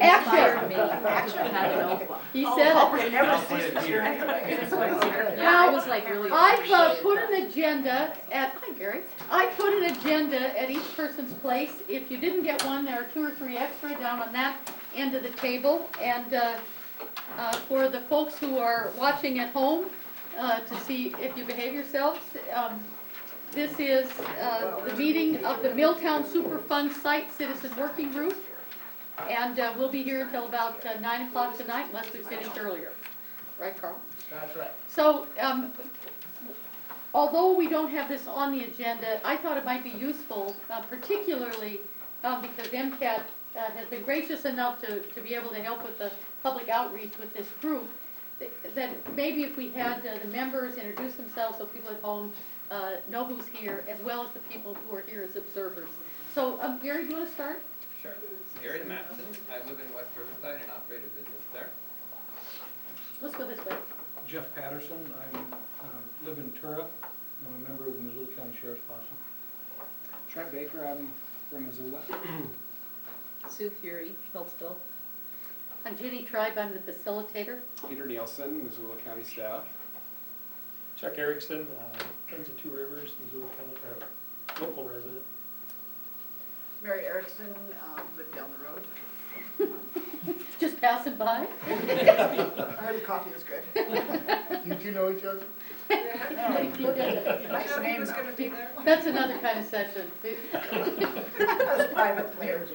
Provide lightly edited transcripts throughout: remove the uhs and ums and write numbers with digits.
inspired me to Action. have a notebook. He said Hope it. it never ceases here anyway. Yeah, I was like really I've appreciated put that. an agenda at, hi Gary, I put an agenda at each person's place. If you didn't get one, there are 2 or 3 extra down on that end of the table. And for the folks who are watching at home, to see if you behave yourselves, this is the meeting of the Milltown Superfund Site Citizen Working Group. And we'll be here until about 9 o'clock tonight, unless we finish earlier. Right, Carl? That's right. So, although we don't have this on the agenda, I thought it might be useful, particularly because MCAT has been gracious enough to be able to help with the public outreach with this group, that maybe if we had the members introduce themselves so people at home know who's here, as well as the people who are here as observers. So, Gary, do you want to start? Sure. Gary Matson. I live in West Riverside and operate a business there. Let's go this way. Jeff Patterson, I live in Tura. I'm a member of the Missoula County Sheriff's Posse. Trent Baker, I'm from Missoula. Sue Fury, Phillipsville. I'm Jenny Tribe, I'm the facilitator. Peter Nielsen, Missoula County staff. Chuck Erickson, Friends of Two Rivers, Missoula County, local resident. Mary Erickson, lived down the road. Just passing by. I heard the coffee was good. Did you know each other? Nice name was gonna be there. That's another kind of session. That's private marriage.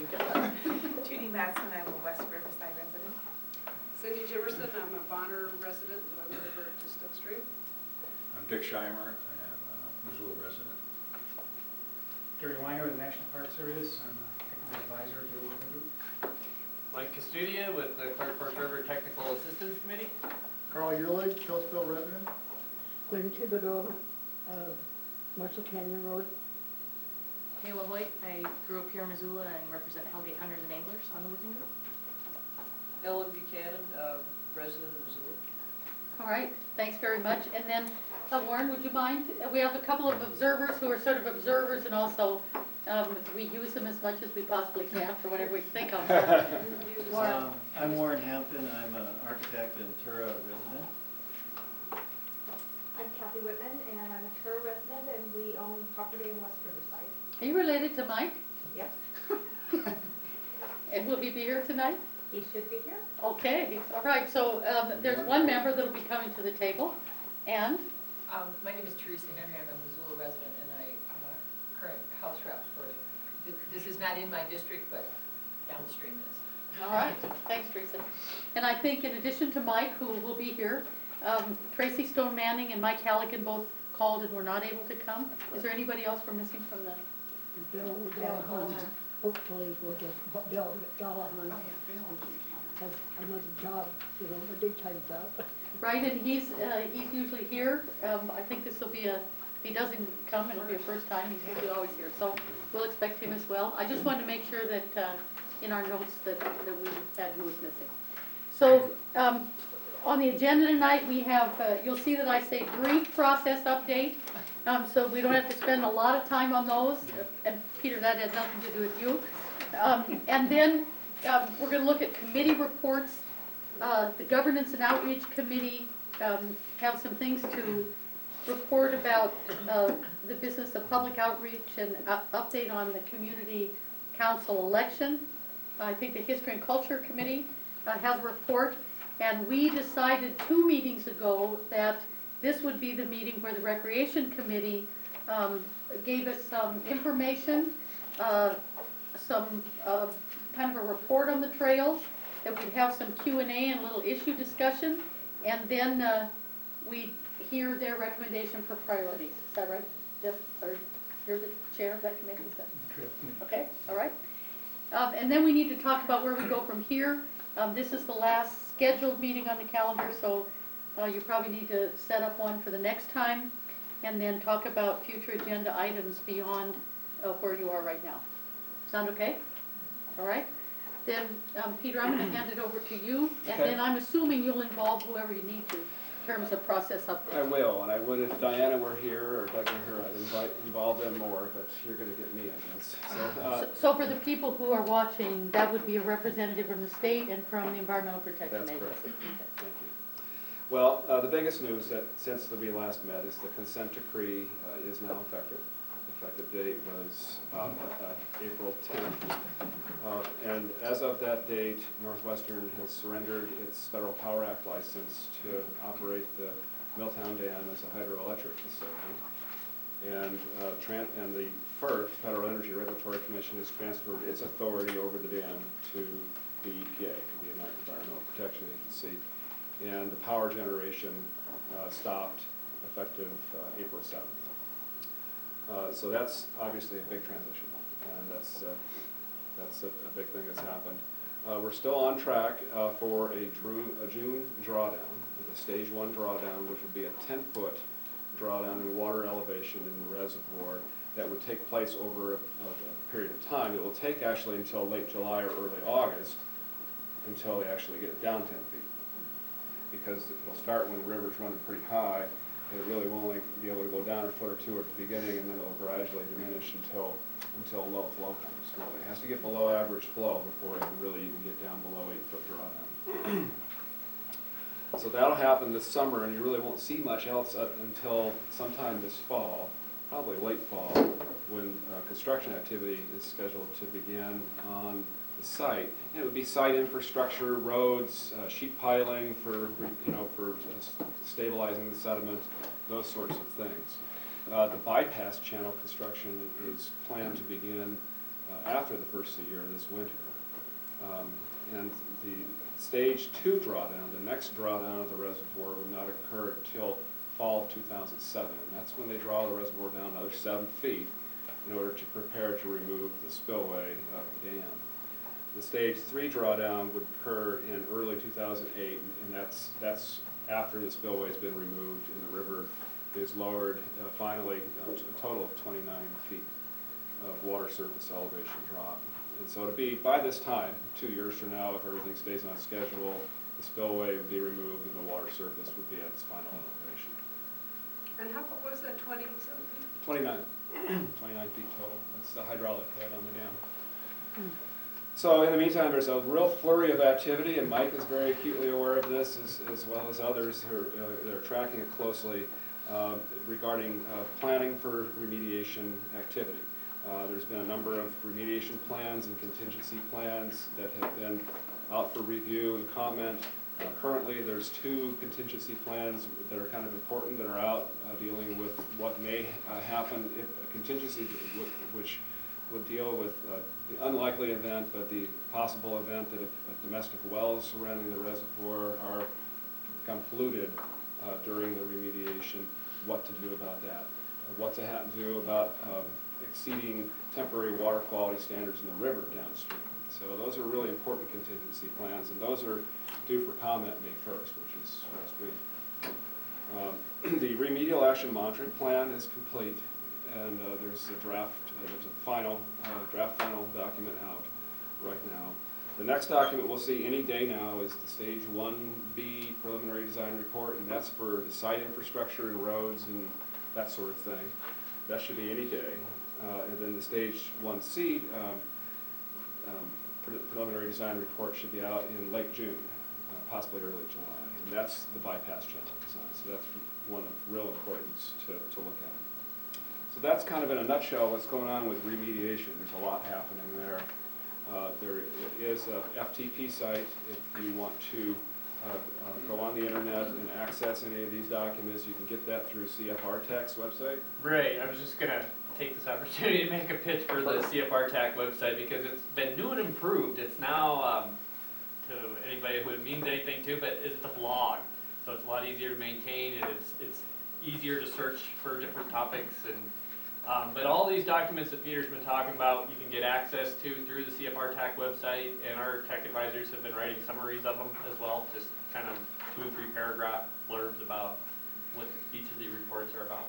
Judy Matson, I'm a West Riverside resident. Cindy Jimerson, I'm a Bonner resident on the river to Stokestream. I'm Dick Scheimer, I am a Missoula resident. Gary Weiner with the National Park Service. I'm a technical advisor to the working group. Mike Custodia with the Clark Fork River Technical Assistance Committee. Carl Yearly, Killsville resident. Gwen Thibodeau, Marshall Canyon Road. Kayla Hoyt, I grew up here in Missoula and represent Hellgate Hunters and Anglers on the working group. Ellen Buchanan, resident of Missoula. All right, thanks very much. And then, Warren, would you mind? We have a couple of observers who are sort of observers, and also we use them as much as we possibly can for whatever we think of. Warren. I'm Warren Hampton. I'm an architect and Tura resident. I'm Kathy Whitman, and I'm a Tura resident, and we own property in West Riverside. Are you related to Mike? Yes. And will he be here tonight? He should be here. Okay, all right. So there's one member that will be coming to the table, and My name is Teresa Henry. I'm a Missoula resident, and I'm a current house rep for, this is not in my district, but downstream is. all right. Thanks, Teresa. And I think in addition to Mike, who will be here, Tracy Stone Manning and Mike Halligan both called and were not able to come. Is there anybody else we're missing from the? Bill Dallahan. Hopefully we'll get Bill Dallahan. Has another job, you know, a daytime job. Right, and he's usually here. I think this will be if he doesn't come, it'll be a first time. He's usually always here, so we'll expect him as well. I just wanted to make sure that in our notes that we had who was missing. So on the agenda tonight, we have, you'll see that I say brief process update, so we don't have to spend a lot of time on those. And Peter, that has nothing to do with you. And then we're going to look at committee reports. The Governance and Outreach Committee have some things to report about the business of public outreach and update on the community council election. I think the History and Culture Committee has a report, and we decided 2 meetings ago that this would be the meeting where the Recreation Committee gave us some information, some kind of a report on the trails, that we'd have some Q&A and a little issue discussion, and then we'd hear their recommendation for priorities. Is that right, Jeff? Or you're the chair of that committee, is that? Okay, all right. And then we need to talk about where we go from here. This is the last scheduled meeting on the calendar, so you probably need to set up one for the next time, and then talk about future agenda items beyond where you are right now. Sound okay? All right. Then, Peter, I'm going to hand it over to you, and then I'm assuming you'll involve whoever you need to. terms of process up I there. will, and I would if Diana were here or Doug were here, I'd involve them more, but you're gonna get me, I guess. So for the people who are watching, that would be a representative from the state and from the Environmental Protection That's Agency. correct. Thank you. Well, the biggest news that since we last met is the consent decree is now effective. The effective date was April 10th. And as of that date, Northwestern has surrendered its Federal Power Act license to operate the Milltown Dam as a hydroelectric facility. And the FERC, Federal Energy Regulatory Commission, has transferred its authority over the dam to the EPA, the Environmental Protection Agency. And the power generation stopped effective April 7th. So that's obviously a big transition, and that's a big thing that's happened. We're still on track for a June drawdown, the stage 1 drawdown, which would be a 10-foot drawdown in water elevation in the reservoir that would take place over a period of time. It will take actually until late July or early August until they actually get it down 10 feet. Because it'll start when the river's running pretty high, and it really will only be able to go down a foot or two at the beginning, and then it'll gradually diminish until low flow comes. Really, it has to get below average flow before it can really even get down below 8-foot drawdown. So that'll happen this summer, and you really won't see much else until sometime this fall, probably late fall, when construction activity is scheduled to begin on the site. And it would be site infrastructure, roads, sheet piling for stabilizing the sediment, those sorts of things. The bypass channel construction is planned to begin after the first of the year, this winter. And the stage 2 drawdown, the next drawdown of the reservoir, would not occur until fall of 2007. And that's when they draw the reservoir down another 7 feet in order to prepare to remove the spillway of the dam. The stage 3 drawdown would occur in early 2008, and that's after the spillway has been removed and the river is lowered finally to a total of 29 feet of water surface elevation drop. And so to be, by this time, 2 years from now, if everything stays on schedule, the spillway would be removed and the water surface would be at its final elevation. And how, what was that, 20-something? 29 feet total. That's the hydraulic head on the dam. So in the meantime, there's a real flurry of activity, and Mike is very acutely aware of this, as well as others who are tracking it closely regarding planning for remediation activity. There's been a number of remediation plans and contingency plans that have been out for review and comment. Currently, there's 2 contingency plans that are kind of important that are out dealing with what may happen if a contingency which would deal with the unlikely event, but the possible event that if domestic wells surrounding the reservoir are become polluted during the remediation, what to do about that. What to do about exceeding temporary water quality standards in the river downstream. So those are really important contingency plans, and those are due for comment May 1st, which is next week. The remedial action monitoring plan is complete, and there's a draft, there's a draft final document out right now. The next document we'll see any day now is the stage 1B preliminary design report, and that's for the site infrastructure and roads and that sort of thing. That should be any day. And then the stage 1C preliminary design report should be out in late June, possibly early July. And that's the bypass channel design. So that's one of real importance to look at. So that's kind of in a nutshell what's going on with remediation. There's a lot happening there. There is a FTP site if you want to go on the internet and access any of these documents. You can get that through CFR Tech's website. Right, I was just gonna take this opportunity to make a pitch for the CFR TAC website because it's been new and improved. It's now, to anybody who it means anything to, but it's a blog. So it's a lot easier to maintain, and it's easier to search for different topics. And but all these documents that Peter's been talking about, you can get access to through the CFR TAC website, and our tech advisors have been writing summaries of them as well, just kind of 2 and 3 paragraph blurbs about what each of the reports are about.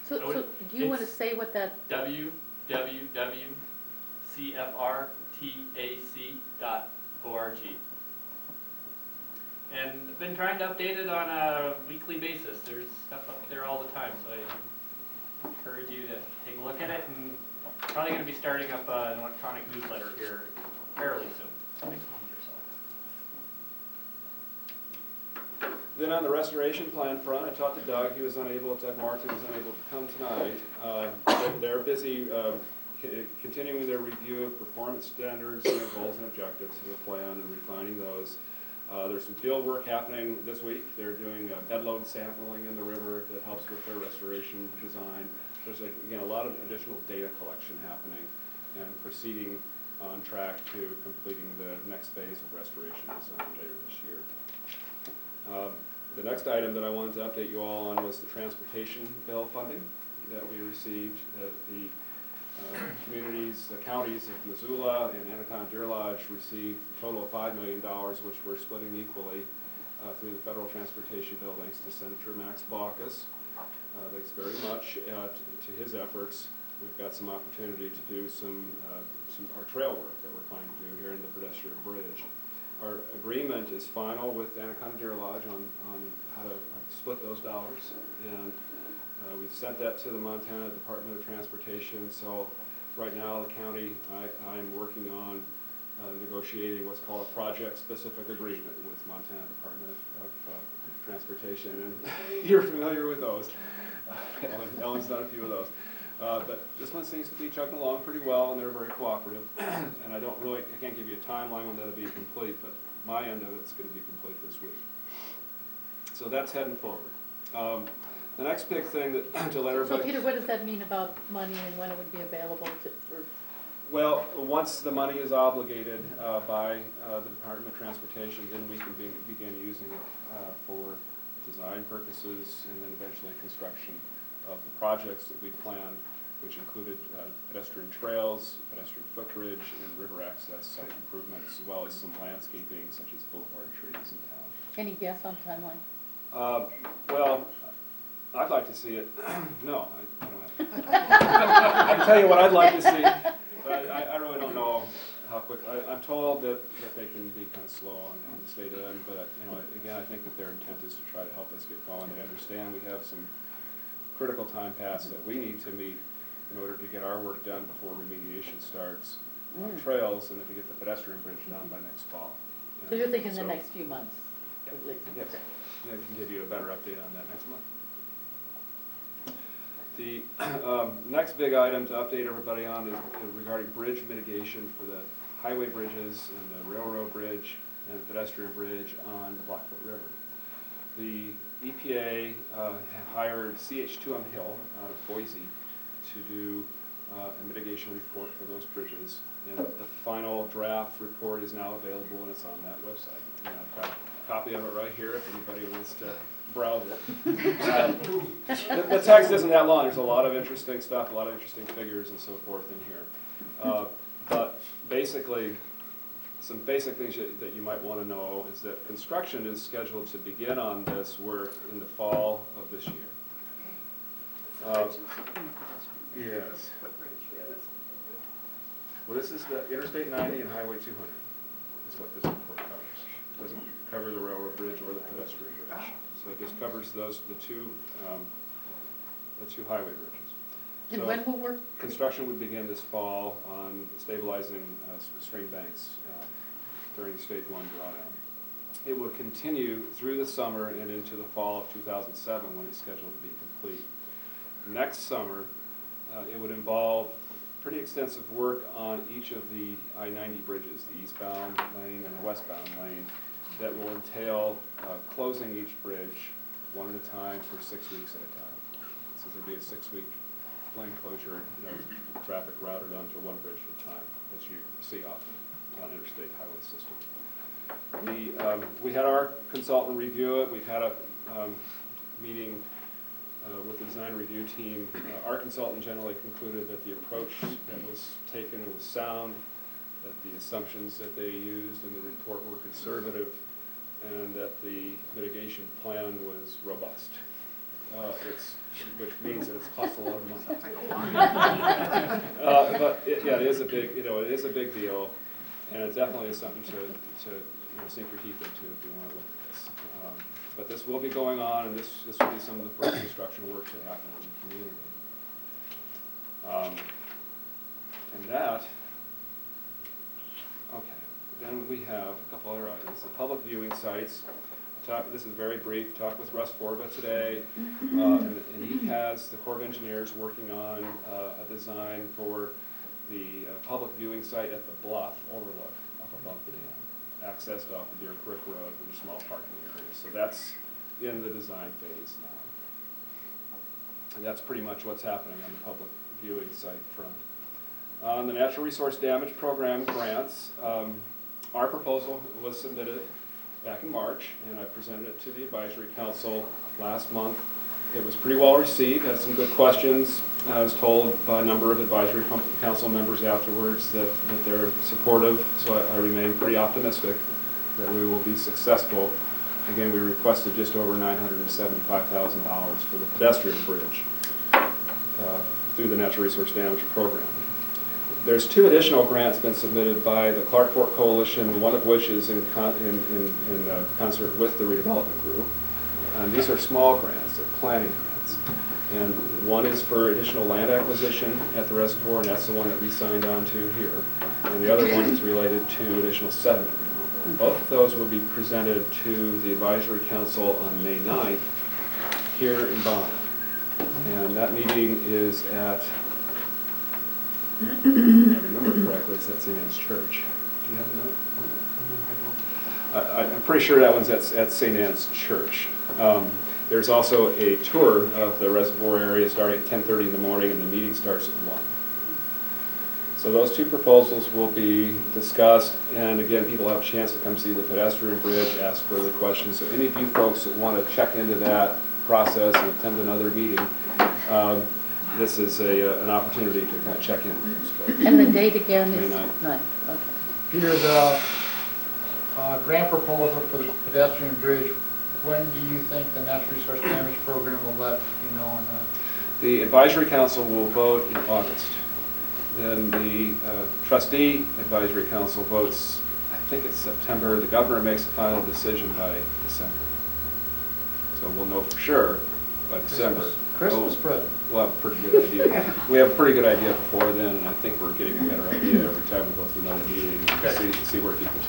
So do you want to say what that... www.cfrtac.org. And I've been trying to update it on a weekly basis. There's stuff up there all the time, so I encourage you to take a look at it. And probably going to be starting up an electronic newsletter here fairly soon, next month or so. Then on the restoration plan front, I talked to Doug. He was unable to, Martin was unable to come tonight. They're busy continuing their review of performance standards, their goals and objectives of the plan, and refining those. There's some field work happening this week. They're doing bed load sampling in the river that helps with their restoration design. There's, again, a lot of additional data collection happening and proceeding on track to completing the next phase of restoration design later this year. The next item that I wanted to update you all on was the transportation bill funding that we received. The communities, the counties of Missoula and Anaconda Deer Lodge received a total of $5 million, which we're splitting equally through the federal transportation bill, thanks to Senator Max Baucus. Thanks very much to his efforts. We've got some opportunity to do some our trail work that we're planning to do here in the pedestrian bridge. Our agreement is final with Anaconda Deer Lodge on how to split those dollars, and we've sent that to the Montana Department of Transportation. So right now the county, I'm working on negotiating what's called a project-specific agreement with Montana Department of Transportation, and you're familiar with those. Ellen's done a few of those. But this one seems to be chugging along pretty well, and they're very cooperative. And I can't give you a timeline when that'll be complete, but my end of it's going to be complete this week. So that's heading forward. The next big thing that to let everybody. So Peter, what does that mean about money and when it would be available for? Well, once the money is obligated by the Department of Transportation, then we can begin using it for design purposes and then eventually construction of the projects that we planned, which included pedestrian trails, pedestrian footbridge, and river access site improvements, as well as some landscaping such as boulevard trees in town. Any guess on timeline? Well, I'd like to see it. No, I don't have. I can tell you what I'd like to see. But I really don't know how quick. I'm told that they can be kind of slow on the state end, but again, I think that their intent is to try to help us get going. They understand we have some critical time pass that we need to meet in order to get our work done before remediation starts on trails, and to get the pedestrian bridge done by next fall. So you're thinking the next few months, yeah. at least? Yes. Yeah, we can give you a better update on that next month. The next big item to update everybody on is regarding bridge mitigation for the highway bridges and the railroad bridge and the pedestrian bridge on the Blackfoot River. The EPA hired CH2M Hill out of Boise to do a mitigation report for those bridges. And the final draft report is now available, and it's on that website. And I've got a copy of it right here if anybody wants to browse it. The text isn't that long. There's a lot of interesting stuff, a lot of interesting figures and so forth in here. But basically, some basic things that you might want to know is that construction is scheduled to begin on this work in the fall of this year. Yes. Well, this is the Interstate 90 and Highway 200 is what this report covers. It doesn't cover the railroad bridge or the pedestrian bridge. So it just covers the two highway bridges. And So when will work? construction would begin this fall on stabilizing stream banks during the stage 1 drawdown. It will continue through the summer and into the fall of 2007 when it's scheduled to be complete. Next summer, it would involve pretty extensive work on each of the I-90 bridges, the eastbound lane and the westbound lane, that will entail closing each bridge one at a time for 6 weeks at a time. So there'll be a 6-week lane closure, traffic routed onto one bridge at a time, as you see often on interstate highway system. We had our consultant review it. We've had a meeting with the design review team. Our consultant generally concluded that the approach that was taken was sound, that the assumptions that they used in the report were conservative, and that the mitigation plan was robust. Which means that it's cost a lot of money. But it is a big, it is a big deal. And it definitely is something to sink your teeth into if you want to look at this. But this will be going on, and this will be some of the first construction work to happen in the community. And that, okay, then we have a couple other items. The public viewing sites. This is very brief. Talked with Russ Forba today, and he has the Corps of Engineers working on a design for the public viewing site at the bluff overlook up above the dam, accessed off the Deer Creek Road with a small parking area. So that's in the design phase now. And that's pretty much what's happening on the public viewing site front. On the Natural Resource Damage Program grants, our proposal was submitted back in March, and I presented it to the Advisory Council last month. It was pretty well received, had some good questions. I was told by a number of Advisory Council members afterwards that they're supportive, so I remain pretty optimistic that we will be successful. Again, we requested just over $975,000 for the pedestrian bridge through the Natural Resource Damage Program. There's 2 additional grants been submitted by the Clark Fork Coalition, one of which is in concert with the redevelopment group. And these are small grants, they're planning grants. And one is for additional land acquisition at the reservoir, and that's the one that we signed on to here. And the other one is related to additional sediment removal. Both of those will be presented to the Advisory Council on May 9th here in Bonn. And that meeting is at, if I remember correctly, it's at St. Anne's Church. Do you have a note? I'm pretty sure that one's at St. Anne's Church. There's also a tour of the reservoir area starting at 10:30 in the morning, and the meeting starts at 1. So those 2 proposals will be discussed, and again, people have a chance to come see the pedestrian bridge, ask further questions. So any of you folks that want to check into that process and attend another meeting, this is an opportunity to kind of check in with those folks. And the date again is? May 9th. Okay. Peter, the grant proposal for the pedestrian bridge, when do you think the Natural Resource Damage Program will let you know on that? The Advisory Council will vote in August. Then the Trustee Advisory Council votes, I think it's September. The governor makes a final decision by December. So we'll know for sure by December. Christmas present. We'll have a pretty good idea. We have a pretty good idea before then, and I think we're getting a better idea every time we go through another meeting and see where people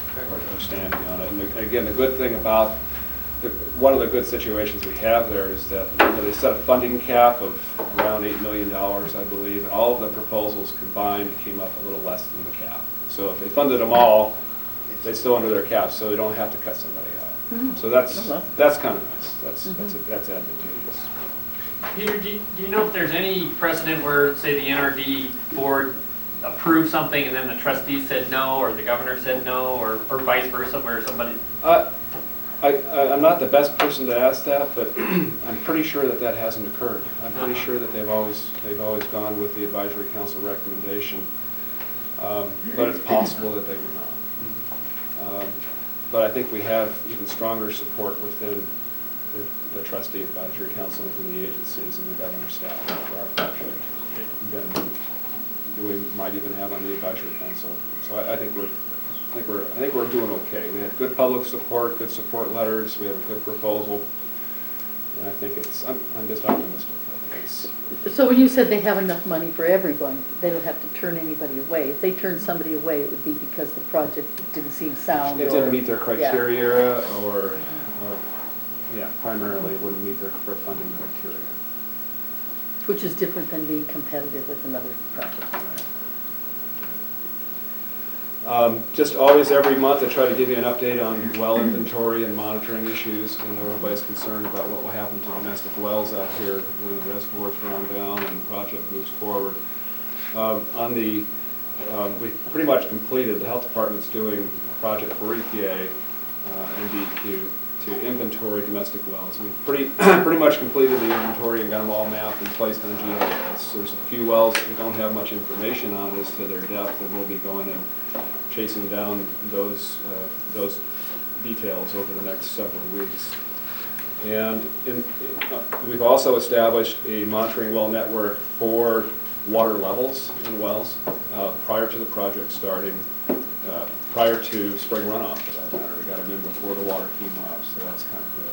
are standing on it. And again, the good thing about one of the good situations we have there is that they set a funding cap of around $8 million, I believe, and all of the proposals combined came up a little less than the cap. So if they funded them all, they still under their cap, so they don't have to cut somebody out. So that's kind of nice. That's advantageous. Peter, do you know if there's any precedent where, say, the NRD board approved something and then the trustees said no, or the governor said no, or vice versa, where somebody? I'm not the best person to ask that, but I'm pretty sure that hasn't occurred. I'm pretty sure that they've always gone with the Advisory Council recommendation, but it's possible that they would not. But I think we have even stronger support within the Trustee Advisory Council within the agencies and the governor's staff for our project than we might even have on the Advisory Council. So I think we're doing okay. We have good public support, good support letters. We have a good proposal, and I think I'm just optimistic. I think it's. So when you said they have enough money for everyone, they don't have to turn anybody away. If they turn somebody away, it would be because the project didn't seem sound. It didn't meet their criteria, or primarily it wouldn't meet their funding criteria. Which is different than being competitive with another project. Just always every month I try to give you an update on well inventory and monitoring issues. I know everybody's concerned about what will happen to domestic wells out here when the reservoir's drawn down and the project moves forward. We pretty much completed, the health department's doing a project for EPA and DEQ to inventory domestic wells. We've pretty much completed the inventory and got them all mapped and placed on GIS. There's a few wells that we don't have much information on as to their depth, and we'll be going and chasing down those details over the next several weeks. And we've also established a monitoring well network for water levels in wells prior to the project starting. prior to spring runoff for that matter. We got them in before the water came up, so that's kind of good.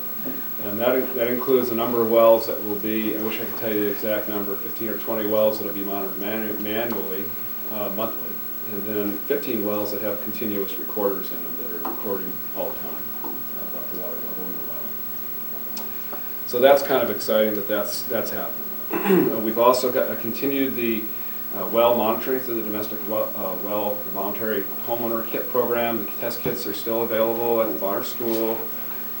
And that includes a number of wells that will be, I wish I could tell you the exact number, 15 or 20 wells that will be monitored manually, monthly, and then 15 wells that have continuous recorders in them that are recording all the time about the water level in the well. So that's kind of exciting that's happening. We've also continued the well monitoring through the domestic well voluntary homeowner kit program. The test kits are still available at the Bonner School,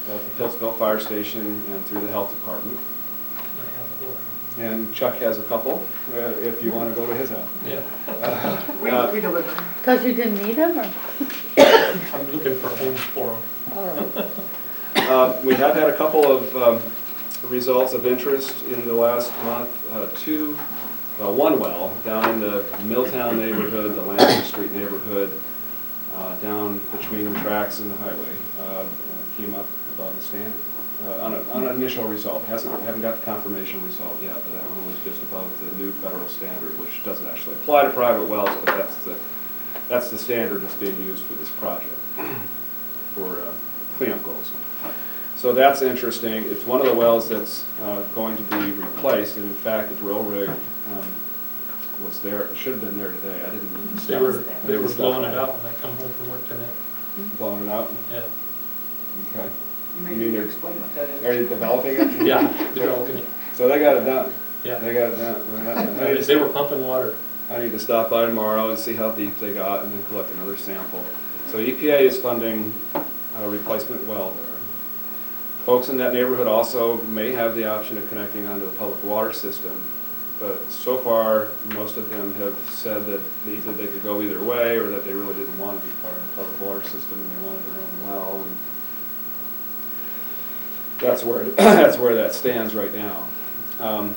at the Pittsville Fire Station, and through the Health Department. And Chuck has a couple, if you want to go to his house. Yeah. We deliver. Because you didn't need them, or? I'm looking for homes for them. All right. We have had a couple of results of interest in the last month. One well down in the Milltown neighborhood, the Lansing Street neighborhood, down between the tracks and the highway, came up above the standard. On an initial result, haven't got the confirmation result yet, but that one was just above the new federal standard, which doesn't actually apply to private wells, but that's the standard that's being used for this project for cleanup goals. So that's interesting. It's one of the wells that's going to be replaced, and in fact, the drill rig was there. It should have been there today. I didn't even stop. They were blowing it out when I come home from work today. Blowing it out? Yeah. Okay. You may need to explain what that is. Are you developing it? Yeah, developing it. So they got it done. Yeah. They got it done. They were pumping water. I need to stop by tomorrow and see how deep they got and then collect another sample. So EPA is funding a replacement well there. Folks in that neighborhood also may have the option of connecting onto the public water system, but so far most of them have said that either they could go either way or that they really didn't want to be part of the public water system and they wanted their own well. And that's where that stands right now. A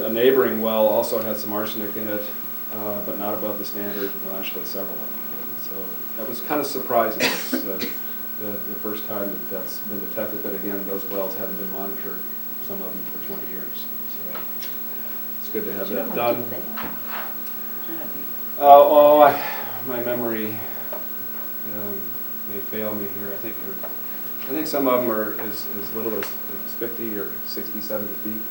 neighboring well also had some arsenic in it, but not above the standard. Well, actually several of them did. So that was kind of surprising. It's, the first time that's been detected, but again, those wells haven't been monitored, some of them for 20 years. So it's good to have that done. My memory may fail me here. I think some of them are as little as 50 or 60, 70 feet.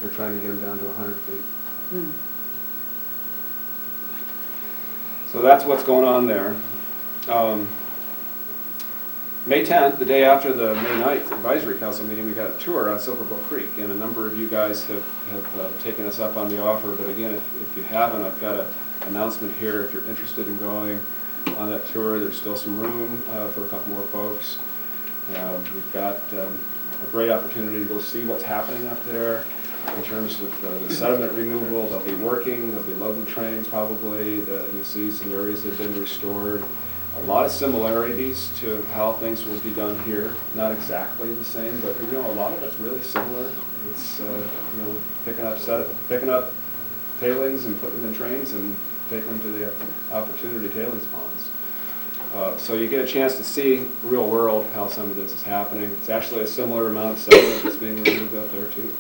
They're trying to get them down to 100 feet. So that's what's going on there. May 10th, the day after the May 9th advisory council meeting, we got a tour on Silverbrook Creek, and a number of you guys have taken us up on the offer. But again, if you haven't, I've got an announcement here. If you're interested in going on that tour, there's still some room for a couple more folks. We've got a great opportunity to go see what's happening up there in terms of the sediment removal. They'll be working, they'll be loading trains probably. You'll see some areas that have been restored. A lot of similarities to how things will be done here. Not exactly the same, but a lot of it's really similar. It's picking up tailings and putting them in trains and taking them to the opportunity tailings ponds. So you get a chance to see real world how some of this is happening. It's actually a similar amount of sediment that's being removed up there too,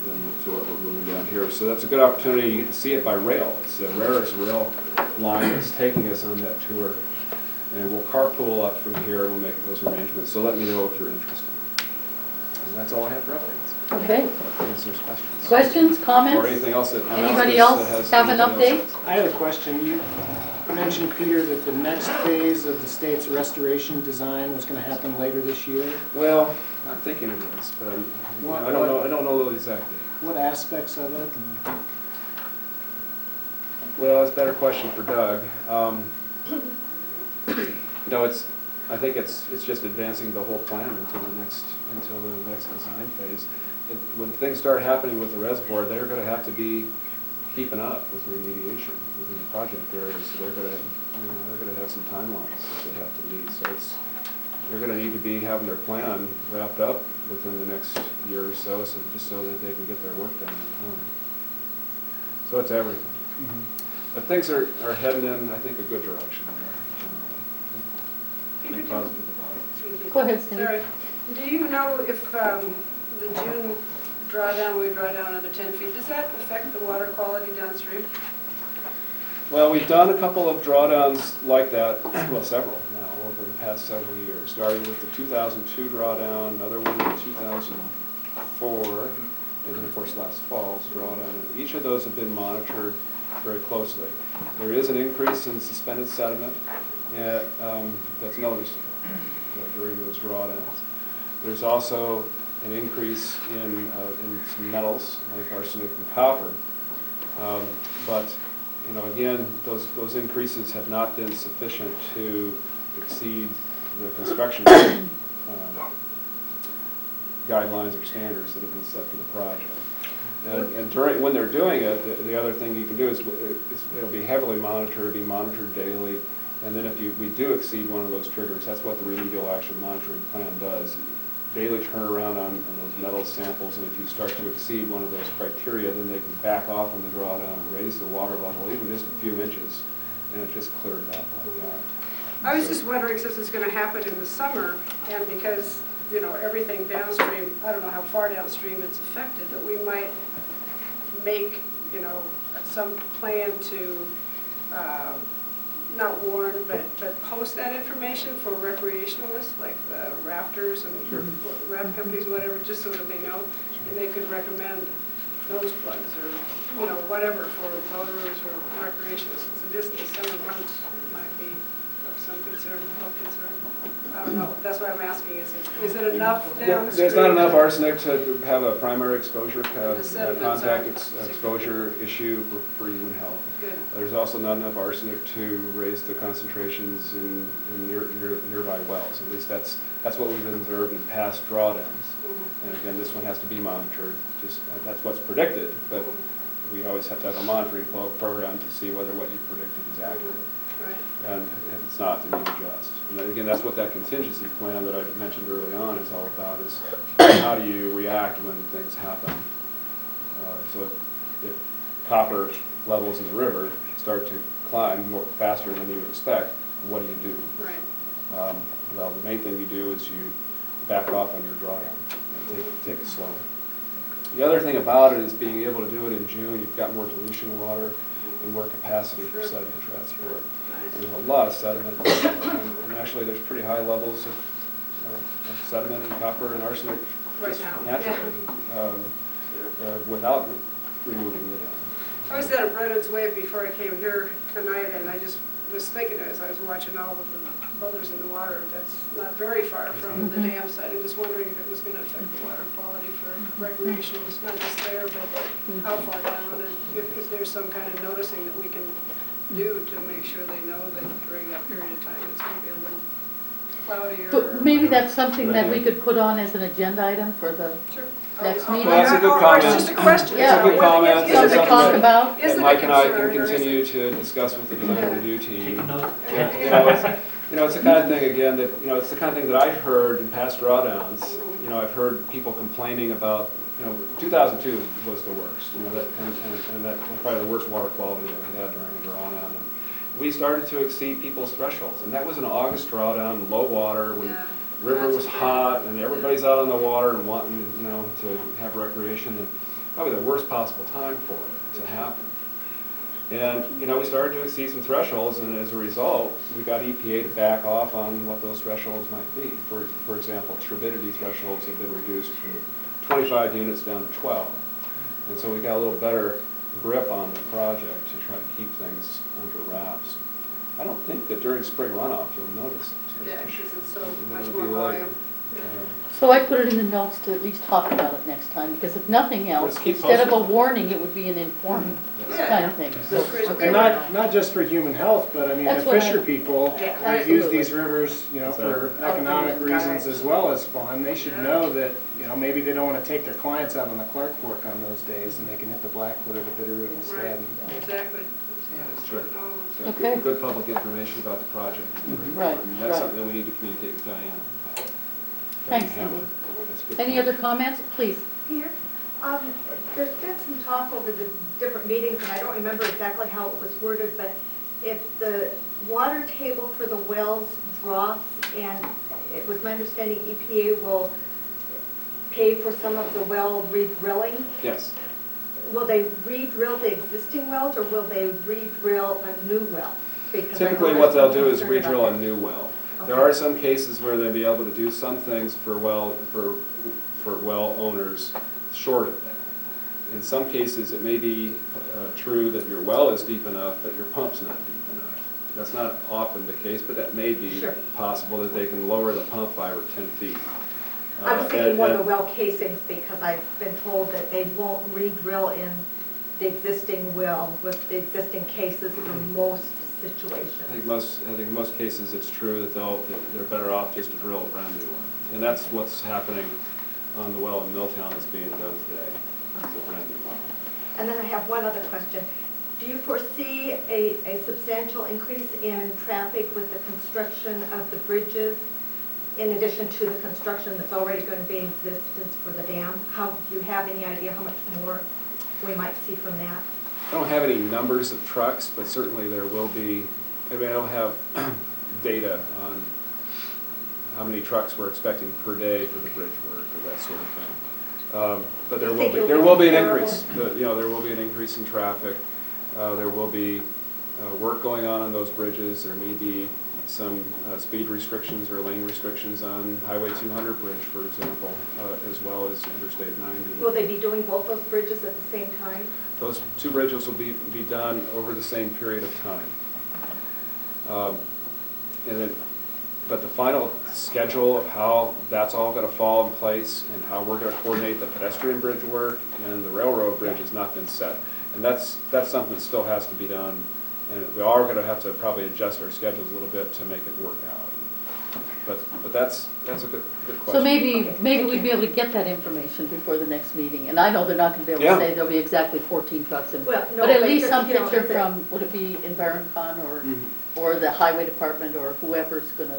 than to what we're moving down here. So that's a good opportunity. You get to see it by rail. It's the rarest rail line that's taking us on that tour. And we'll carpool up from here and we'll make those arrangements. So let me know if you're interested. And that's all I have for updates. Okay. Unless there's questions. Questions, comments? Or anything else that Anybody else have an update? I have a question. You mentioned, Peter, that the next phase of the state's restoration design was going to happen later this year. Well, I'm thinking it is, but I don't know the exact date. What aspects of it? Well, it's a better question for Doug. I think it's just advancing the whole plan until the next design phase. When things start happening with the reservoir, they're going to have to be keeping up with remediation within the project areas. So they're going to have some timelines that they have to meet. So they're going to need to be having their plan wrapped up within the next year or so, just so that they can get their work done on time. So it's everything. But things are heading in, I think, a good direction there. Peter, Positive about it. Go ahead, Cindy. sorry. Do you know if the June drawdown, we draw down another 10 feet, does that affect the water quality downstream? Well, we've done a couple of drawdowns like that, well, several now, over the past several years, starting with the 2002 drawdown, another one in 2004, and then, of course, last fall's drawdown. And each of those have been monitored very closely. There is an increase in suspended sediment that's noticeable during those drawdowns. There's also an increase in some metals, like arsenic and copper. But again, those increases have not been sufficient to exceed the construction guidelines or standards that have been set for the project. And when they're doing it, the other thing you can do is it'll be heavily monitored, be monitored daily. And then if we do exceed one of those triggers, that's what the remedial action monitoring plan does. Daily turnaround on those metal samples, and if you start to exceed one of those criteria, then they can back off on the drawdown and raise the water level even just a few inches, and it just clears up like that. I was just wondering, since it's going to happen in the summer, and because, everything downstream, I don't know how far downstream it's affected, but we might make, some plan to not warn, but post that information for recreationalists, like the rafters and raft companies, whatever, just so that they know, and they could recommend nose plugs or, whatever for boaters or recreationalists. Since it is in the summer months, it might be of some concern, health concern. I don't know. That's why I'm asking, is it enough downstream? There's not enough arsenic to have a primary exposure, contact exposure exposure issue for human health. Good. There's also not enough arsenic to raise the concentrations in nearby wells. At least that's what we've observed in past drawdowns. And again, this one has to be monitored. That's what's predicted, but we always have to have a monitoring program to see whether what you predicted is accurate. Right. And if it's not, then you adjust. And then again, that's what that contingency plan that I mentioned early on is all about, is how do you react when things happen. So if copper levels in the river start to climb faster than you expect, what do you do? Right. Well, the main thing you do is you back off on your drawdown and take it slow. The other thing about it is being able to do it in June. You've got more dilution water and more capacity for sediment transport. There's a lot of sediment, and actually there's pretty high levels of sediment and copper and arsenic just naturally, without removing the dam. I was at a Brennan's Wave before I came here tonight, and I just was thinking as I was watching all of the boaters in the water, that's not very far from the dam site. I'm just wondering if it was going to affect the water quality for recreationalists, not just there, but how far down, and if there's some kind of noticing that we can do to make sure they know that during that period of time it's going to be a little cloudier. But maybe that's something that we could put on as an agenda item for the next meeting. Well, that's a good comment. It's just a question. It's a good comment. Something to talk about. That Mike and I can continue to discuss with the design review team. It's the kind of thing, again, that, it's the kind of thing that I've heard in past drawdowns. I've heard people complaining about, 2002 was the worst, and that was probably the worst water quality that we had during a drawdown. And we started to exceed people's thresholds, and that was an August drawdown, low water, when the river was hot, and everybody's out on the water and wanting, to have recreation, and probably the worst possible time for it to happen. And, we started to exceed some thresholds, and as a result, we got EPA to back off on what those thresholds might be. For example, turbidity thresholds have been reduced from 25 units down to 12. And so we got a little better grip on the project to try to keep things under wraps. I don't think that during spring runoff you'll notice it too Yeah, much. because it's so much It'll more be like, volume. So I put it in the notes to at least talk about it next time, because if nothing else, Let's keep instead of a posted. warning, it would be an informing kind of thing. So, okay. And not just for human health, but I mean, the That's what I- fisher people Yeah, that use absolutely. these rivers, for economic reasons as well as fun, they should know that, maybe they don't want to take their clients out on the Clark Fork on those days, and they can hit the Blackfoot or the Bitterroot instead. Right, exactly. Sure. So Okay. good public information about the project. Right, And that's right. something that we need to communicate with Diane. Thanks, Diane Hamlin. Cindy. That's good Any comment. other comments? Please. Peter, there's been some talk over the different meetings, and I don't remember exactly how it was worded, but if the water table for the wells drops, and it was my understanding EPA will pay for some of the well re-drilling, Yes. will they re-drill the existing wells, or will they re-drill a new well? Because I know Typically, there's what they'll some do is concern about re-drill a that. new well. There Okay. are some cases where they'll be able to do some things for well owners short of that. In some cases, it may be true that your well is deep enough, but your pump's not deep enough. That's not often the case, but that may be Sure. possible, that they can lower the pump 5 or 10 feet. I was thinking And- more of the and- well casings, because I've been told that they won't re-drill in the existing well with the existing cases in most situations. I think most cases it's true that they're better off just to drill a brand new one. And that's what's happening on the well in Milltown that's being done today. It's a brand new well. And then I have one other question. Do you foresee a substantial increase in traffic with the construction of the bridges, in addition to the construction that's already going to be in existence for the dam? Do you have any idea how much more we might see from that? I don't have any numbers of trucks, but certainly there will be. I mean, I don't have data on how many trucks we're expecting per day for the bridge work or that sort of thing. But there will be an increase. There will be an increase in traffic. There will be work going on those bridges. There may be some speed restrictions or lane restrictions on Highway 200 bridge, for example, as well as Interstate 90. Will they be doing both those bridges at the same time? Those two bridges will be done over the same period of time. But the final schedule of how that's all going to fall in place and how we're going to coordinate the pedestrian bridge work and the railroad bridge has not been set. And that's something that still has to be done. And we are going to have to probably adjust our schedules a little bit to make it work out. But that's a good question. So maybe we'd be able to get that information before the next meeting. And I know they're not gonna be able to say there'll be exactly 14 trucks in. Well, no, But at but least just, some you know, picture is it- from, would it be EnvironCon or the highway department or whoever's gonna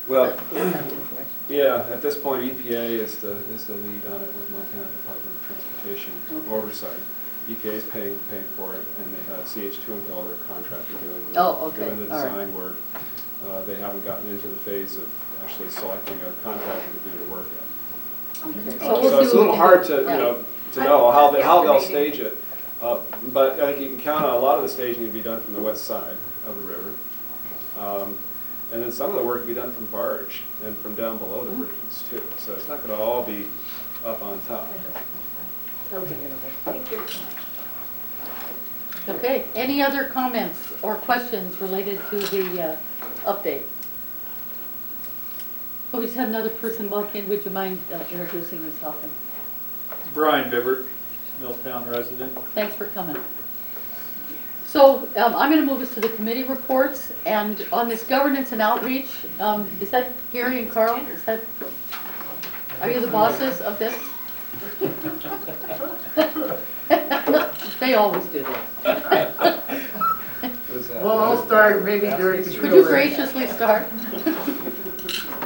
Well, put that information. yeah, at this point, EPA is the lead on it with Montana Department of Transportation oversight. EPA is paying for it, and they have CH2 and Hill, their contractor, doing the All right. design work. They haven't gotten into the phase of actually selecting a contractor to do the work yet. Okay. So we'll it's see a little what we hard can to, do. to know how they'll estimating. stage it. But I think you can count on a lot of the staging to be done from the west side of the river. And then some of the work will be done from barge and from down below the bridges too. So it's not going to all be up on top. That'll be interesting. Thank you. Okay, any other comments or questions related to the update? Oh, we just had another person walk in. Would you mind introducing yourself? And Brian Bibbert, Milltown resident. thanks for coming. So I'm going to move us to the committee reports, and on this governance and outreach, is that Gary and Carl? Are you the bosses of this? They always do that. Well, I'll start, maybe Gary could. Could you graciously start?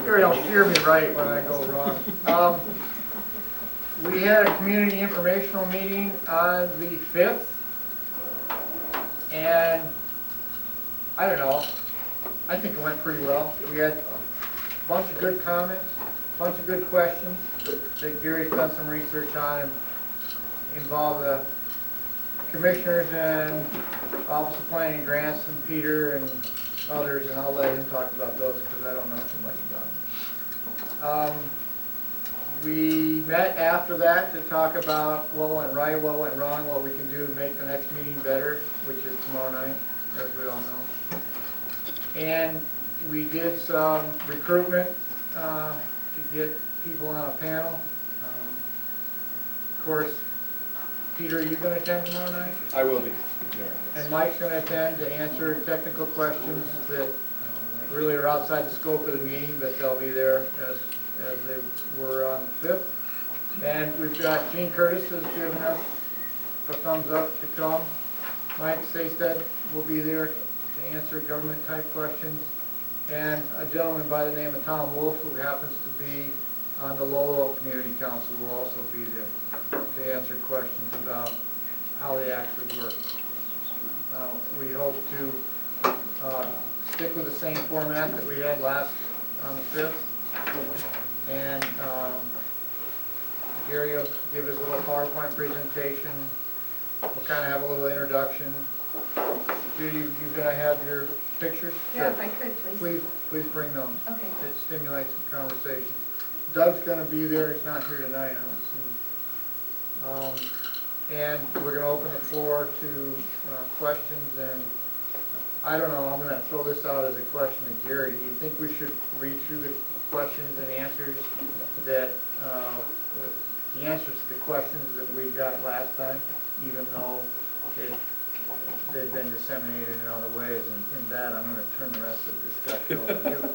Gary will steer me right when I go wrong. We had a community informational meeting on the 5th. And, I don't know, I think it went pretty well. We had a bunch of good comments, a bunch of good questions that Gary's done some research on and involved the commissioners and Office of Planning and Grants and Peter and others, and I'll let him talk about those because I don't know too much about them. We met after that to talk about what went right, what went wrong, what we can do to make the next meeting better, which is tomorrow night, as we all know. And we did some recruitment to get people on a panel. Of course, Peter, are you going to attend tomorrow night? I will be. And Mike's going to attend to answer technical questions that really are outside the scope of the meeting, but they'll be there as they were on the 5th. And we've got Gene Curtis has given us a thumbs up to come. Mike Seystead will be there to answer government type questions. And a gentleman by the name of Tom Wolf, who happens to be on the Lolo Community Council, will also be there to answer questions about how they actually work. We hope to stick with the same format that we had last on the 5th. And Gary will give his little PowerPoint presentation we'll kind of have a little introduction. Judy, you gonna have your pictures? Yeah, if Sure. I could, please. Please bring those. Okay. It stimulates some conversation. Doug's gonna be there, he's not here tonight, I don't see. And we're gonna open the floor to questions, and I don't know, I'm gonna throw this out as a question to Gary. Do you think we should read through the questions and answers that, the answers to the questions that we got last time, even though they've been disseminated in other ways? And in that, I'm gonna turn the rest of the discussion over to you.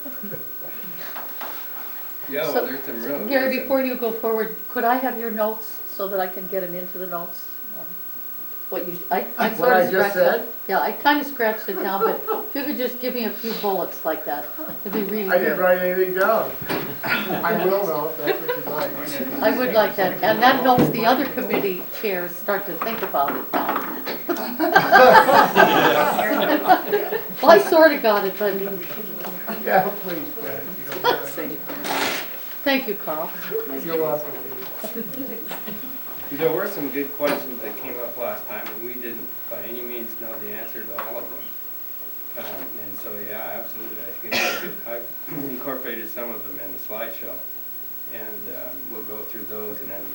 Yeah, So, well, there's some real. Gary, before you go forward, could I have your notes so that I can get them into the notes? What you, I What sort I of just scratched it. said? Yeah, I kind of scratched it down, but if you could just give me a few bullets like that, it'd be really I didn't good. write anything down. I will though, if that's what you like. I would like that, and that helps the other committee chairs start to think about it now. Well, I sort of got it, but Yeah, please, Brad, if you don't mind. thank you, Carl. You're welcome. There were some good questions that came up last time, and we didn't by any means know the answer to all of them. And so, yeah, absolutely, I think it's good. I've incorporated some of them in the slideshow, and we'll go through those, and then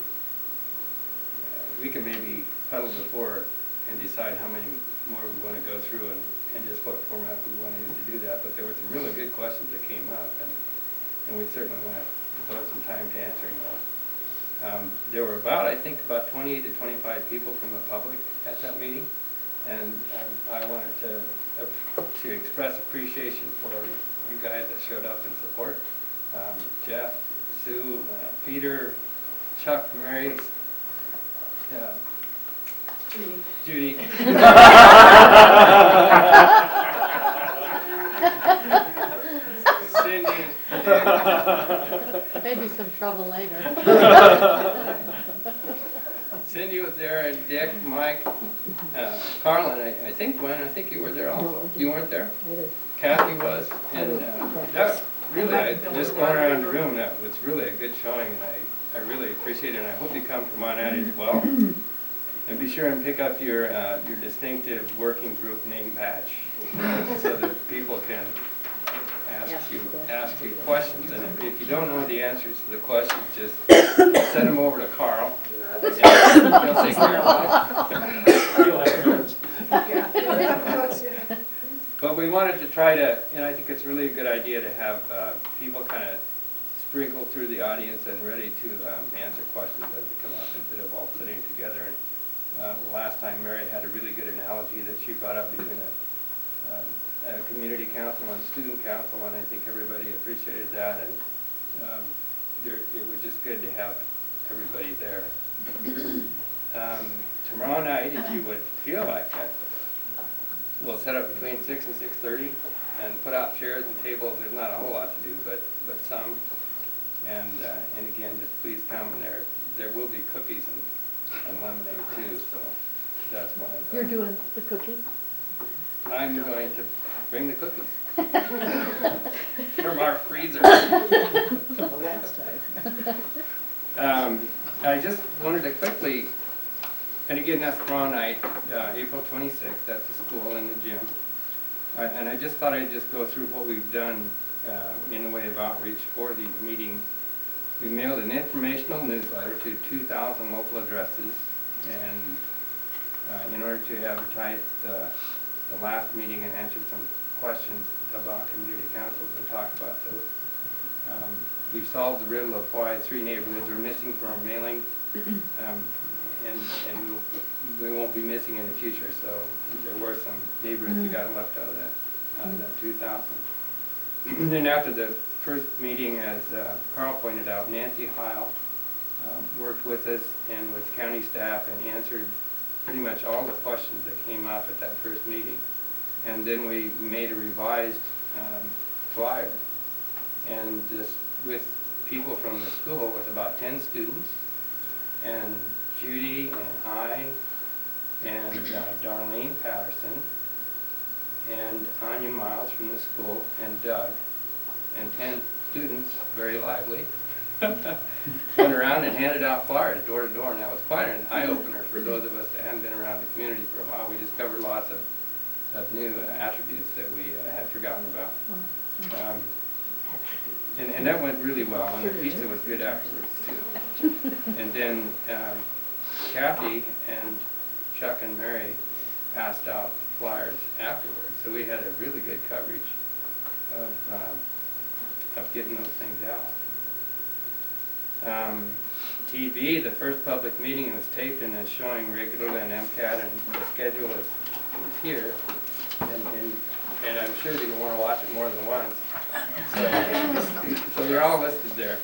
we can maybe pedal before and decide how many more we want to go through and just what format we want to use to do that. But there were some really good questions that came up, and we certainly want to devote some time to answering those. There were about, I think, about 20 to 25 people from the public at that meeting, and I wanted to express appreciation for you guys that showed up in support. Jeff, Sue, Peter, Chuck, Mary, Judy. Cindy. Maybe some trouble later. Cindy was there, and Dick, Mike, Carl, and I think Gwen, I think you were there also. You weren't there? Kathy was, and that really, just going around the room, that was really a good showing, and I really appreciate it, and I hope you come from Monadnock as well. And be sure and pick up your distinctive working group name badge, so that people can ask you questions. And if you don't know the answers to the questions, just send them over to Carl. And he'll take care of it. But we wanted to try to, and I think it's really a good idea to have people kind of sprinkle through the audience and ready to answer questions as they come up instead of all sitting together. And last time Mary had a really good analogy that she brought up between a community council and a student council, and I think everybody appreciated that, and it was just good to have everybody there. Tomorrow night, if you would feel like it, we'll set up between 6 and 6:30 and put out chairs and tables. There's not a whole lot to do, but some. And again, just please come, and there will be cookies and lemonade too, so that's one of the... You're doing the cookies? I'm going to bring the cookies from our freezer. I just wanted to quickly, and again, that's tomorrow night, April 26th, at the school in the gym. And I just thought I'd just go through what we've done in the way of outreach for these meetings. We mailed an informational newsletter to 2,000 local addresses, and in order to advertise the last meeting and answer some questions about community councils and talk about those. We've solved the riddle of why 3 neighborhoods are missing from our mailing, and we won't be missing in the future. So there were some neighborhoods that got left out of that 2,000. Then after the first meeting, as Carl pointed out, Nancy Heil worked with us and with county staff and answered pretty much all the questions that came up at that first meeting. And then we made a revised flyer, and this with people from the school, with about 10 students, and Judy and I, and Darlene Patterson, and Anya Miles from the school, and Doug, and 10 students, very lively, went around and handed out flyers door to door, and that was quite an eye-opener for those of us that hadn't been around the community for a while. We discovered lots of new attributes that we had forgotten about. And that went really well, and the pizza was good afterwards too. And then Kathy and Chuck and Mary passed out flyers afterwards, so we had a really good coverage of getting those things out. TV, the first public meeting was taped and is showing regularly on MCAT, and the schedule is here. And I'm sure that you want to watch it more than once. So they're all listed there.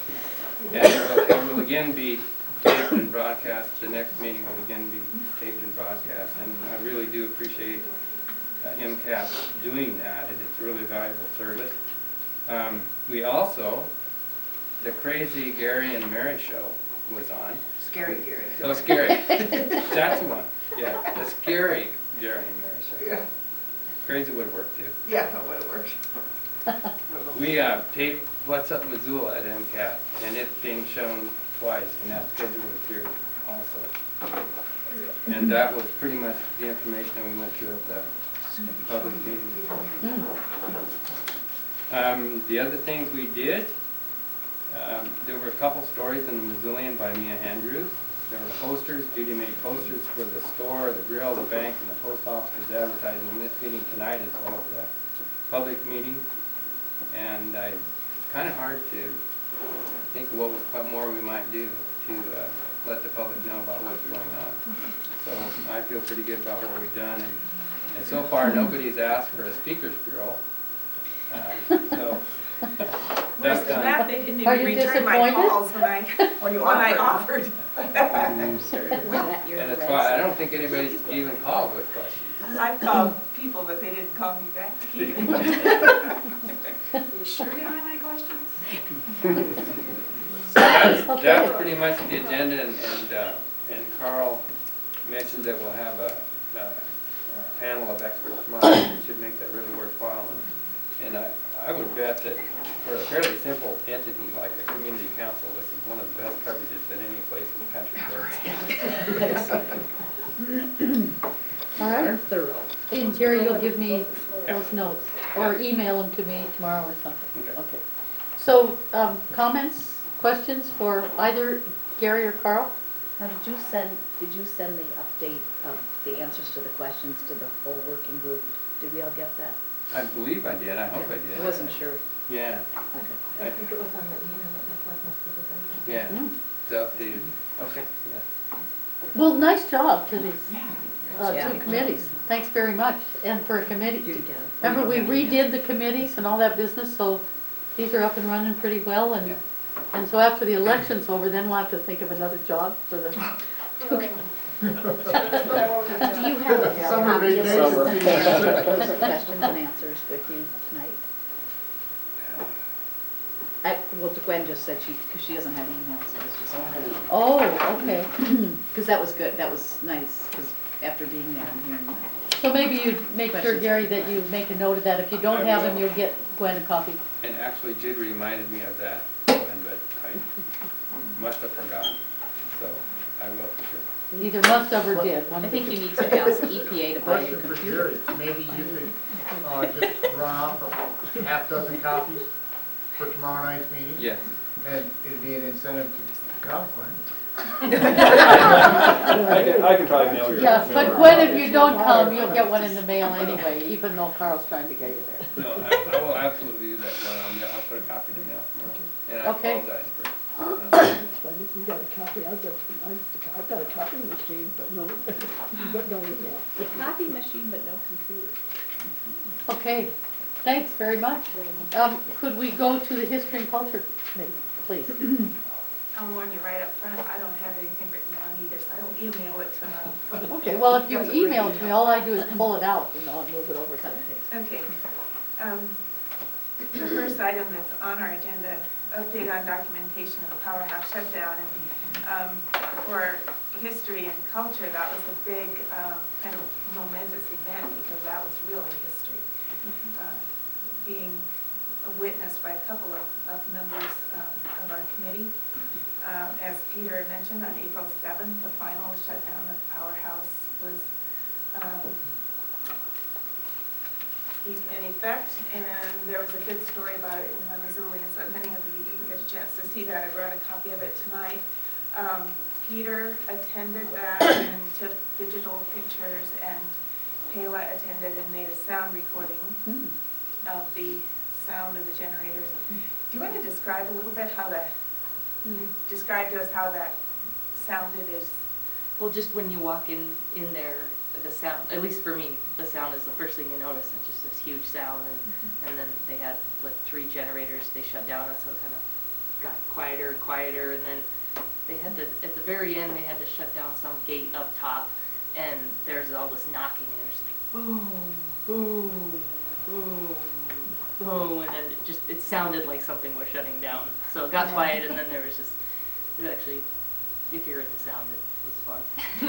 And it will again be taped and broadcast. The next meeting will again be taped and broadcast. And I really do appreciate MCAT doing that. It's a really valuable service. We also, the Crazy Gary and Mary show was on. Scary Gary. Oh, Scary. That's the one. Yeah, the Scary Gary and Mary show. Yeah. Crazy would work too. Yeah, that would work. We taped What's Up Missoula at MCAT, and it's being shown twice, and that schedule was here also. And that was pretty much the information that we went through at the public meeting. The other things we did, there were a couple stories in the Missoulian by Mia Andrews. There were posters. Judy made posters for the store, the grill, the bank, and the post office was advertising in this meeting tonight as well as the public meeting. And it's kind of hard to think of what more we might do to let the public know about what's going on. So I feel pretty good about what we've done. And so far, nobody's asked for a speakers bureau. So Worse that's than done. that, they didn't Are even you return my disappointed? calls when I offered. And that's why I don't think anybody's even called with questions. I've called people, but they didn't call me back. You sure you don't have any questions? So that's pretty much the agenda, and Carl mentioned that we'll have a panel of experts tomorrow. It should make that really worthwhile. And I would bet that for a fairly simple entity like a community council, this is one of the best coverages that any place in the country does. All right. Thorough. And Jerry, you'll give me those notes, or email them to me tomorrow or something. Okay. So, comments, questions for either Gary or Carl? Now, did you send the update of the answers to the questions to the whole working group? Did we all get that? I believe I did. I hope I did. I wasn't sure. Yeah. Okay. I think it was on the email that looked like most of it. Yeah. So updated. Okay. Yeah. Well, nice job to these Yeah. two committees. Thanks very much. And for a committee, You did get it. remember we redid the committees and all that business, so these are up and running pretty well. And so after the election's over, then we'll have to think of another job for the Do you have a Summer copy of vacation. questions and answers with you tonight? Well, Gwen just said because she doesn't have emails, so it's just. Oh, okay. Because that was good, that was nice, because after being there and hearing that. So maybe you make sure, Gary, that you make a note of that. If you don't have them, you'll get Gwen a copy. And actually, Jude reminded me of that, but I must have forgotten. So I will for sure. Either must have or did. I think you need to ask EPA to buy your Question for computer. Jerry, maybe you could just run off a half dozen copies for tomorrow night's meeting? Yes. And it'd be an incentive to come, Gwen. I can probably mail you. Yeah, but Gwen, if you don't come, you'll get one in the mail anyway, even though Carl's trying to get you there. No, I will absolutely do that one. I'll put a copy in the mail tomorrow. And I Okay. apologize for So I guess you got a copy, I've got a copy machine, but no email. A copy machine, but no computer. Okay, thanks very much. Could we go to the History and Culture Committee, please? I'll warn you right up front, I don't have anything written down either, so I will email it tomorrow. Okay, well, if you email it to me, all I do is pull it out, and move it over to the page. Okay. The first item that's on our agenda, update on documentation of the powerhouse shutdown. And for history and culture, that was a big kind of momentous event because that was really history. Being witnessed by a couple of members of our committee. as Peter mentioned, on April 7th, the final shutdown of the powerhouse was in effect, and there was a good story about it in the Missoulian, so if any of you didn't get a chance to see that, I brought a copy of it tonight. Peter attended that and took digital pictures, and Pela attended and made a sound recording of the sound of the generators. Do you want to describe a little bit how that, describe to us how that sounded? Well, just when you walk in there, the sound, at least for me, the sound is the first thing you notice. It's just this huge sound, and then they had, 3 generators they shut down, and so it kind of got quieter and quieter, and then they had to, at the very end, they had to shut down some gate up top, and there's all this knocking, and there's like boom, boom, boom, boom, and then it sounded like something was shutting down. So it got quiet, and then there was just, it actually, if you're in the sound, it was fun.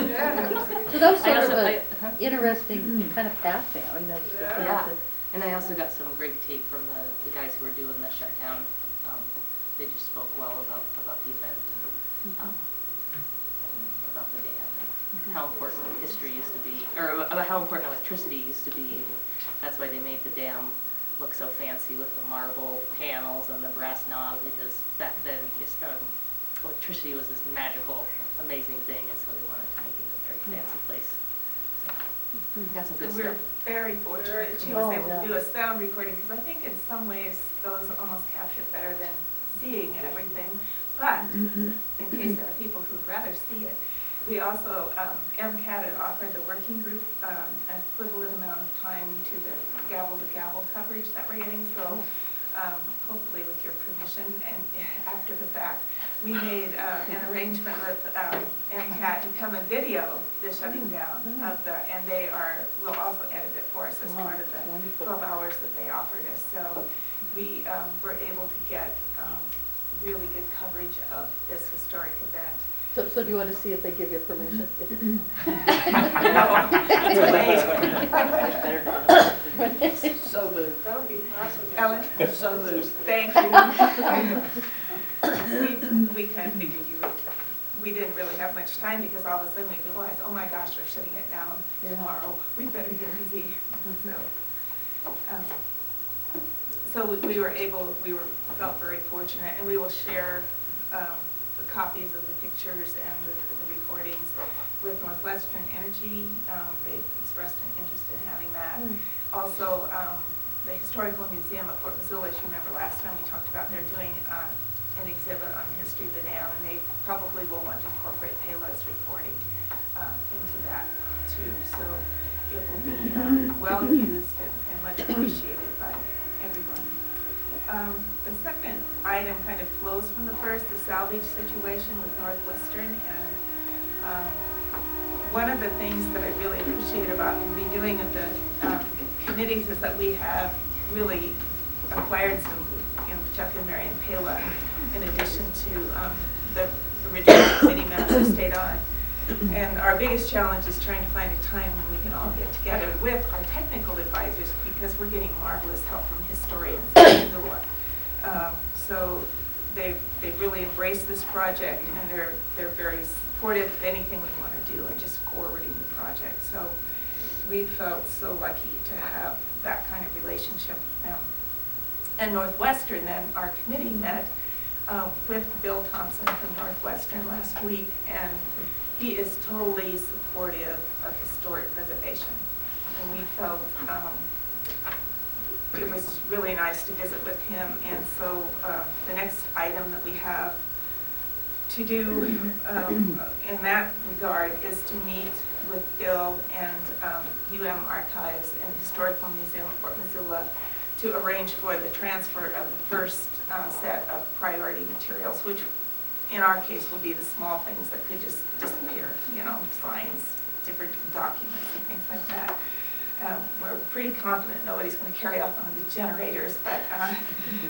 Yeah. So that was sort of an interesting kind of passing. I mean, that was yeah. And I also got some great tape from the guys who were doing the shutdown. They just spoke well about the event and about the dam and how important history used to be, or about how important electricity used to be. That's why they made the dam look so fancy with the marble panels and the brass knobs, because back then electricity was this magical, amazing thing, and so they wanted to make it a very fancy place. So got some good So we're stuff. very fortunate that she was able to do a sound recording, because I think in some ways those almost capture it better than seeing everything. But in case there are people who would rather see it, we also, MCAT had offered the working group an equivalent amount of time to the gavel-to-gavel coverage that we're getting. So hopefully with your permission and after the fact, we made an arrangement with MCAT to come and video the shutting down of the, and they will also edit it for us as part of the 12 hours that they offered us. So we were able to get really good coverage of this historic event. So do you want to see if they give you permission? No, it's late. So moved. That would be awesome. Ellen? So moved. Thank you. We kind of figured we didn't really have much time, because all of a sudden we realized, oh my gosh, we're shutting it down tomorrow. We better get busy. So we felt very fortunate, and we will share the copies of the pictures and the recordings with Northwestern Energy. They expressed an interest in having that. Also, the Historical Museum at Fort Missoula, as you remember last time we talked about, they're doing an exhibit on the history of the dam, and they probably will want to incorporate Pela's recording into that too. So it will be well used and much appreciated by everyone. The second item kind of flows from the first, the salvage situation with Northwestern. And one of the things that I really appreciate about the redoing of the committees is that we have really acquired some, Chuck and Mary and Pela, in addition to the original committee members who stayed on. And our biggest challenge is trying to find a time when we can all get together with our technical advisors, because we're getting marvelous help from historians in Missoula. So they've really embraced this project, and they're very supportive of anything we want to do and just forwarding the project. So we felt so lucky to have that kind of relationship with them. And Northwestern, then our committee met with Bill Thompson from Northwestern last week, and he is totally supportive of historic preservation. And we felt it was really nice to visit with him. And so the next item that we have to do in that regard is to meet with Bill and Archives and Historical Museum of Fort Missoula to arrange for the transfer of the first set of priority materials, which in our case will be the small things that could just disappear, signs, different documents and things like that. We're pretty confident nobody's going to carry off on the generators, but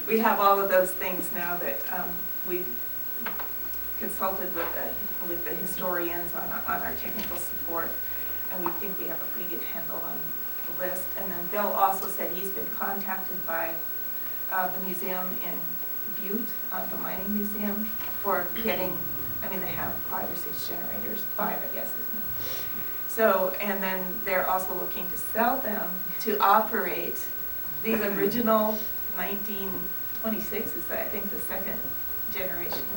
we have all of those things now that we've consulted with the historians on our technical support, and we think we have a pretty good handle on the list. And then Bill also said he's been contacted by the museum in Butte, the mining museum, for getting I mean, they have 5 or 6 generators, 5 I guess, isn't it? So, and then they're also looking to sell them to operate these original 1926 is I think the second generation.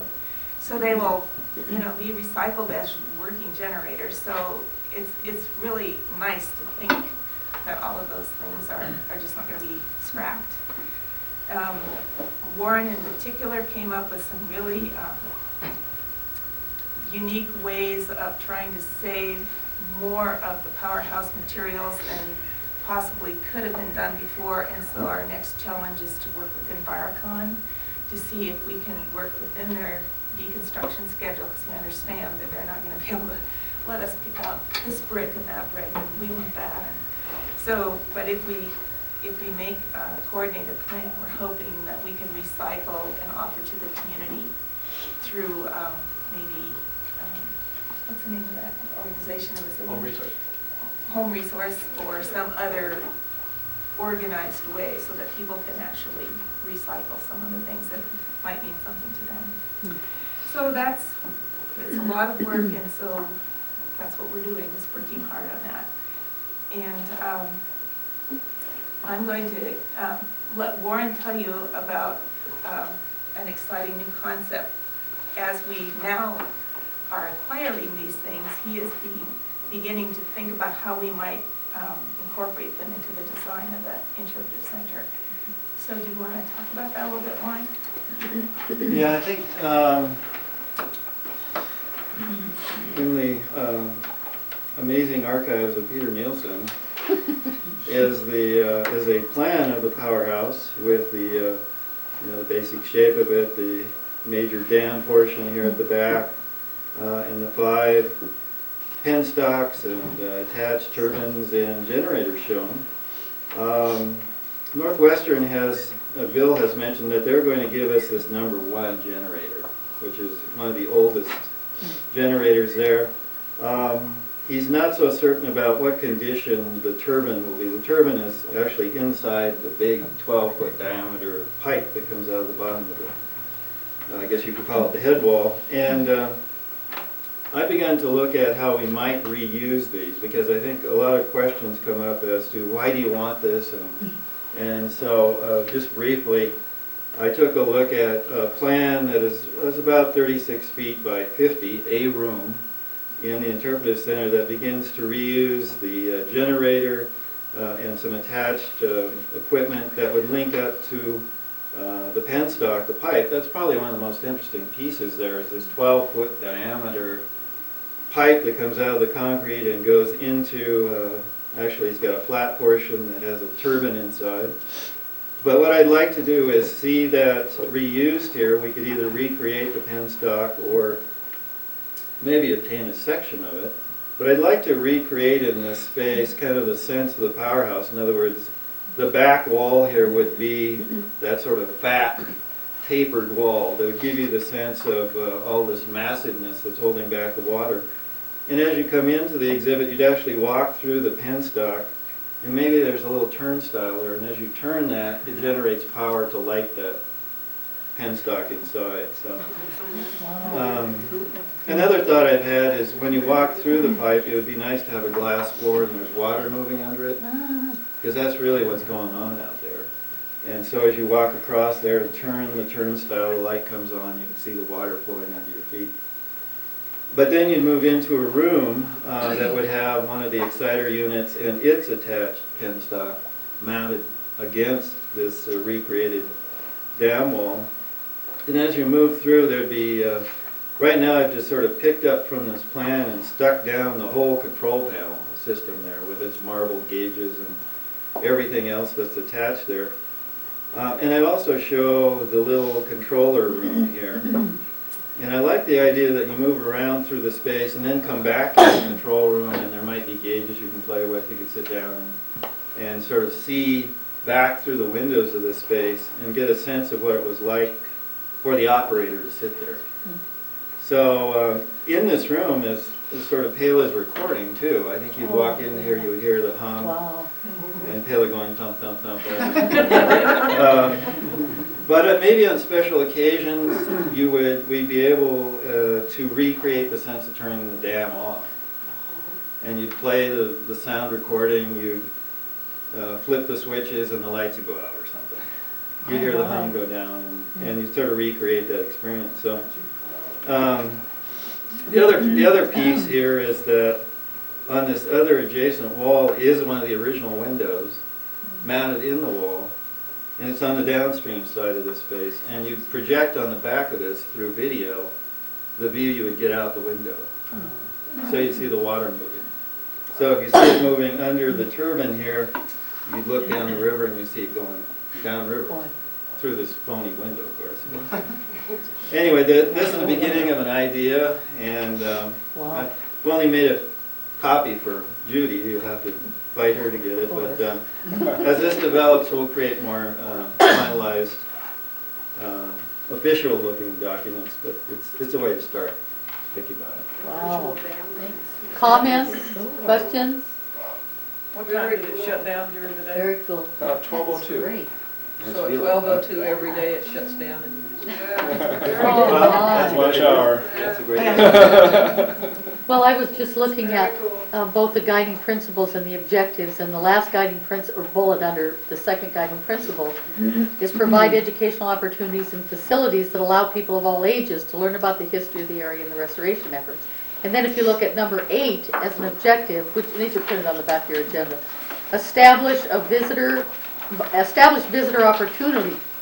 So they will, you know, be recycled as working generators. So it's really nice to think that all of those things are just not going to be scrapped. Warren in particular came up with some really unique ways of trying to save more of the powerhouse materials than possibly could have been done before. And so our next challenge is to work with Envirocon to see if we can work within their deconstruction schedule, because we understand that they're not going to be able to let us pick out this brick and that brick, and we want that. And so, but if we make a coordinated plan, we're hoping that we can recycle and offer to the community through maybe, what's the name of that organization? Home Resource. Home Resource, or some other organized way so that people can actually recycle some of the things that might mean something to them. So it's a lot of work, and so that's what we're doing, is working hard on that. And I'm going to let Warren tell you about an exciting new concept. As we now are acquiring these things, he is beginning to think about how we might incorporate them into the design of the interpretive center. So do you want to talk about that a little bit, Warren? Yeah, I think in the amazing archives of Peter Nielsen is a plan of the powerhouse with the the basic shape of it, the major dam portion here at the back, and the 5 penstocks and attached turbines and generators shown. Northwestern Bill has mentioned that they're going to give us this #1 generator, which is one of the oldest generators there. He's not so certain about what condition the turbine will be. The turbine is actually inside the big 12-foot diameter pipe that comes out of the bottom of it. I guess you could call it the head wall. And I began to look at how we might reuse these, because I think a lot of questions come up as to why do you want this, and so just briefly, I took a look at a plan that is about 36 feet by 50, a room in the interpretive center, that begins to reuse the generator and some attached equipment that would link up to the penstock, the pipe. That's probably one of the most interesting pieces there, is this 12-foot diameter pipe that comes out of the concrete and goes into, actually it's got a flat portion that has a turbine inside. But what I'd like to do is see that reused here. We could either recreate the penstock or maybe obtain a section of it. But I'd like to recreate in this space kind of the sense of the powerhouse. In other words, the back wall here would be that sort of fat, tapered wall that would give you the sense of all this massiveness that's holding back the water. And as you come into the exhibit, you'd actually walk through the penstock, and maybe there's a little turnstile there, and as you turn that, it generates power to light that penstock inside. So, another thought I've had is when you walk through the pipe, it would be nice to have a glass floor and there's water moving under it, because that's really what's going on out there. And so as you walk across there and turn the turnstile, the light comes on, you can see the water flowing under your feet. But then you'd move into a room that would have one of the exciter units and its attached penstock mounted against this recreated dam wall. And as you move through, there'd be, right now I've just sort of picked up from this plan and stuck down the whole control panel system there with its marble gauges and everything else that's attached there. And I also show the little controller room here. And I like the idea that you move around through the space and then come back to the control room, and there might be gauges you can play with. You can sit down and sort of see back through the windows of this space and get a sense of what it was like for the operator to sit there. So in this room is sort of Pela's recording too. I think you'd walk in here, you would hear the hum, and Pela going thump, thump, thump. But maybe on special occasions, we'd be able to recreate the sense of turning the dam off. And you'd play the sound recording, you'd flip the switches and the lights would go out or something. You'd hear the hum go down and you sort of recreate that experience. So the other piece here is that on this other adjacent wall is one of the original windows mounted in the wall, and it's on the downstream side of this space. And you project on the back of this through video the view you would get out the window. So you'd see the water moving. So if you see it moving under the turbine here, you'd look down the river and you see it going downriver through this phony window, of course. Anyway, this is the beginning of an idea, and I've only made a copy for Judy. You'll have to fight her to get it. But as this develops, we'll create more finalized, official-looking documents. But it's a way to start thinking about it. Wow. Comments, questions? What time did it shut down during the day? Very cool. About 12:02. Great. So at 12:02 every day it shuts down and. That's lunch hour. That's a great idea. Well, I was just looking at both the guiding principles and the objectives, and the last guiding principle, or bullet under the second guiding principle, is provide educational opportunities and facilities that allow people of all ages to learn about the history of the area and the restoration efforts. And then if you look at number 8 as an objective, which these are printed on the back of your agenda, establish visitor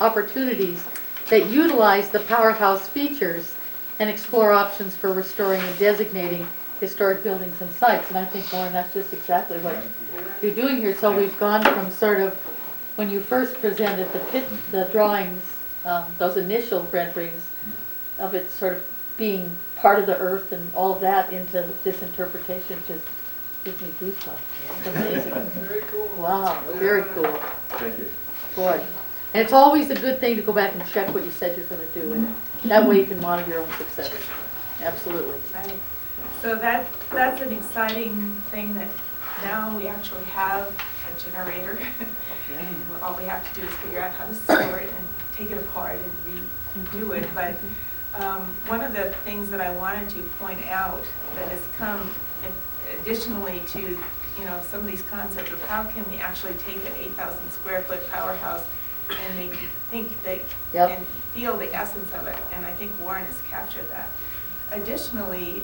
opportunities that utilize the powerhouse features and explore options for restoring and designating historic buildings and sites. And I think, Warren, that's just exactly what you're doing here. So we've gone from sort of, when you first presented the drawings, those initial renderings of it sort of being part of the earth and all of that, into this interpretation, just gives me goosebumps. It's amazing. Very cool. Wow, very cool. Thank you. Boy. And it's always a good thing to go back and check what you said you're going to do, and that way you can monitor your own success. Absolutely. Right. So that's an exciting thing, that now we actually have a generator. And all we have to do is figure out how to store it and take it apart and redo it. But one of the things that I wanted to point out that has come additionally to some of these concepts of how can we actually take an 8,000 square foot powerhouse and make you think and feel the essence of it. And I think Warren has captured that. Additionally,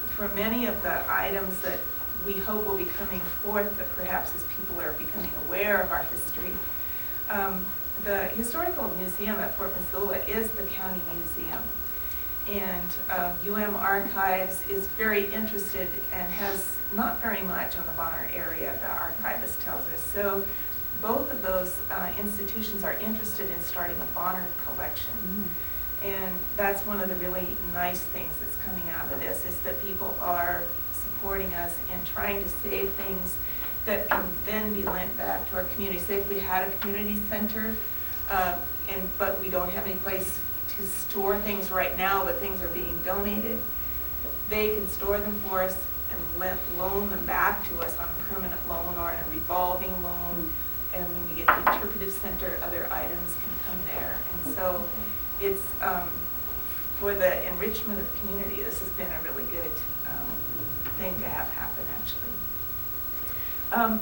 for many of the items that we hope will be coming forth, that perhaps as people are becoming aware of our history, the Historical Museum at Fort Missoula is the county museum. And Archives is very interested and has not very much on the Bonner area, the archivist tells us. So both of those institutions are interested in starting a Bonner collection. And that's one of the really nice things that's coming out of this, is that people are supporting us and trying to save things that can then be lent back to our community. Say if we had a community center, but we don't have any place to store things right now, but things are being donated, they can store them for us and loan them back to us on a permanent loan or in a revolving loan. And when we get the interpretive center, other items can come there. And so it's, for the enrichment of the community, this has been a really good thing to have happen, actually.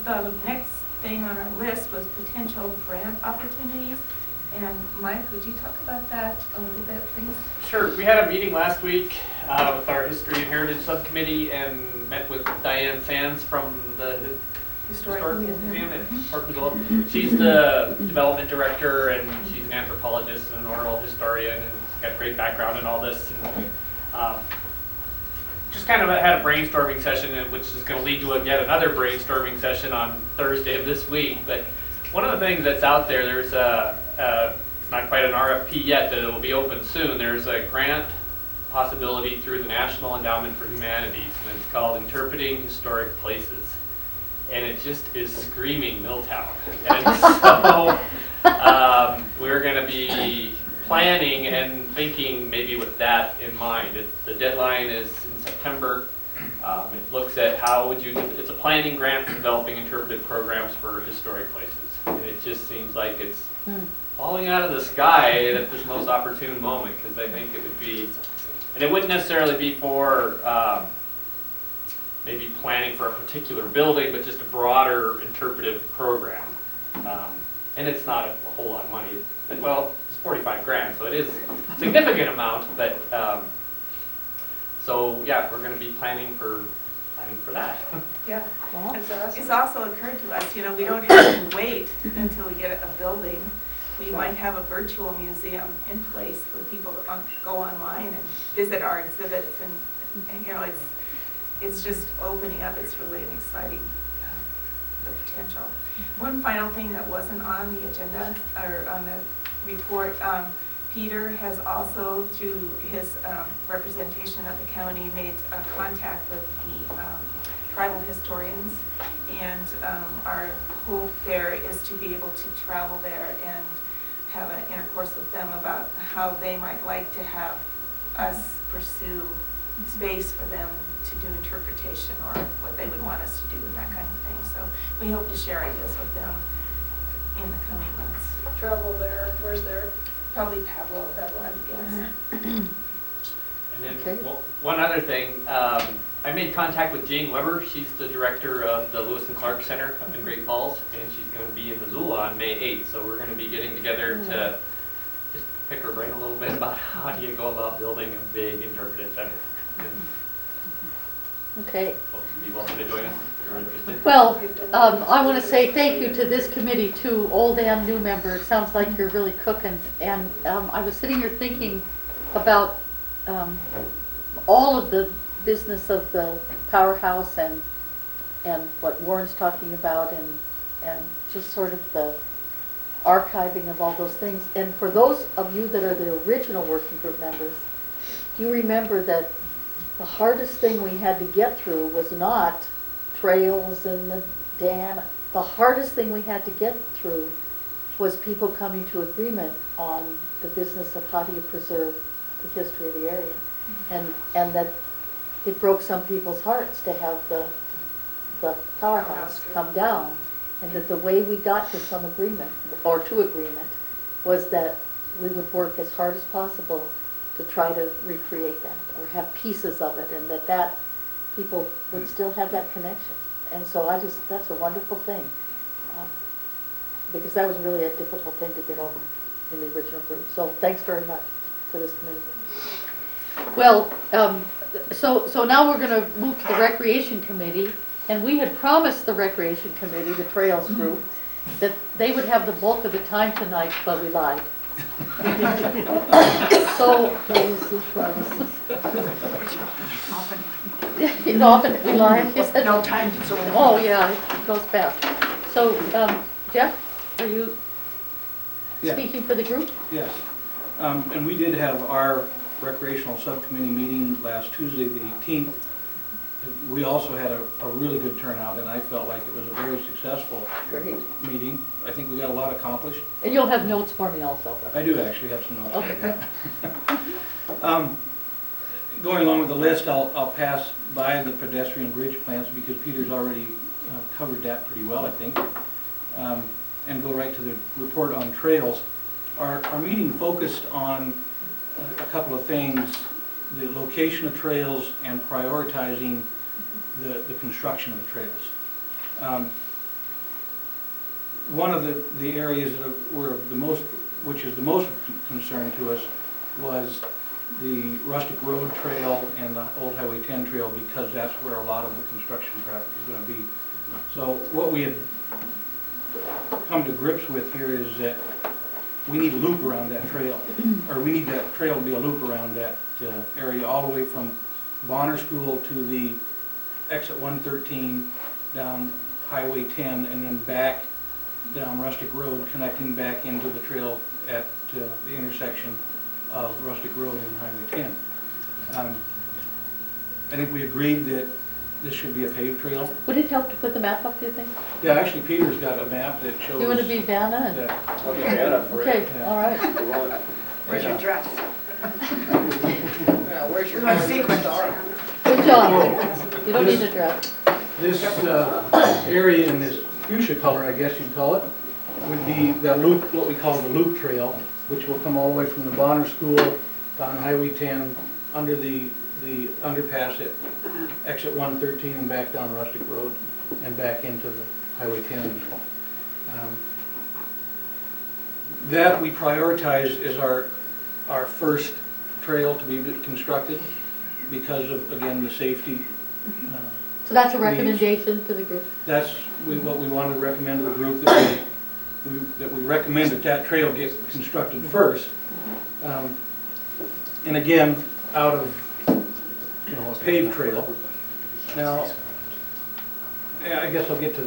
The next thing on our list was potential grant opportunities. And Mike, would you talk about that a little bit, please? Sure. We had a meeting last week with our History and Heritage Subcommittee and met with Diane Sands from the Historical Museum at Fort Missoula. She's the development director, and she's an anthropologist and an oral historian, and got a great background in all this. And just kind of had a brainstorming session, which is going to lead to yet another brainstorming session on Thursday of this week. But one of the things that's out there, there's it's not quite an RFP yet, but it will be open soon. There's a grant possibility through the National Endowment for Humanities, and it's called Interpreting Historic Places. And it just is screaming Milltown. And so we're going to be planning and thinking maybe with that in mind. The deadline is in September. It looks at how would you, it's a planning grant for developing interpretive programs for historic places. And it just seems like it's falling out of the sky at this most opportune moment, because I think it would be, and it wouldn't necessarily be for maybe planning for a particular building, but just a broader interpretive program. And it's not a whole lot of money. Well, it's 45 grand, so it is a significant amount, but so yeah, we're going to be planning for that. Yeah. Wow. It's also occurred to us, you know, we don't have to wait until we get a building. We might have a virtual museum in place where people go online and visit our exhibits, and you know, it's just opening up. It's really an exciting the potential. One final thing that wasn't on the agenda or on the report, Peter has also, through his representation of the county, made contact with the tribal historians, and our hope there is to be able to travel there and have an intercourse with them about how they might like to have us pursue space for them to do interpretation, or what they would want us to do and that kind of thing. So we hope to share ideas with them in the coming months. Travel there, where's there? Probably Pablo, that one, yes. And then one other thing, I made contact with Jane Weber. She's the director of the Lewis and Clark Center up in Great Falls, and she's going to be in Missoula on May 8th. So we're going to be getting together to just pick her brain a little bit about how do you go about building a big interpretive center. Okay. Folks would be welcome to join us if you're interested. Well, I want to say thank you to this committee, too, old and new members. Sounds like you're really cooking. And I was sitting here thinking about all of the business of the powerhouse and what Warren's talking about, and just sort of the archiving of all those things. And for those of you that are the original working group members, do you remember that the hardest thing we had to get through was not trails and the dam. The hardest thing we had to get through was people coming to agreement on the business of how do you preserve the history of the area. And that it broke some people's hearts to have the powerhouse come down, and that the way we got to some agreement, or to agreement, was that we would work as hard as possible to try to recreate that, or have pieces of it, and that people would still have that connection. And so that's a wonderful thing, because that was really a difficult thing to get over in the original group. So thanks very much to this committee. Well, so now we're going to move to the Recreation Committee, and we had promised the Recreation Committee, the Trails Group, that they would have the bulk of the time tonight, but we lied. So, often we lie. No time to so. Oh yeah, it goes fast. So, Jeff, are you speaking for the group? Yes, and we did have our recreational subcommittee meeting last Tuesday, the 18th. We also had a really good turnout, and I felt like it was a very successful meeting. I think we got a lot accomplished. And you'll have notes for me also. I do actually have some notes. Okay. Going along with the list, I'll pass by the pedestrian bridge plans because Peter's already covered that pretty well, I think, and go right to the report on trails. Our meeting focused on a couple of things: the location of trails and prioritizing the construction of the trails. One of the areas that were which is the most concern to us, was the Rustic Road Trail and the Old Highway 10 Trail, because that's where a lot of the construction traffic is going to be. So what we had come to grips with here is that we need a loop around that trail, or we need that trail to be a loop around that area, all the way from Bonner School to the exit 113, down Highway 10, and then back down Rustic Road, connecting back into the trail at the intersection of Rustic Road and Highway 10. I think we agreed that this should be a paved trail. Would it help to put the map up, do you think? Yeah, actually Peter's got a map that shows... You want to be Vanna? I'll be Vanna for it. Okay, all right. Where's your dress? Where's your sequence? Good job. You don't need a dress. This area in this fuchsia color, I guess you'd call it, would be the loop, what we call the loop trail, which will come all the way from the Bonner School down Highway 10, under the underpass at exit 113 and back down Rustic Road and back into the Highway 10. That we prioritize as our first trail to be constructed because of, again, the safety. So that's a recommendation to the group? That's what we wanted to recommend to the group, that we recommend that trail get constructed first. And again, out of, a paved trail. Now, I guess I'll get to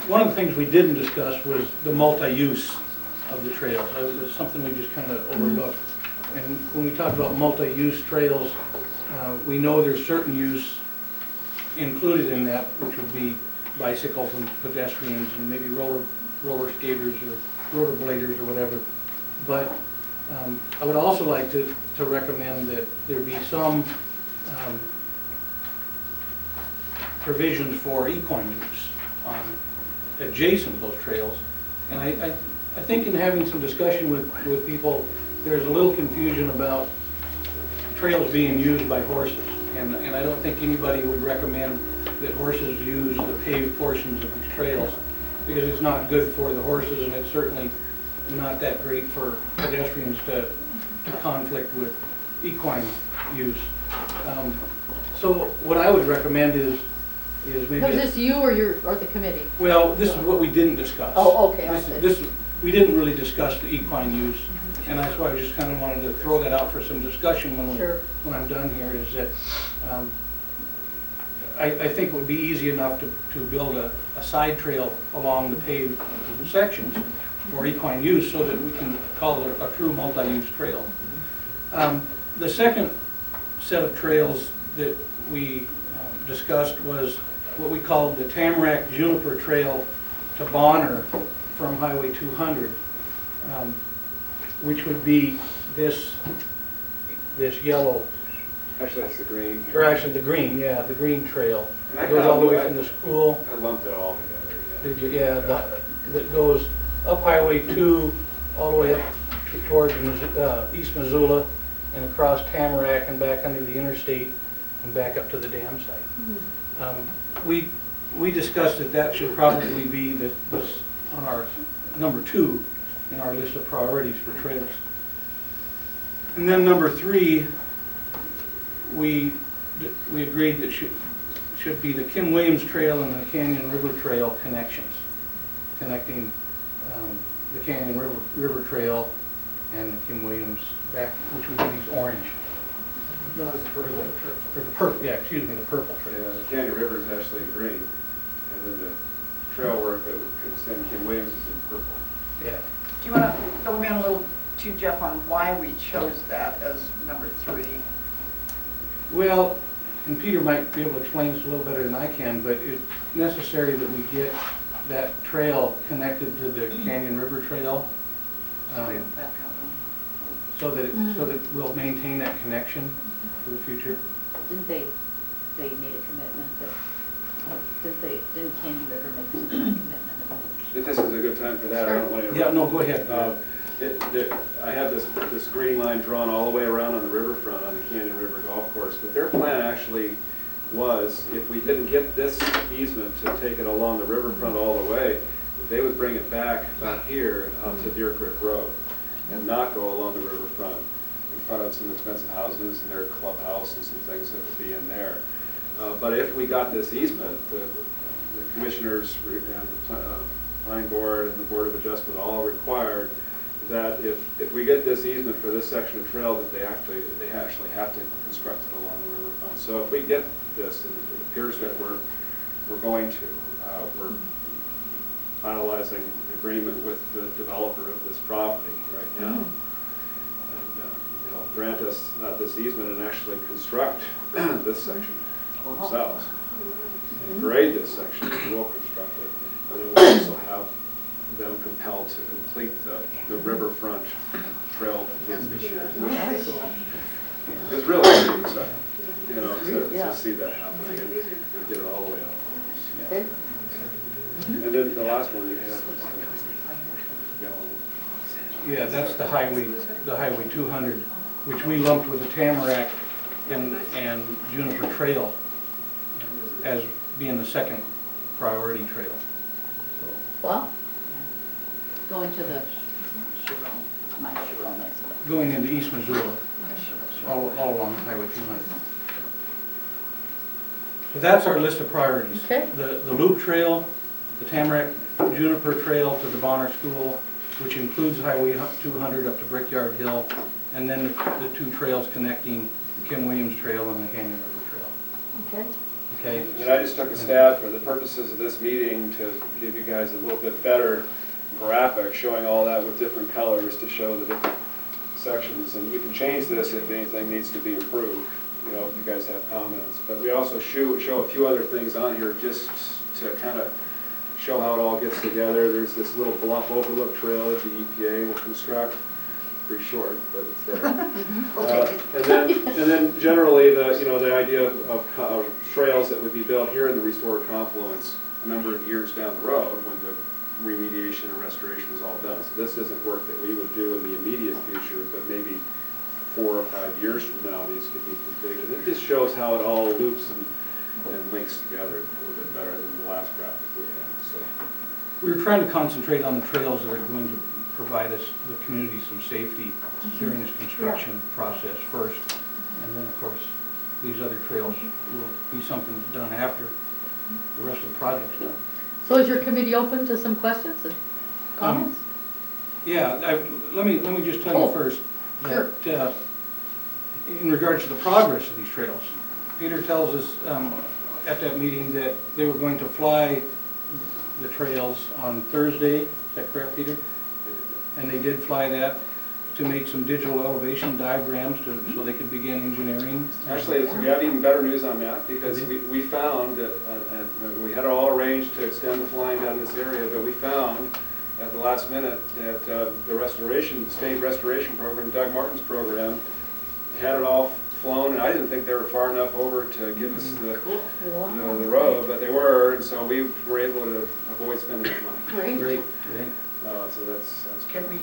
one of the things we didn't discuss was the multi-use of the trails. It's something we just kind of overlooked. And when we talk about multi-use trails, we know there's certain use included in that, which would be bicycles and pedestrians and maybe roller skaters or rollerbladers or whatever. But I would also like to recommend that there be some provisions for equine use on adjacent to those trails. And I think in having some discussion with people, there's a little confusion about trails being used by horses. And I don't think anybody would recommend that horses use the paved portions of these trails, because it's not good for the horses, and it's certainly not that great for pedestrians to conflict with equine use. So what I would recommend is maybe... Was this you or the committee? Well, this is what we didn't discuss. Oh, okay, I see. We didn't really discuss the equine use, and that's why I just kind of wanted to throw that out for some discussion when I'm done here, is that I think it would be easy enough to build a side trail along the paved sections for equine use so that we can call it a true multi-use trail. The second set of trails that we discussed was what we called the Tamarack Juniper Trail to Bonner from Highway 200, which would be this yellow. Actually, that's the green. Or actually the green, yeah, the green trail. And It goes all the way from the school. I lumped it all together, yeah. Did you? Yeah, that goes up Highway 2, all the way up towards East Missoula, and across Tamarack and back under the interstate and back up to the dam site. We discussed that should probably be on our number 2 in our list of priorities for trails. And then number 3, we agreed that should be the Kim Williams Trail and the Canyon River Trail connections, connecting the Canyon River Trail and the Kim Williams back, which would be these orange. No, it's the purple. Yeah, excuse me, the purple trail. Yeah, the Canyon River is actually green, and then the trail work that could extend Kim Williams is in purple. Yeah. Do you want to fill me in a little too, Jeff, on why we chose that as number 3? Well, and Peter might be able to explain this a little better than I can, but it's necessary that we get that trail connected to the Canyon River Trail, so that we'll maintain that connection for the future. Didn't they made a commitment that, didn't Canyon River make some kind of commitment about it? If this is a good time for that, I don't want to interrupt. Yeah, no, go ahead. I have this green line drawn all the way around on the riverfront on the Canyon River Golf Course, but their plan actually was, if we didn't get this easement to take it along the riverfront all the way, they would bring it back here out to Deer Creek Road and not go along the riverfront in front of some expensive houses and their clubhouse and some things that would be in there. But if we got this easement, the commissioners and the planning board and the Board of Adjustment all required that if we get this easement for this section of trail, that they actually have to construct it along the riverfront. So if we get this, and it appears that we're going to, we're finalizing an agreement with the developer of this property right now, and grant us this easement and actually construct this section themselves, and grade this section, and we'll construct it, and then we'll also have them compelled to complete the riverfront trail it's really exciting, to see that happening and get it all the way out. And then the last one you have. Yeah, that's the Highway 200, which we lumped with the Tamarack and Juniper Trail as being the second priority trail. Wow. Going to the my Sharon, Going into East Missoula, all along Highway 200. So that's our list of priorities. Okay. The Loop Trail, the Tamarack Juniper Trail to the Bonner School, which includes Highway 200 up to Brickyard Hill, and then the two trails connecting the Kim Williams Trail and the Canyon River Trail. Okay. Okay. And I just took a stab for the purposes of this meeting to give you guys a little bit better graphic showing all that with different colors to show the different sections. And we can change this if anything needs to be improved, you know, if you guys have comments. But we also show a few other things on here just to kind of show how it all gets together. There's this little bluff overlook trail that the EPA will construct. Pretty short, but it's there. We'll take it. And then generally the idea of trails that would be built here in the restored confluence a number of years down the road when the remediation and restoration is all done. So this isn't work that we would do in the immediate future, but maybe 4 or 5 years from now these could be completed. It just shows how it all loops and links together a little bit better than the last graphic we had. So We were trying to concentrate on the trails that are going to provide us, the community, some safety during this construction process first. And then, of course, these other trails will be something that's done after the rest of the project's done. So is your committee open to some questions and comments? Yeah, let me just tell you first Sure. that in regards to the progress of these trails, Peter tells us at that meeting that they were going to fly the trails on Thursday. Is that correct, Peter? And they did fly that to make some digital elevation diagrams so they could begin engineering. actually, we have even better news on that because we found that we had it all arranged to extend the flying down this area, but we found at the last minute that the state restoration program, Doug Martin's program, had it all flown, and I didn't think they were far enough over to give us the road, but they were, and so we were able to avoid spending that money. Great. So that's Can we,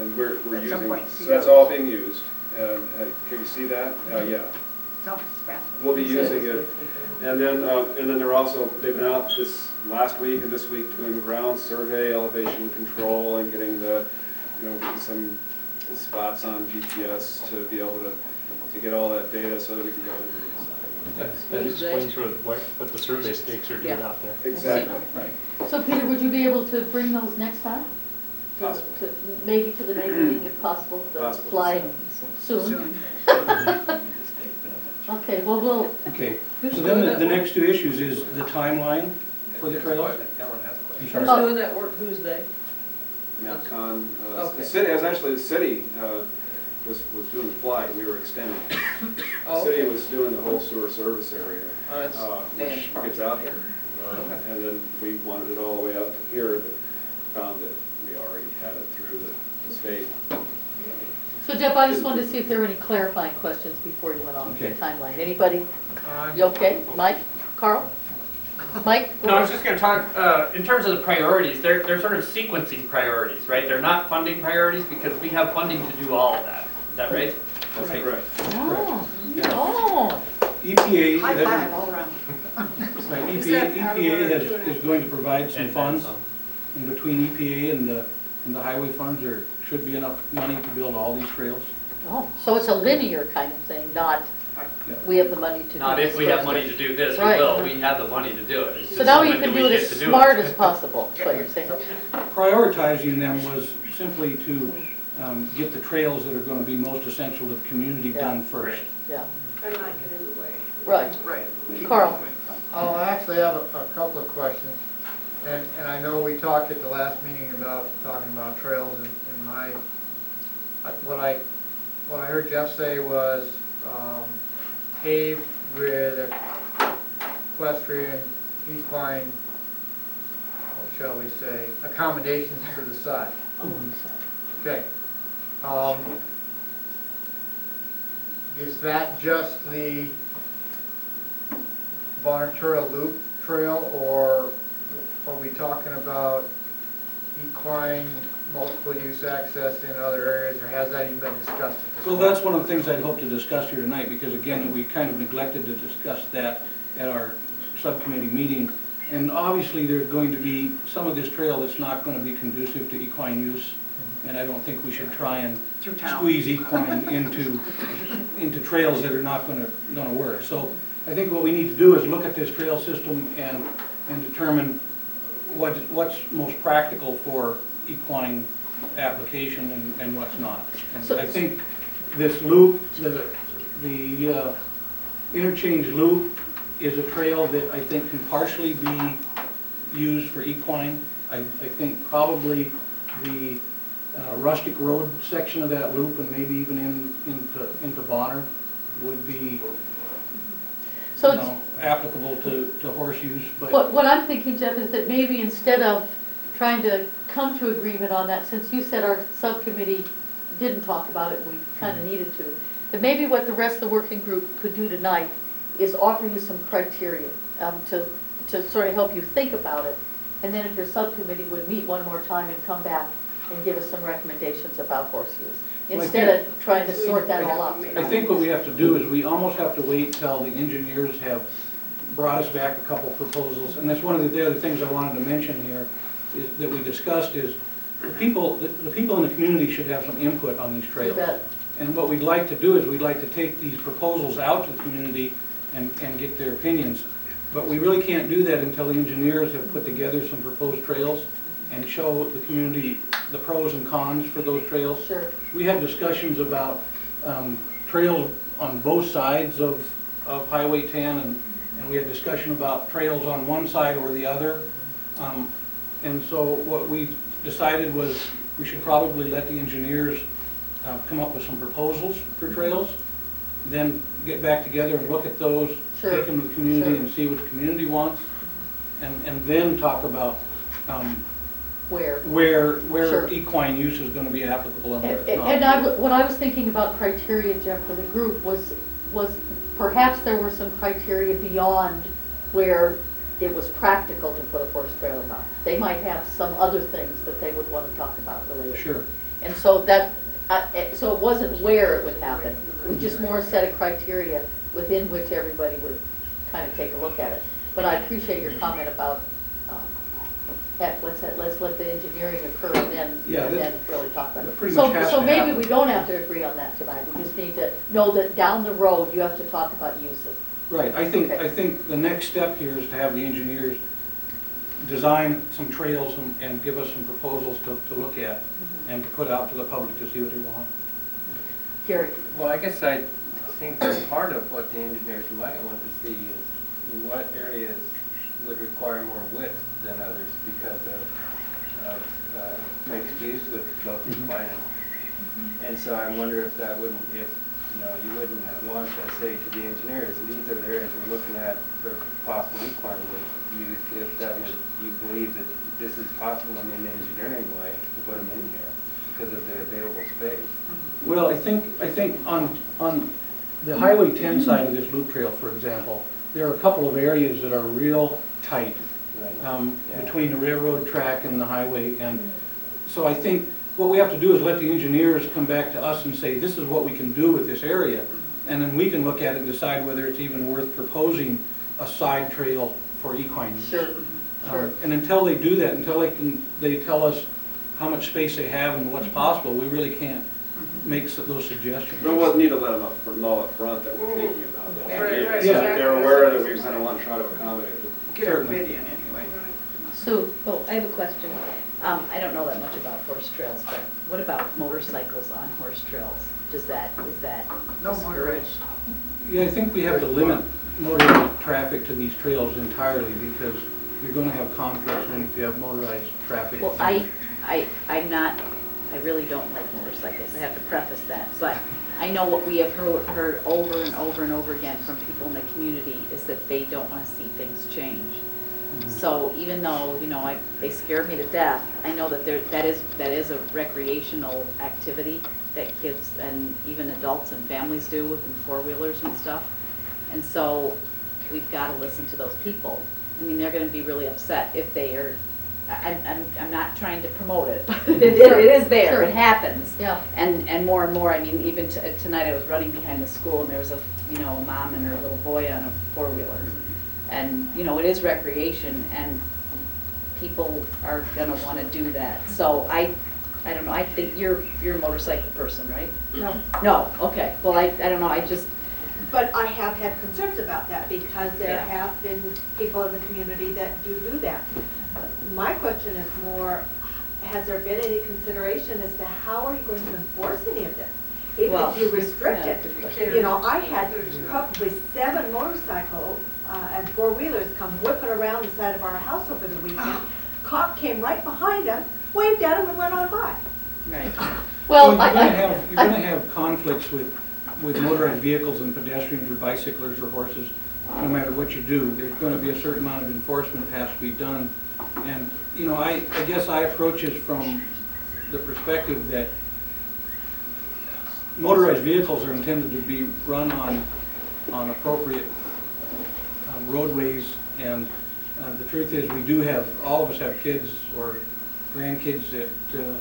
and we're at some using, point, see so that's those? all being used. Can you see that? Yeah. sounds fast. We'll be using it. And then they've been out this last week and this week doing ground survey, elevation control, and getting some spots on GPS to be able to get all that data so that we can go into the That explains what the survey stakes are doing out there. Exactly. Right. So Peter, would you be able to bring those next time? Possible. Maybe to the May meeting if possible, to Possible. fly soon. Soon. Okay, well, we'll, Okay, so then the next two issues is the timeline for the trails. I'm sorry. Oh. doing that work, who's they? MapCon, Okay. the city, the city was doing the flight, we were extending. The city was doing the whole sewer service area, which gets out here. And then we wanted it all the way up to here, but found that we already had it through the state. so Jeff, I just wanted to see if there were any clarifying questions before you went on with the Okay. timeline. Anybody? You okay? Mike? Carl? Mike? No, I was just gonna talk, in terms of the priorities, they're sort of sequencing priorities, right? They're not funding priorities because we have funding to do all of that. Is that right? That's Right. correct. Oh, oh. EPA, High five all around. right, Is that out of EPA order, is too? going to provide some And funds. some. And between EPA and the highway funds, there should be enough money to build all these trails. Oh, so it's a linear kind of thing, not, Yeah. we have the money to do this. Not if we have first. money to do this, we Right. will. We have the money to do it. It's So just now we when can we do it get as to do smart as possible, is what you're saying. Prioritizing them was simply to get the trails that are going to be most essential to the community done first. Yeah, And not get in the way. right. Right. Keep Carl? moving. Oh, I actually have a couple of questions. And I know we talked at the last meeting about talking about trails and what I heard Jeff say was paved with equestrian, equine, what shall we say, accommodations to the side. Okay. Is that just the Bonnetura Loop Trail, or are we talking about equine multiple use access in other areas, or has that even been discussed at this Well, point? that's one of the things I'd hope to discuss here tonight, because again, we kind of neglected to discuss that at our subcommittee meeting. And obviously, there's going to be some of this trail that's not going to be conducive to equine use, and I don't think we should try and Through town. squeeze equine into trails that are not going to work. So I think what we need to do is look at this trail system and determine what's most practical for equine application and what's not. And I think this loop, the interchange loop is a trail that I think can partially be used for equine. I think probably the rustic road section of that loop, and maybe even into Bonner, would be applicable to horse use. But What I'm thinking, Jeff, is that maybe instead of trying to come to agreement on that, since you said our subcommittee didn't talk about it, and we kind of needed to, that maybe what the rest of the working group could do tonight is offer you some criteria to sort of help you think about it. And then if your subcommittee would meet one more time and come back and give us some recommendations about horse use, instead of trying to sort that all out. I think what we have to do is we almost have to wait till the engineers have brought us back a couple proposals. And that's one of the other things I wanted to mention here is that we discussed is the people in the community should have some input on these trails. You bet. And what we'd like to do is we'd like to take these proposals out to the community and get their opinions. But we really can't do that until the engineers have put together some proposed trails and show the community the pros and cons for those trails. Sure. We have discussions about trails on both sides of Highway 10, and we had discussion about trails on one side or the other. And so what we decided was we should probably let the engineers come up with some proposals for trails, then get back together and look at those, take them to the community and see what the community wants, and then talk about where equine use is going to be applicable and where it's not. And what I was thinking about criteria, Jeff, for the group was perhaps there were some criteria beyond where it was practical to put a horse trailer on. They might have some other things that they would want to talk about related. Sure. And so so it wasn't where it would happen. It was just more a set of criteria within which everybody would kind of take a look at it. But I appreciate your comment about let's let the engineering occur and then really talk about it. So maybe we don't have to agree on that tonight. We just need to know that down the road you have to talk about uses. Right. I think the next step here is to have the engineers design some trails and give us some proposals to look at and to put out to the public to see what they want. Gary. Well, I guess I think that part of what the engineers might want to see is what areas would require more width than others because of mixed use with both equine and so I wonder if that wouldn't, if you wouldn't want to say to the engineers, these are the areas we're looking at for possible equine use, if that would, you believe that this is possible in an engineering way to put them in here because of the available space. Well, I think on the Highway 10 side of this loop trail, for example, there are a couple of areas that are real tight between the railroad track and the highway, and so I think what we have to do is let the engineers come back to us and say, this is what we can do with this area, and then we can look at it and decide whether it's even worth proposing a side trail for equine use. Sure. And until they do that, until they tell us how much space they have and what's possible, we really can't make those suggestions. But we'll need to let them know up front that we're thinking about that. Right, Yeah, they're aware that we're going to want to try to accommodate it. Get our bid in anyway. So, I have a question. I don't know that much about horse trails, but what about motorcycles on horse trails? Is that discouraged? Yeah, I think we have to limit motorized traffic to these trails entirely because you're going to have conflicts when you have motorized traffic. Well, I really don't like motorcycles. I have to preface that, but I know what we have heard over and over and over again from people in the community is that they don't want to see things change. So even though, they scare me to death, I know that that is a recreational activity that kids and even adults and families do in four-wheelers and stuff. And so we've got to listen to those people. I mean, they're going to be really upset if they are I'm not trying to promote it, but it is there, Sure. it happens. Yeah. And more, I mean, even tonight I was running behind the school and there was a mom and her little boy on a four-wheeler. And, it is recreation and people are gonna wanna do that. So I don't know, I think you're a motorcycle person, right? No. No, okay, well, I don't know, But I have had concerns about that because there Yeah. have been people in the community that do that. My question is more, has there been any consideration as to how are you going to enforce any of this? Even Well, if you restrict yeah, it, good question. I had probably 7 motorcycles and 4-wheelers come whipping around the side of our house over the weekend. Cop came right behind them, waved at them and went on by. right. Well, You're gonna have conflicts with motorized vehicles and pedestrians or bicyclers or horses, no matter what you do. There's gonna be a certain amount of enforcement that has to be done. And, I guess I approach it from the perspective that motorized vehicles are intended to be run on appropriate roadways, and the truth is, all of us have kids or grandkids that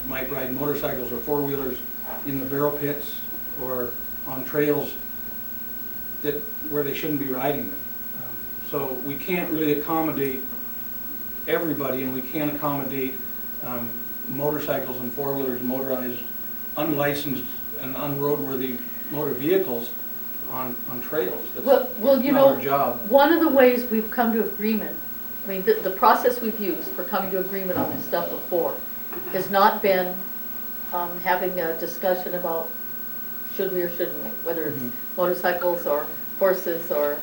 might ride motorcycles or four-wheelers in the barrel pits or on trails where they shouldn't be riding them. So we can't really accommodate everybody, and we can't accommodate motorcycles and four-wheelers, motorized, unlicensed and unroadworthy motor vehicles on trails. That's not our job. One of the ways we've come to agreement, the process we've used for coming to agreement on this stuff before has not been having a discussion about should we or shouldn't we, whether it's motorcycles or horses or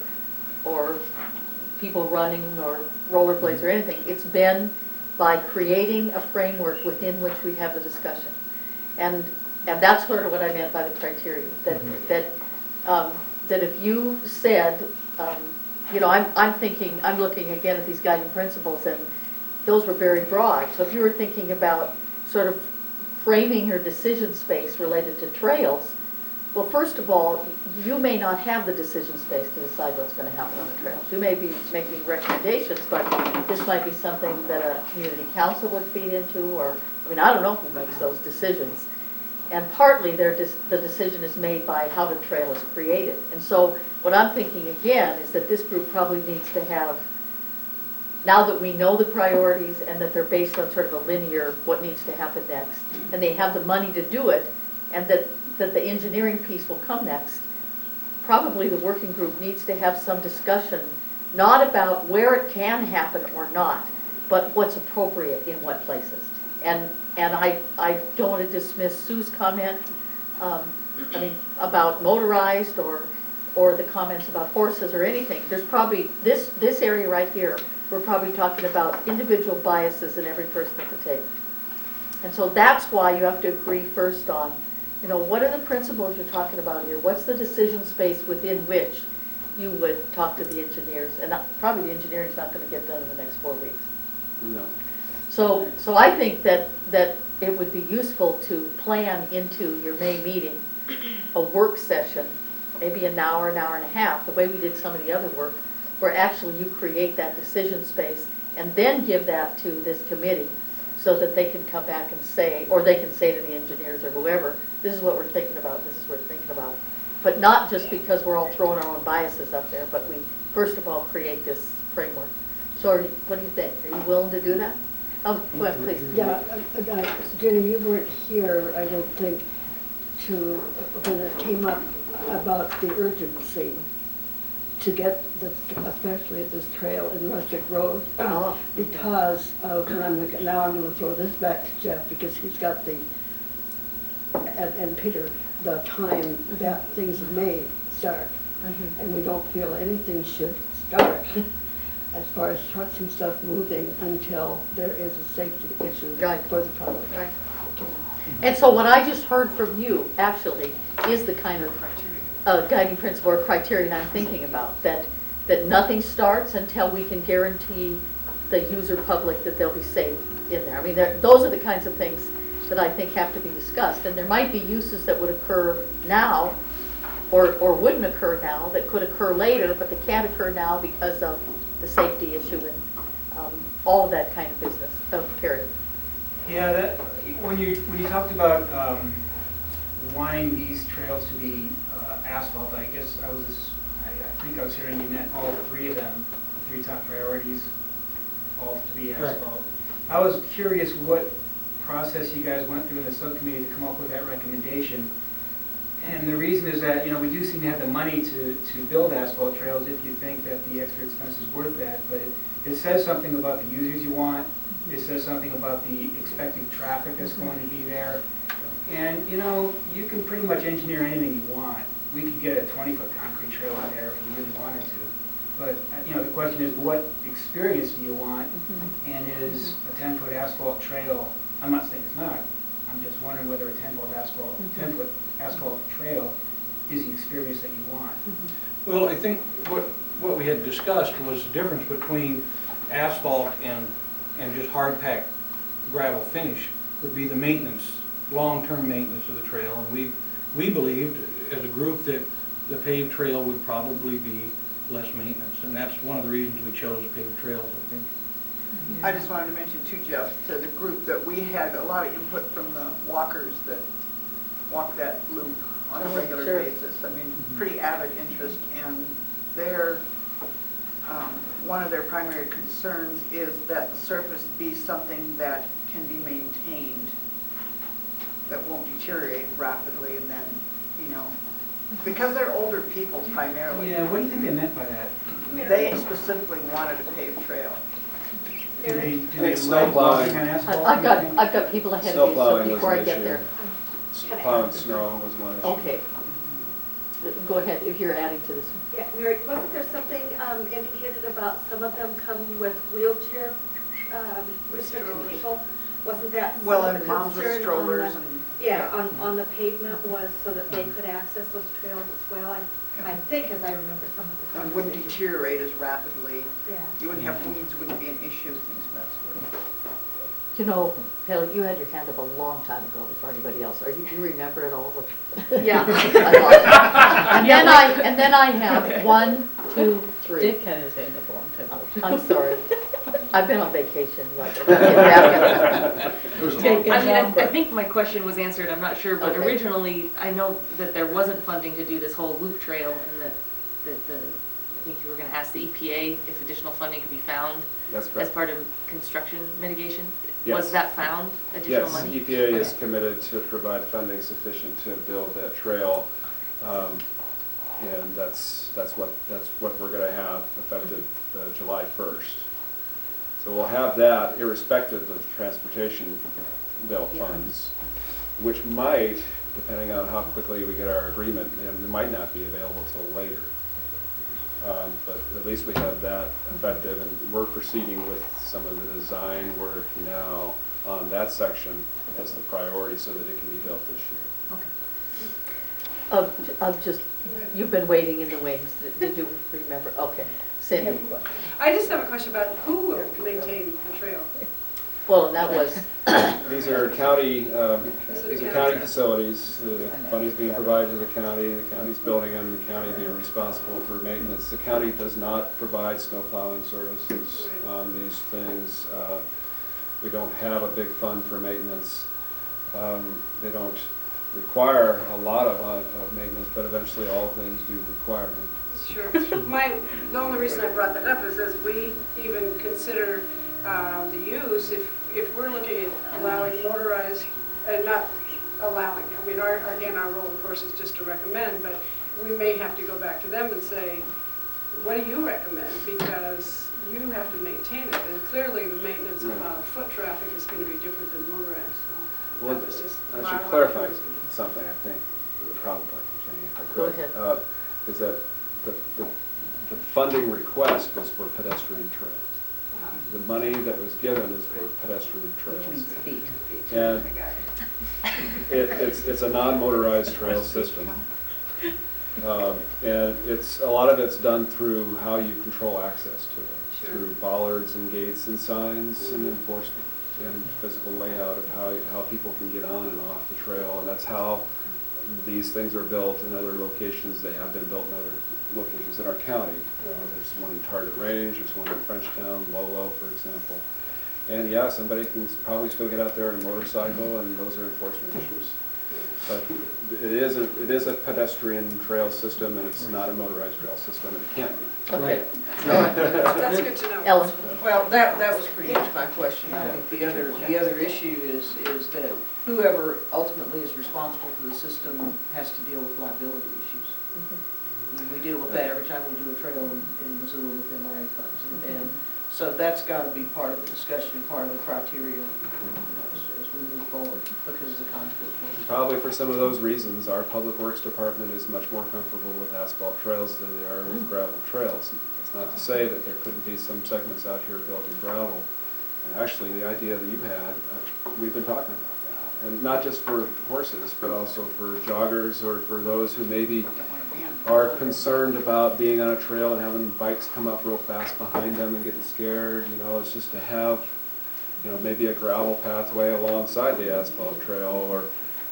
people running or rollerblades or anything. It's been by creating a framework within which we have a discussion. And that's sort of what I meant by the criteria, that if you said, I'm looking again at these guiding principles, and those were very broad. So if you were thinking about sort of framing your decision space related to trails, well, first of all, you may not have the decision space to decide what's going to happen on the trails. You may be making recommendations, but this might be something that a community council would feed into, or, I don't know who makes those decisions. And partly the decision is made by how the trail is created. And so what I'm thinking again is that this group probably needs to have, now that we know the priorities and that they're based on sort of a linear what needs to happen next, and they have the money to do it, and that the engineering piece will come next, probably the working group needs to have some discussion, not about where it can happen or not, but what's appropriate in what places. And I don't want to dismiss Sue's comment, about motorized or the comments about horses or anything. There's probably, this area right here, we're probably talking about individual biases in every person at the table. And so that's why you have to agree first on, what are the principles you're talking about here? What's the decision space within which you would talk to the engineers? And probably the engineering's not going to get done in the next 4 weeks. No. So I think that it would be useful to plan into your May meeting a work session, maybe an hour and a half, the way we did some of the other work, where actually you create that decision space and then give that to this committee so that they can come back and say, or they can say to the engineers or whoever, this is what we're thinking about, this is what we're thinking about. But not just because we're all throwing our own biases up there, but we first of all create this framework. So what do you think? Are you willing to do that? Oh, go ahead, please. Yeah, Jenny, you weren't here, I don't think, when it came up about the urgency to get especially this trail in Rustic Road, because of, now I'm going to throw this back to Jeff, because he's got and Peter, the time that things may start. And we don't feel anything should start as far as trucks and stuff moving until there is a safety issue for the public. Right. And so what I just heard from you, actually, is the kind of guiding principle or criterion I'm thinking about, that nothing starts until we can guarantee the user public that they'll be safe in there. Those are the kinds of things that I think have to be discussed. And there might be uses that would occur now or wouldn't occur now that could occur later, but they can't occur now because of the safety issue and all of that kind of business. Oh, Carrie. Yeah, that, when you talked about wanting these trails to be asphalt, I guess I think I was hearing you meant all three of them, the three top priorities, all to be asphalt. Correct. I was curious what process you guys went through in the subcommittee to come up with that recommendation. And the reason is that, we do seem to have the money to build asphalt trails if you think that the extra expense is worth that. But it says something about the users you want. It says something about the expected traffic that's going to be there. And, you can pretty much engineer anything you want. We could get a 20-foot concrete trail in there if we really wanted to. But, the question is, what experience do you want? And is a 10-foot asphalt trail, I'm not saying it's not, I'm just wondering whether a 10-foot asphalt trail is the experience that you want. Well, I think what we had discussed was the difference between asphalt and just hard packed gravel finish would be the maintenance, long-term maintenance of the trail. And we believed as a group that the paved trail would probably be less maintenance. And that's one of the reasons we chose paved trails, I think. I just wanted to mention too, Jeff, to the group that we had a lot of input from the walkers that walk that loop on a regular basis. I mean, pretty avid interest, and one of their primary concerns is that the surface be something that can be maintained, that won't deteriorate rapidly, and then, because they're older people primarily. Yeah, what do you think they meant by that? They specifically wanted a paved trail. Do they snow like plowing. walking on asphalt? I've got people ahead of me, so before I get there. Plowing snow was one issue. Okay. Go ahead, if you're adding to this. Yeah, Mary, wasn't there something indicated about some of them come with wheelchair restricted people? Wasn't that some Well, of and the moms with concern strollers on and. the, on the pavement was so that they could access those trails as well? I think, as I remember some of the It wouldn't conversations. deteriorate as rapidly. Yeah. You wouldn't have weeds, wouldn't be an issue, things of that sort. Pele, you had your hand up a long time ago before anybody else. Do you remember it all? Yeah. And then I have 1, 2, 3. Dick had his hand up a long time ago. I'm sorry. I've been on vacation. I think my question was answered, I'm not sure, but Okay. originally, I know that there wasn't funding to do this whole loop trail, and that I think you were gonna ask the EPA if additional funding could be found That's correct. as part of construction mitigation. Yes. Was that found, additional Yes, money? EPA is committed to provide funding sufficient to build that trail. And that's what we're gonna have effective July 1st. So we'll have that irrespective of transportation bill funds, which might, depending on how quickly we get our agreement, and it might not be available till later. But at least we have that effective, and we're proceeding with some of the design work now on that section as the priority so that it can be built this year. Okay. You've been waiting in the wings. Did you remember? Okay. Cindy. I just have a question about who will maintain the trail? Well, that was. These are county facilities. The funding is being provided to the county's building them, the county being responsible for maintenance. The county does not provide snow plowing services on these things. We don't have a big fund for maintenance. They don't require a lot of maintenance, but eventually all things do require maintenance. Sure. The only reason I brought that up is as we even consider the use, if we're looking at allowing motorized, not allowing, I mean, our role, of course, is just to recommend, but we may have to go back to them and say, what do you recommend? Because you have to maintain it, and clearly the maintenance of foot traffic is going to be different than motorized. So Well, that was just I should clarify something, I think, probably, Jenny, if I could. Go ahead. Is that the funding request was for pedestrian trails. The money that was given is for pedestrian trails. And it's a non-motorized trail system. And a lot of it's done through how you control access to it, through bollards and gates and signs and enforcement and physical layout of how people can get on and off the trail. And that's how these things are built in other locations, they have been built in other locations in our county. There's one in Target Range, there's one in Frenchtown, Lolo, for example. And yeah, somebody can probably still get out there on a motorcycle, and those are enforcement issues. But it is a pedestrian trail system, and it's not a motorized trail system, and it can't be. Okay. That's good to know. Ellen? Well, that was pretty much my question. I think the other issue is that whoever ultimately is responsible for the system has to deal with liability issues. And we deal with that every time we do a trail in Missoula with MRA funds. And so that's got to be part of the discussion, part of the criteria as we move forward, because of the conflict. Probably for some of those reasons, our Public Works Department is much more comfortable with asphalt trails than they are with gravel trails. It's not to say that there couldn't be some segments out here built in gravel. And actually, the idea that you had, we've been talking about that. And not just for horses, but also for joggers or for those who maybe are concerned about being on a trail and having bikes come up real fast behind them and getting scared. You know, it's just to have, you know, maybe a gravel pathway alongside the asphalt trail,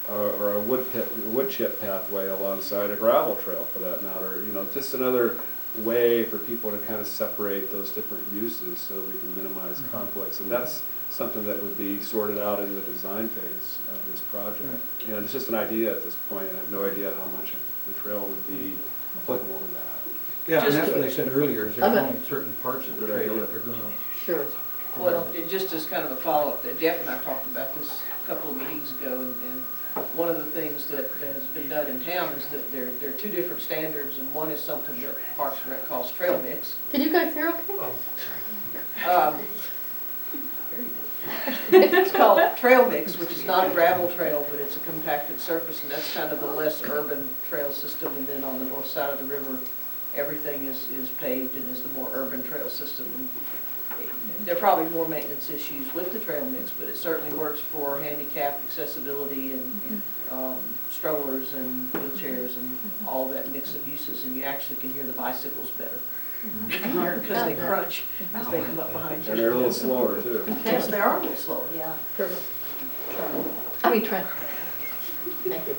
or a wood chip pathway alongside a gravel trail for that matter. You know, just another way for people to kind of separate those different uses so we can minimize conflicts. And that's something that would be sorted out in the design phase of this project. And it's just an idea at this point. I have no idea how much the trail would be applicable to that. Yeah, and that's what I said earlier, is there's only certain parts of the trail that are going to. Sure. Well, just as kind of a follow-up, that Jeff and I talked about this a couple of meetings ago, and one of the things that has been done in town is that there are two different standards, and one is something that Parks and Rec calls trail mix. Can you guys hear okay? It's called trail mix, which is not a gravel trail, but it's a compacted surface, and that's kind of the less urban trail system. And then on the north side of the river, everything is paved and is the more urban trail system. And there are probably more maintenance issues with the trail mix, but it certainly works for handicap accessibility and strollers and wheelchairs and all that mix of uses, and you actually can hear the bicycles better. Because they crunch as they come up behind you. And they're a little slower too. Yes, they are a little slower. Yeah. Perfect. Trent. Thank you.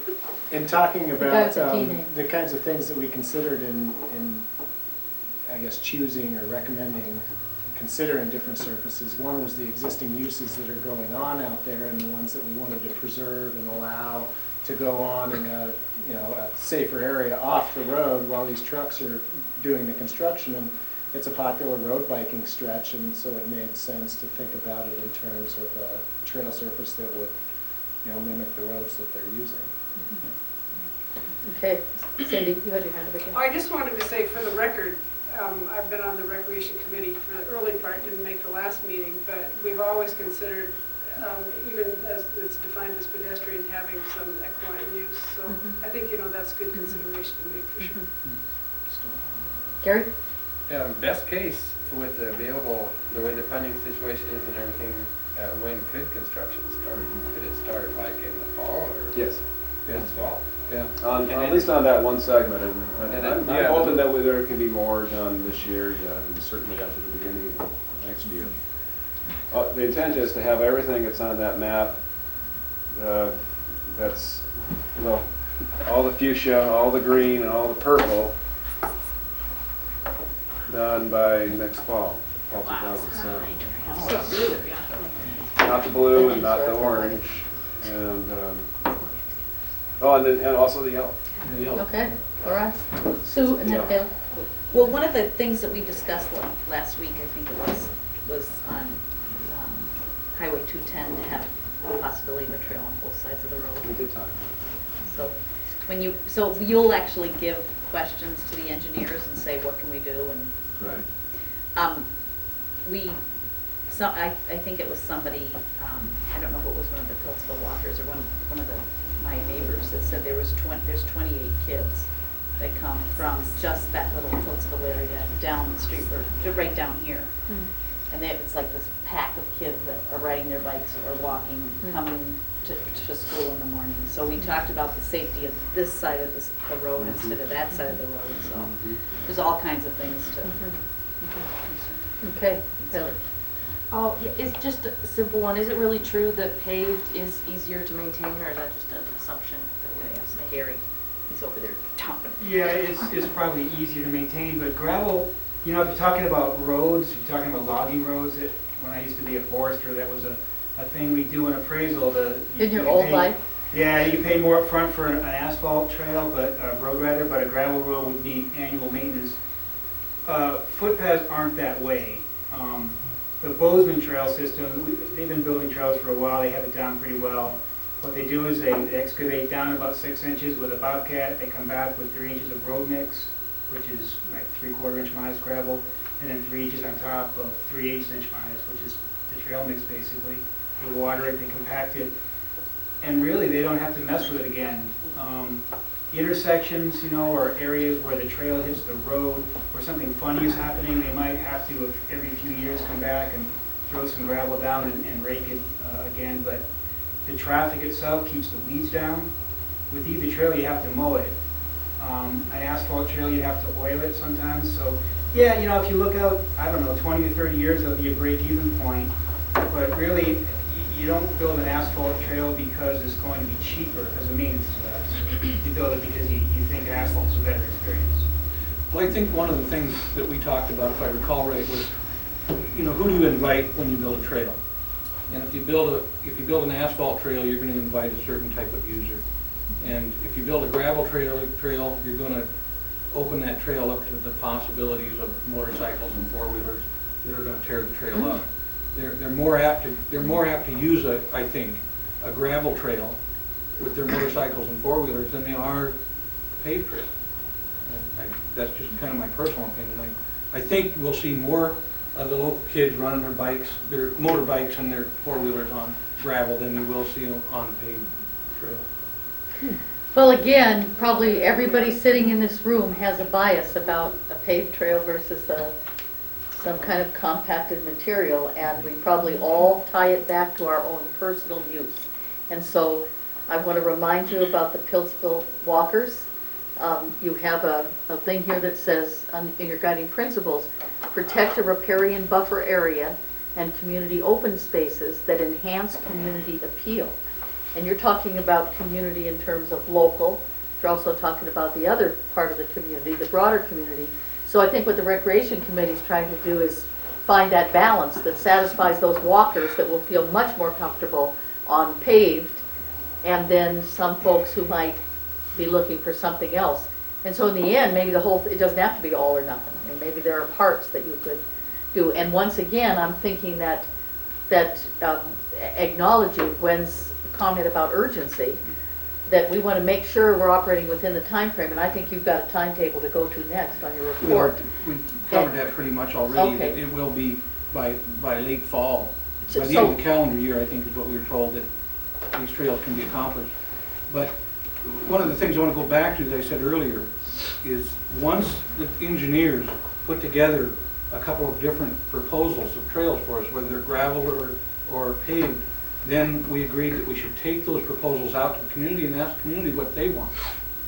In talking about guy's a teenager. the kinds of things that we considered in, I guess, choosing or recommending, considering different surfaces, one was the existing uses that are going on out there and the ones that we wanted to preserve and allow to go on in a, you know, a safer area off the road while these trucks are doing the construction. And it's a popular road biking stretch, and so it made sense to think about it in terms of a trail surface that would, you know, mimic the roads that they're using. Okay, Cindy, you had your hand up again. I just wanted to say for the record, I've been on the Recreation Committee for the early part, didn't make the last meeting, but we've always considered, even as it's defined as pedestrian, having some equine use. So I think, you know, that's good consideration to make for sure. Gary? Best case with the available, the way the funding situation is and everything, when could construction start? Could it start like in the fall or? Yes. This fall? Yeah. At least on that one segment, and I'm hoping that there can be more done this year, and certainly after the beginning of next year. The intent is to have everything that's on that map, that's, well, all the fuchsia, all the green, and all the purple, done by next fall, 2007. Not the blue and not the orange, and and also the yellow. Okay, all right. Sue and then Bill. Well, one of the things that we discussed last week, I think it was on Highway 210 to have the possibility of a trail on both sides of the road. We did talk about So so you'll actually give questions to the engineers and say what can we do, and right. I think it was somebody, I don't know if it was one of the Piltsville Walkers or one of my neighbors that said there's 28 kids that come from just that little Piltsville area down the street, or right down here. And it's like this pack of kids that are riding their bikes or walking, coming to school in the morning. So we talked about the safety of this side of the road instead of that side of the road. So there's all kinds of things to. Okay, Bill. Oh, it's just a simple one. Is it really true that paved is easier to maintain, or is that just an assumption that we're Gary, he's over there chomping. Yeah, it's probably easier to maintain, but gravel, you know, if you're talking about roads, if you're talking about logging roads, when I used to be a forester, that was a thing we do an appraisal. In your old life? Yeah, you pay more upfront for an asphalt trail, road rather, but a gravel road would need annual maintenance. Footpaths aren't that way. The Bozeman trail system, they've been building trails for a while, they have it down pretty well. What they do is they excavate down about 6 inches with a bobcat, they come back with 3 inches of road mix, which is like 3/4 inch minus gravel, and then 3 inches on top of 3/8 inch minus, which is the trail mix basically. They water it, they compact it, and really they don't have to mess with it again. Intersections, you know, or areas where the trail hits the road, where something funny is happening, they might have to, every few years, come back and throw some gravel down and rake it again, but the traffic itself keeps the weeds down. With either trail, you have to mow it. An asphalt trail, you have to oil it sometimes, so yeah, you know, if you look out, I don't know, 20 to 30 years, there'll be a break-even point, but really, you don't build an asphalt trail because it's going to be cheaper, because the maintenance is less. You build it because you think asphalt's a better experience. Well, I think one of the things that we talked about, if I recall right, was, you know, who do you invite when you build a trail? And if you build an asphalt trail, you're going to invite a certain type of user. And if you build a gravel trail, you're going to open that trail up to the possibilities of motorcycles and four-wheelers that are going to tear the trail up. They're more apt to use I think a gravel trail with their motorcycles and four-wheelers than they are a paved trail. That's just kind of my personal opinion. I think we'll see more of the local kids running their bikes, their motorbikes and their four-wheelers on gravel than you will see on paved trail. Well, again, probably everybody sitting in this room has a bias about a paved trail versus some kind of compacted material, and we probably all tie it back to our own personal use. And so I want to remind you about the Piltsville walkers. You have a thing here that says in your guiding principles, protect a riparian buffer area and community open spaces that enhance community appeal. And you're talking about community in terms of local. You're also talking about the other part of the community, the broader community. So I think what the Recreation Committee is trying to do is find that balance that satisfies those walkers that will feel much more comfortable on paved, and then some folks who might be looking for something else. And so in the end, maybe it doesn't have to be all or nothing. I mean, maybe there are parts that you could do. And once again, I'm thinking that acknowledging Gwen's comment about urgency, that we want to make sure we're operating within the time frame, and I think you've got a timetable to go to next on your report. We covered that pretty much already. Okay. It will be by late fall. By the end of the calendar year, I think is what we were told that these trails can be accomplished. But one of the things I want to go back to that I said earlier is once the engineers put together a couple of different proposals of trails for us, whether they're gravel or paved, then we agreed that we should take those proposals out to the community and ask the community what they want,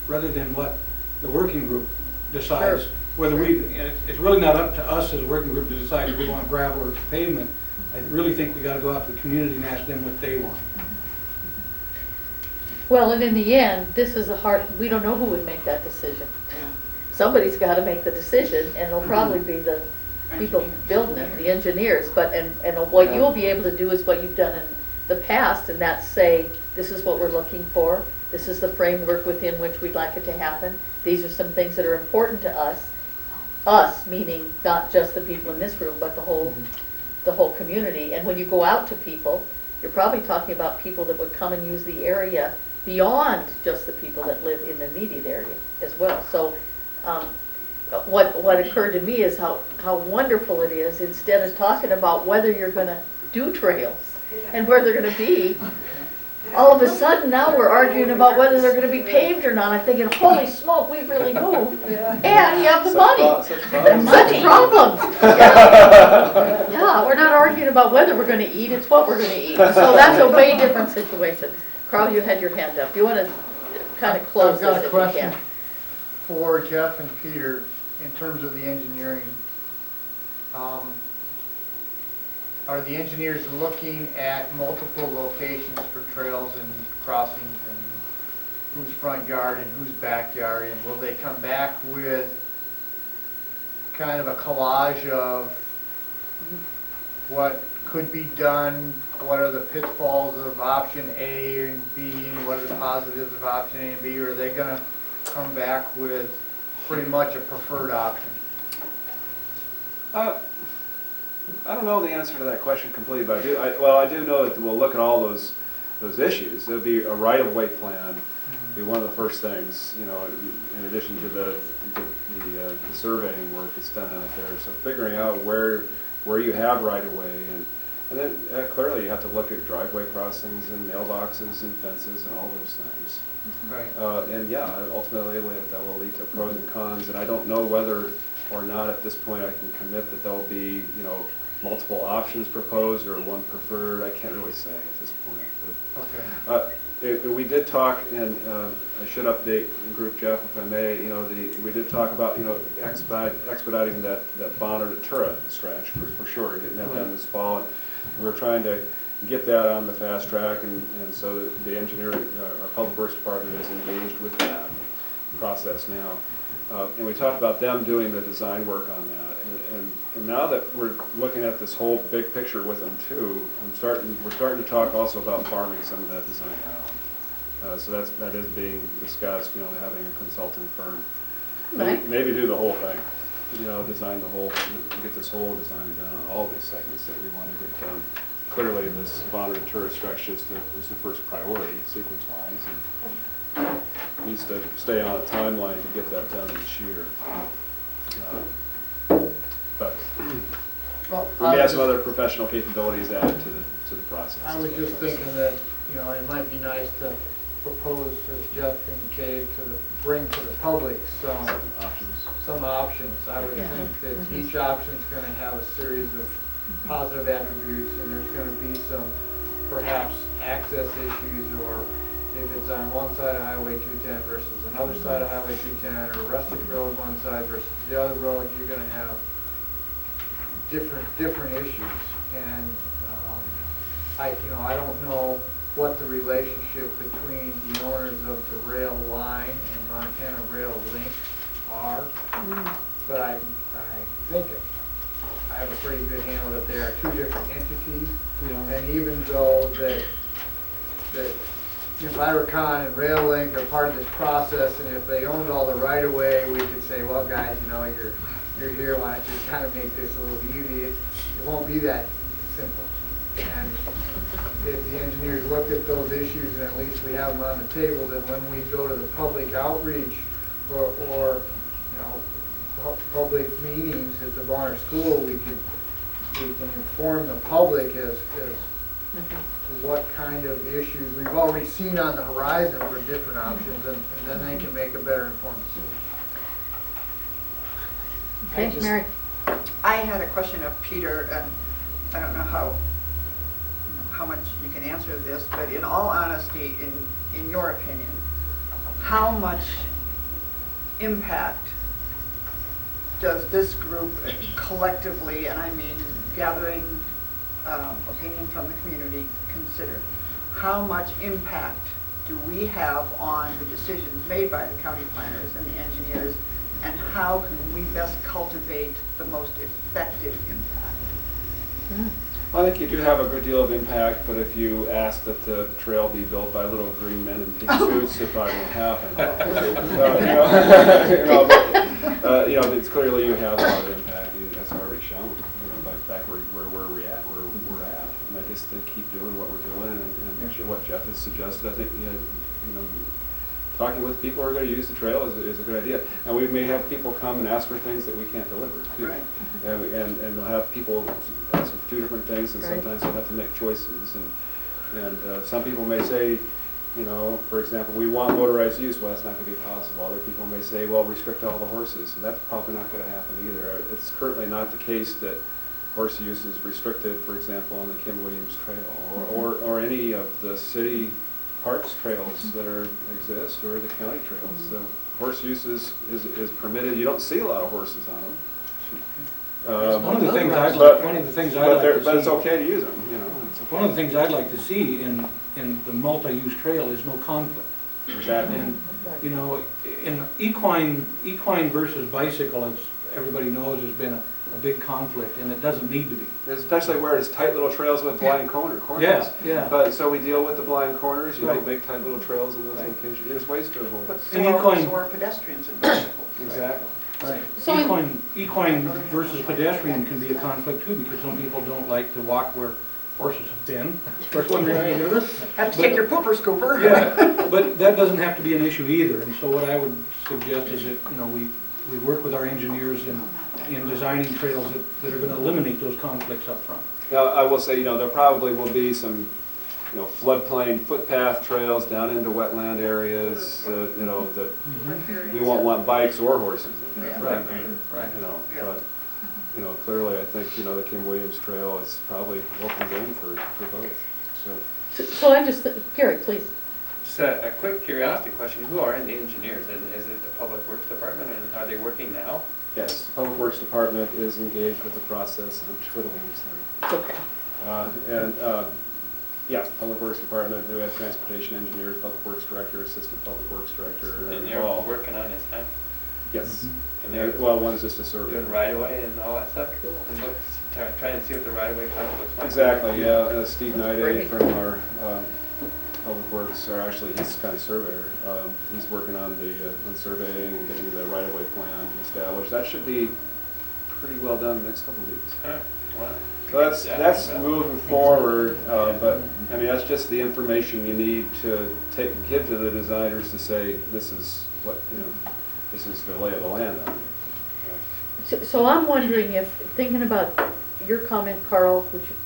rather than what the working group decides. Sure. Whether it's really not up to us as a working group to decide if we want gravel or pavement. I really think we got to go out to the community and ask them what they want. Well, and in the end, this is we don't know who would make that decision. Somebody's got to make the decision, and it'll probably be the people building it, the engineers. But and what you'll be able to do is what you've done in the past, and that's say, this is what we're looking for. This is the framework within which we'd like it to happen. These are some things that are important to us. Us, meaning not just the people in this room, but the whole community. And when you go out to people, you're probably talking about people that would come and use the area beyond just the people that live in the immediate area as well. So what occurred to me is how wonderful it is, instead of talking about whether you're going to do trails and where they're going to be, all of a sudden now we're arguing about whether they're going to be paved or not. I'm thinking, holy smoke, we've really moved. And you have the money. Such problems. Yeah, we're not arguing about whether we're going to eat, it's what we're going to eat. So that's a way different situation. Carl, you had your hand up. Do you want to kind of close this if you can? I've got a question for Jeff and Peter in terms of the engineering. Are the engineers looking at multiple locations for trails and crossings whose front yard and whose backyard, and will they come back with kind of a collage of what could be done, what are the pitfalls of option A and B, and what are the positives of option A and B, or are they gonna come back with pretty much a preferred option? I don't know the answer to that question completely, but I do know that we'll look at all those issues. There'll be a right-of-way plan, be one of the first things, you know, in addition to the surveying work that's done out there. So figuring out where you have right-of-way, and then clearly you have to look at driveway crossings and mailboxes and fences and all those things. Right. And yeah, ultimately that will lead to pros and cons, and I don't know whether or not at this point I can commit that there'll be, you know, multiple options proposed or one preferred. I can't really say at this point. But we did talk, and I should update the group, Jeff, if I may. You know, we did talk about, you know, expediting that Bonner to Tura stretch for sure, getting that done this fall, and we're trying to get that on the fast track, and so the engineering, our public works department is engaged with that process now. And we talked about them doing the design work on that. And now that we're looking at this whole big picture with them too, we're starting to talk also about farming some of that design out. So that is being discussed, you know, having a consulting firm. Maybe do the whole thing, you know, design the whole, get this whole design done on all these segments that we want to get done. Clearly this Bonner to Tura stretch is the first priority sequence-wise, and needs to stay on a timeline to get that done this year. But we may have some other professional capabilities added to the process. I was just thinking that, you know, it might be nice to propose, as Jeff indicated, bring to the public some options. I would think that each option is going to have a series of positive attributes, and there's going to be some perhaps access issues, or if it's on one side of Highway 210 versus another side of Highway 210, or rustic road one side versus the other road, you're going to have different issues. And I don't know what the relationship between the owners of the rail line and Montana Rail Link are, but I think I have a pretty good handle that there are two different entities. And even though that if Iracon and Rail Link are part of this process, and if they owned all the right-of-way, we could say, well, guys, you know, you're here, why don't you kind of make this a little easy. It won't be that simple. And if the engineers look at those issues, and at least we have them on the table, then when we go to the public outreach or you know, public meetings at the Bonner School, we can inform the public as to what kind of issues we've already seen on the horizon for different options, and then they can make a better informed decision. Okay, Mary. I had a question of Peter, and I don't know how much you can answer this, but in all honesty, in your opinion, how much impact does this group collectively, and I mean gathering opinion from the community, consider? How much impact do we have on the decisions made by the county planners and the engineers, and how can we best cultivate the most effective impact? Well, I think you do have a good deal of impact, but if you ask that the trail be built by little green men in pink suits, it probably won't happen. It's clearly you have a lot of impact. That's already shown, by the fact where we're at. And I guess they keep doing what we're doing, and what Jeff has suggested. I think talking with people who are going to use the trail is a good idea. And we may have people come and ask for things that we can't deliver, too. Right. And we'll have people asking for two different things, and sometimes they'll have to make choices. And some people may say, for example, we want motorized use. Well, that's not going to be possible. Other people may say, well, restrict all the horses, and that's probably not going to happen either. It's currently not the case that horse use is restricted, for example, on the Kim Williams Trail, or any of the city parks trails that exist, or the county trails. So horse use is permitted. You don't see a lot of horses on them. One of the things I'd like to see, but it's okay to use them. One of the things I'd like to see in the multi-use trail is no conflict. Exactly. And, you know, in equine versus bicycle, it's, everybody knows there's been a big conflict, and it doesn't need to be. Especially where it's tight little trails with blind corners. Yeah, yeah. But, so we deal with the blind corners, you know, Right. make tight little trails in those locations. There's ways to avoid But it. so And are, equine- so are pedestrians and bicycles. Exactly. Right. So in- Equine versus pedestrian can be a conflict too, because some people don't like to walk where horses have been. First one reason I do this. Have to take your pooper scooper. Yeah, but that doesn't have to be an issue either, and so what I would suggest is that, you know, we work with our engineers in designing trails that are gonna eliminate those conflicts up front. Now, I will say, you know, there probably will be some, you know, floodplain footpath trails down into wetland areas, you know, that we won't want bikes or horses in there. Right, right. You know, but, you know, clearly, I think, you know, the Kim Williams Trail is probably open game for both, so. So I'm just, Gary, please. Just a quick curiosity question, who are the engineers? And is it the Public Works Department, and are they working now? Yes, the Public Works Department is engaged with the process. I'm twiddling, It's okay. sorry. Yeah, Public Works Department, we have transportation engineers, Public Works Director, Assistant Public Works Director. And they're all working on this now? Yes. And they're Well, one's just a survey. doing right away and all that stuff? And look, trying to see what the right away kind of looks like? Exactly, yeah. Steve Knight from our Public Works, or actually, he's the county surveyor. He's working on on surveying and getting the right-of-way plan established. That should be pretty well done in the next couple of weeks. All right. Wow. So that's moving forward, but, I mean, that's just the information you need to give to the designers to say, this is what, you know, this is the lay of the land out there. So I'm wondering if, thinking about your comment, Carl, which is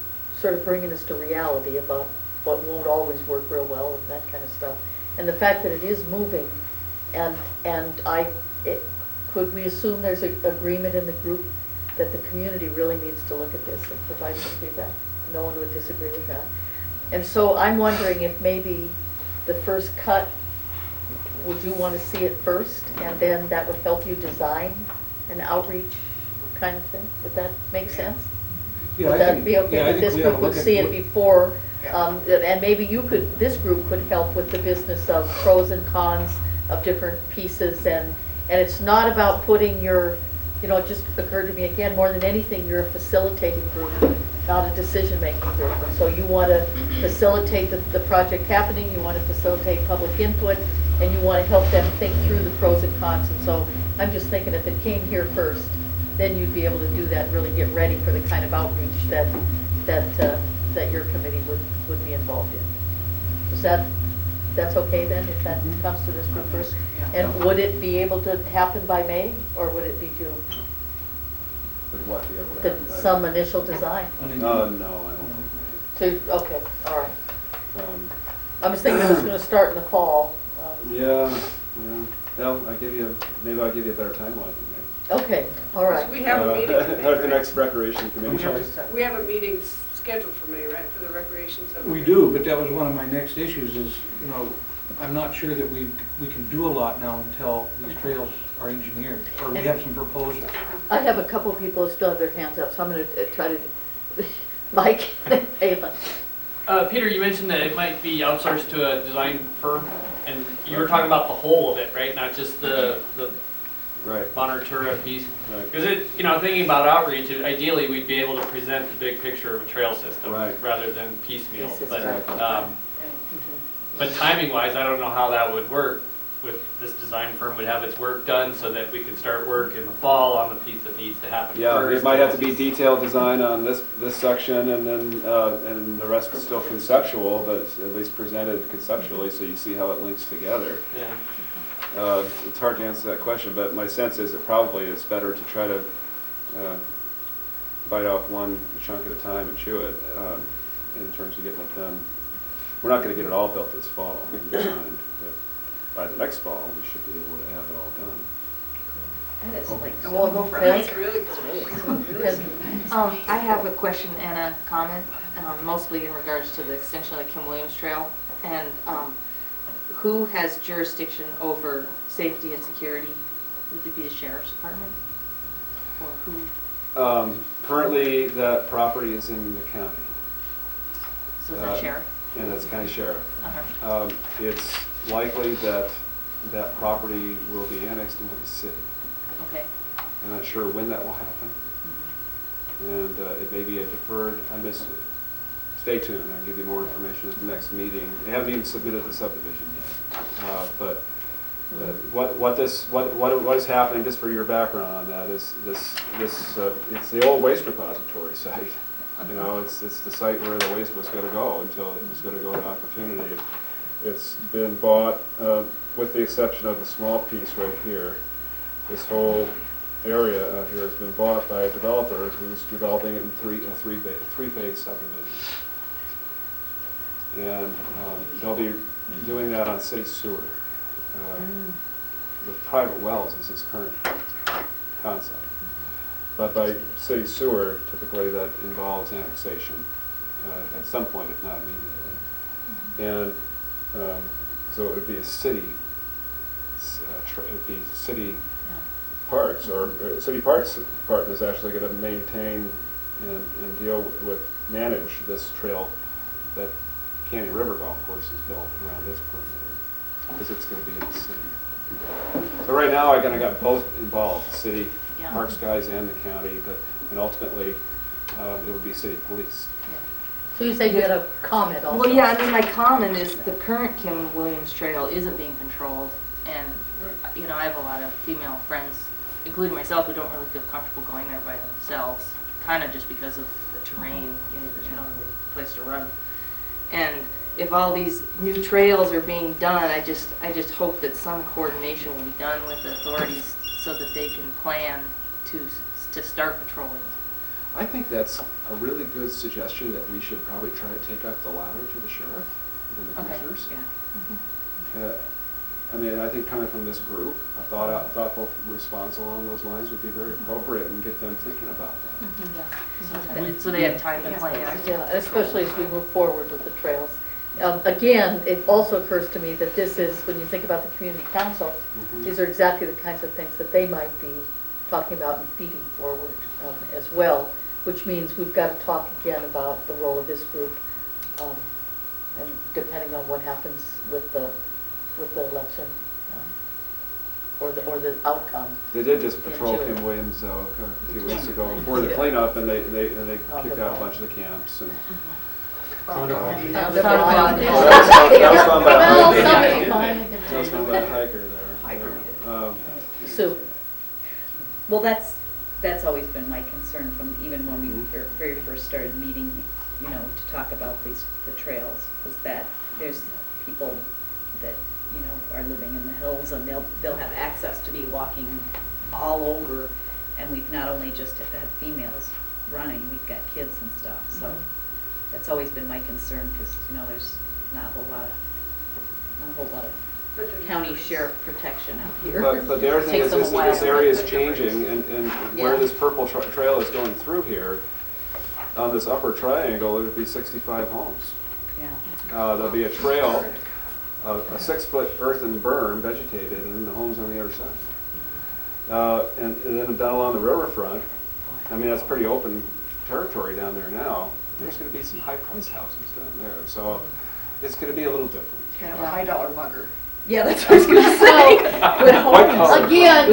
sort of bringing us to reality about what won't always work real well and that kind of stuff, and the fact that it is moving, and could we assume there's an agreement in the group that the community really needs to look at this and provide some feedback? No one would disagree with that. And so I'm wondering if maybe the first cut, would you want to see it first, and then that would help you design an outreach kind of thing? Would that make sense? Yeah, Would that be okay if this group would see it before? And maybe this group could help with the business of pros and cons of different pieces, and it's not about putting your, you know, it just occurred to me again, more than anything, you're a facilitating group, not a decision-making group. And so you want to facilitate the project happening, you want to facilitate public input, and you want to help them think through the pros and cons. And so I'm just thinking if it came here first, then you'd be able to do that, really get ready for the kind of outreach that your committee would be involved in. Is that's okay then, if that comes to this group first? And would it be able to happen by May, or would it be June? Would what be able to happen by Some initial design? No, I don't think Okay, all right. May. I was thinking it was gonna start in the fall. Yeah. Well, maybe I'll give you a better timeline than Okay, all right. We have a meeting. in May, At the right? next recreation committee. We have a meeting scheduled for May, right, for the recreation subcommittee? We do, but that was one of my next issues is, you know, I'm not sure that we can do a lot now until these trails are engineered, or we have some proposals. I have a couple of people who still have their hands up, so I'm gonna try to, Mike, Ava. Peter, you mentioned that it might be outsourced to a design firm, and you were talking about the whole of it, right? Not just the Right. Bonnertura piece. Right. Because you know, thinking about outreach, ideally we'd be able to present the big picture of a trail system Right. rather than piecemeal. Exactly. But timing-wise, I don't know how that would work. If this design firm would have its work done so that we could start work in the fall on the piece that needs to happen Yeah, first. it might have to be detailed design on this section, and then and the rest is still conceptual, but at least presented conceptually, so you see how it links together. Yeah. It's hard to answer that question, but my sense is it probably is better to try to bite off one chunk at a time and chew it in terms of getting it done. We're not going to get it all built this fall, and designed, but by the next fall, we should be able to have it all done. And it's like, And we'll go for it's it. really cool. I have a question and a comment, mostly in regards to the extension of the Kim Williams Trail. And who has jurisdiction over safety and security? Would it be the sheriff's department? Or who? Currently, that property is in the county. So is that sheriff? And that's county sheriff. Uh-huh. It's likely that that property will be annexed into the city. Okay. I'm not sure when that will happen. And it may be a deferred, stay tuned, I'll give you more information at the next meeting. They haven't even submitted the subdivision yet. But what is happening, just for your background on that, is it's the old waste repository site. You know, it's the site where the waste was going to go until it was going to go to Opportunity. It's been bought, with the exception of a small piece right here. This whole area out here has been bought by a developer who's developing it in three-phase subdivision. And they'll be doing that on city sewer. With private wells is his current concept. But by city sewer, typically that involves annexation at some point, if not immediately. And so it would be a city, parks, or city parks department is actually going to maintain and deal with, manage this trail that Canyon River Golf Course is built around this perimeter, because it's going to be in the city. So right now I kind of got both involved, city parks guys and the county, and ultimately it would be city police. So you say you had a comment also? Well, yeah, I mean, my comment is the current Kim Williams Trail isn't being controlled, and, you know, I have a lot of female friends, including myself, who don't really feel comfortable going there by themselves, kind of just because of the terrain, you know, there's no place to run. And if all these new trails are being done, I just hope that some coordination will be done with the authorities so that they can plan to start patrolling. I think that's a really good suggestion that we should probably try to take up the ladder to the sheriff and the commissioners. Yeah. I mean, I think coming from this group, a thoughtful response along those lines would be very appropriate and get them thinking about that. So they have time to plan. Yeah, especially as we move forward with the trails. Again, it also occurs to me that this is, when you think about the community council, these are exactly the kinds of things that they might be talking about and feeding forward as well, which means we've got to talk again about the role of this group, and depending on what happens with the election or the outcome. They did just patrol Kim Williams a few weeks ago before the cleanup, and they kicked out a bunch of the camps. And that was found by a hiker there. So, well, that's always been my concern from even when we very first started meeting, you know, to talk about the trails, was that there's people that, you know, are living in the hills, and they'll have access to be walking all over, and we've not only just had females running, we've got kids and stuff. So that's always been my concern, because, you know, there's not a whole lot of county sheriff protection out here. But the other thing is this area is changing, and where this purple trail is going through here, on this upper triangle, it would be 65 homes. Yeah. There'll be a trail, a 6-foot earthen berm vegetated, and the homes on the other side. And then down along the riverfront, I mean, that's pretty open territory down there now. There's going to be some high-price houses down there, so it's going to be a little different. It's kind of a high-dollar mugger. Yeah, that's what I was going to say. Again,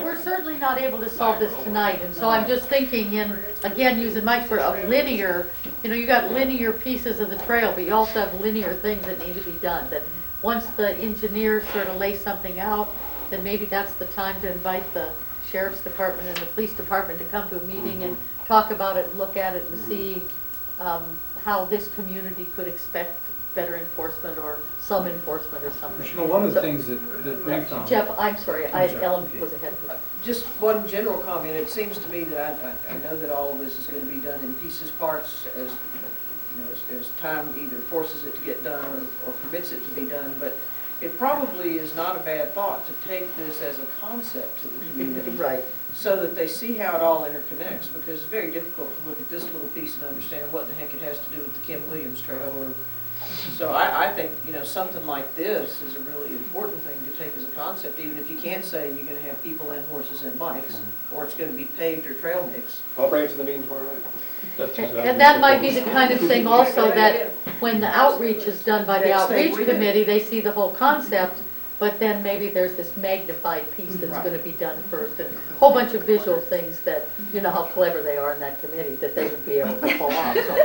we're certainly not able to solve this tonight, and so I'm just thinking, and again, using Mike's word of linear, you know, you got linear pieces of the trail, but you also have linear things that need to be done. That once the engineers sort of lay something out, then maybe that's the time to invite the sheriff's department and the police department to come to a meeting and talk about it, and look at it, and see how this community could expect better enforcement or some enforcement or something. You know, one of the things that we found... Jeff, I'm sorry, Ellen was ahead of you. Just one general comment. It seems to me that I know that all of this is going to be done in pieces, parts, as you know, as time either forces it to get done or permits it to be done. But it probably is not a bad thought to take this as a concept to the community, right? So that they see how it all interconnects. Because it's very difficult to look at this little piece and understand what the heck it has to do with the Kim Williams Trail. So I think, you know, something like this is a really important thing to take as a concept, even if you can't say you're going to have people and horses and bikes, or it's going to be paved or trail mix. I'll bring it to the meeting tomorrow night. And that might be the kind of thing also that when the outreach is done by the Next thing outreach we do. committee, they see the whole concept, but then maybe there's this magnified piece that's Right. gonna be done first, and a whole bunch of visual things that, you know how clever they are in that committee, that they would be able to pull off, so.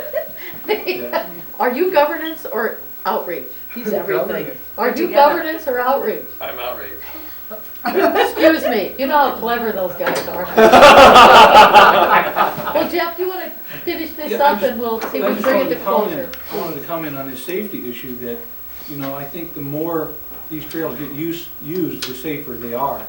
Are you governance or outreach? He's everything. Governance. Are you Together. governance or outreach? I'm outraged. Excuse me, you know how clever those guys are. Well, Jeff, do you wanna finish this Yeah, I up just- and we'll see if I we just bring it wanted to to comment- closure? I wanted to comment on this safety issue that, you know, I think the more these trails get used, the safer they are.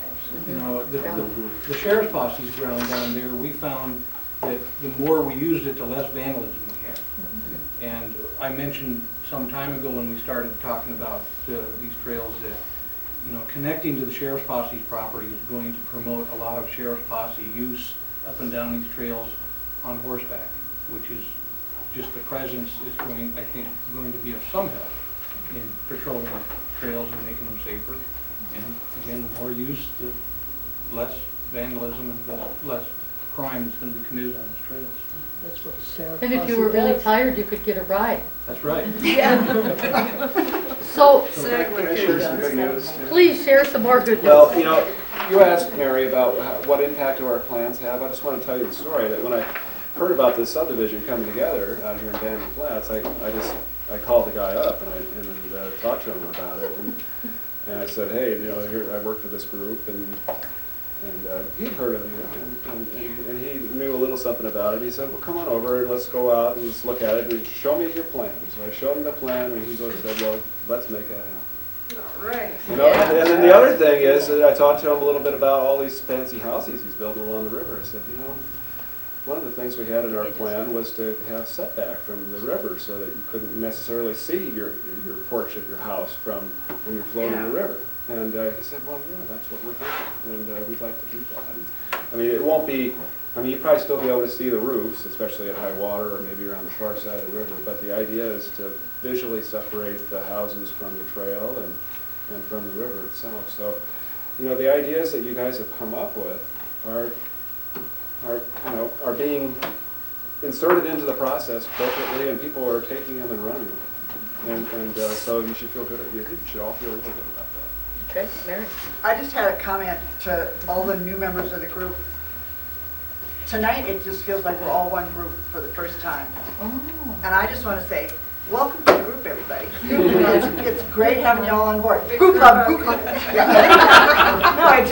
You know, the sheriff's posse's ground down there, we found that the more we used it, the less vandalism we had. And I mentioned some time ago when we started talking about these trails that, you know, connecting to the sheriff's posse's property is going to promote a lot of sheriff's posse use up and down these trails on horseback, which is just the presence is going, I think, going to be of some help in patrolling trails and making them safer. And again, the more use, the less vandalism and the less crime that's going to be committed on these trails. That's what a sheriff. And if you were really tired, you could get a ride. That's right. So, Can I share some good news? please share some more good news. Well, you know, you asked Mary about what impact do our plans have. I just want to tell you the story that when I heard about this subdivision coming together out here in Bannon Flats, I called the guy up and talked to him about it, and I said, hey, you know, here I work for this group, and he'd heard of you, and he knew a little something about it. He said, well, come on over and let's go out and let's look at it and show me your plan. So I showed him the plan, and he said, well, let's make that happen. All right. You know, and then the other thing is that I talked to him a little bit about all these fancy houses he's building along the river. I said, you know, one of the things we had in our plan was to have setback from the river so that you couldn't necessarily see your porch of your house from when you're floating the river. And he said, well, yeah, that's what we're thinking, and we'd like to do that. And, I mean, it won't be, I mean, you'll probably still be able to see the roofs, especially at high water or maybe around the far side of the river, but the idea is to visually separate the houses from the trail and from the river itself. So, you know, the ideas that you guys have come up with are being inserted into the process appropriately, and people are taking them and running them. And so you should feel good. You should all feel really good about that. Okay, Mary. I just had a comment to all the new members of the group. Tonight, it just feels like we're all one group for the first time. Oh. And I just want to say, welcome to the group, everybody. It's great having you all on board. Group club, group club. Yeah. No, it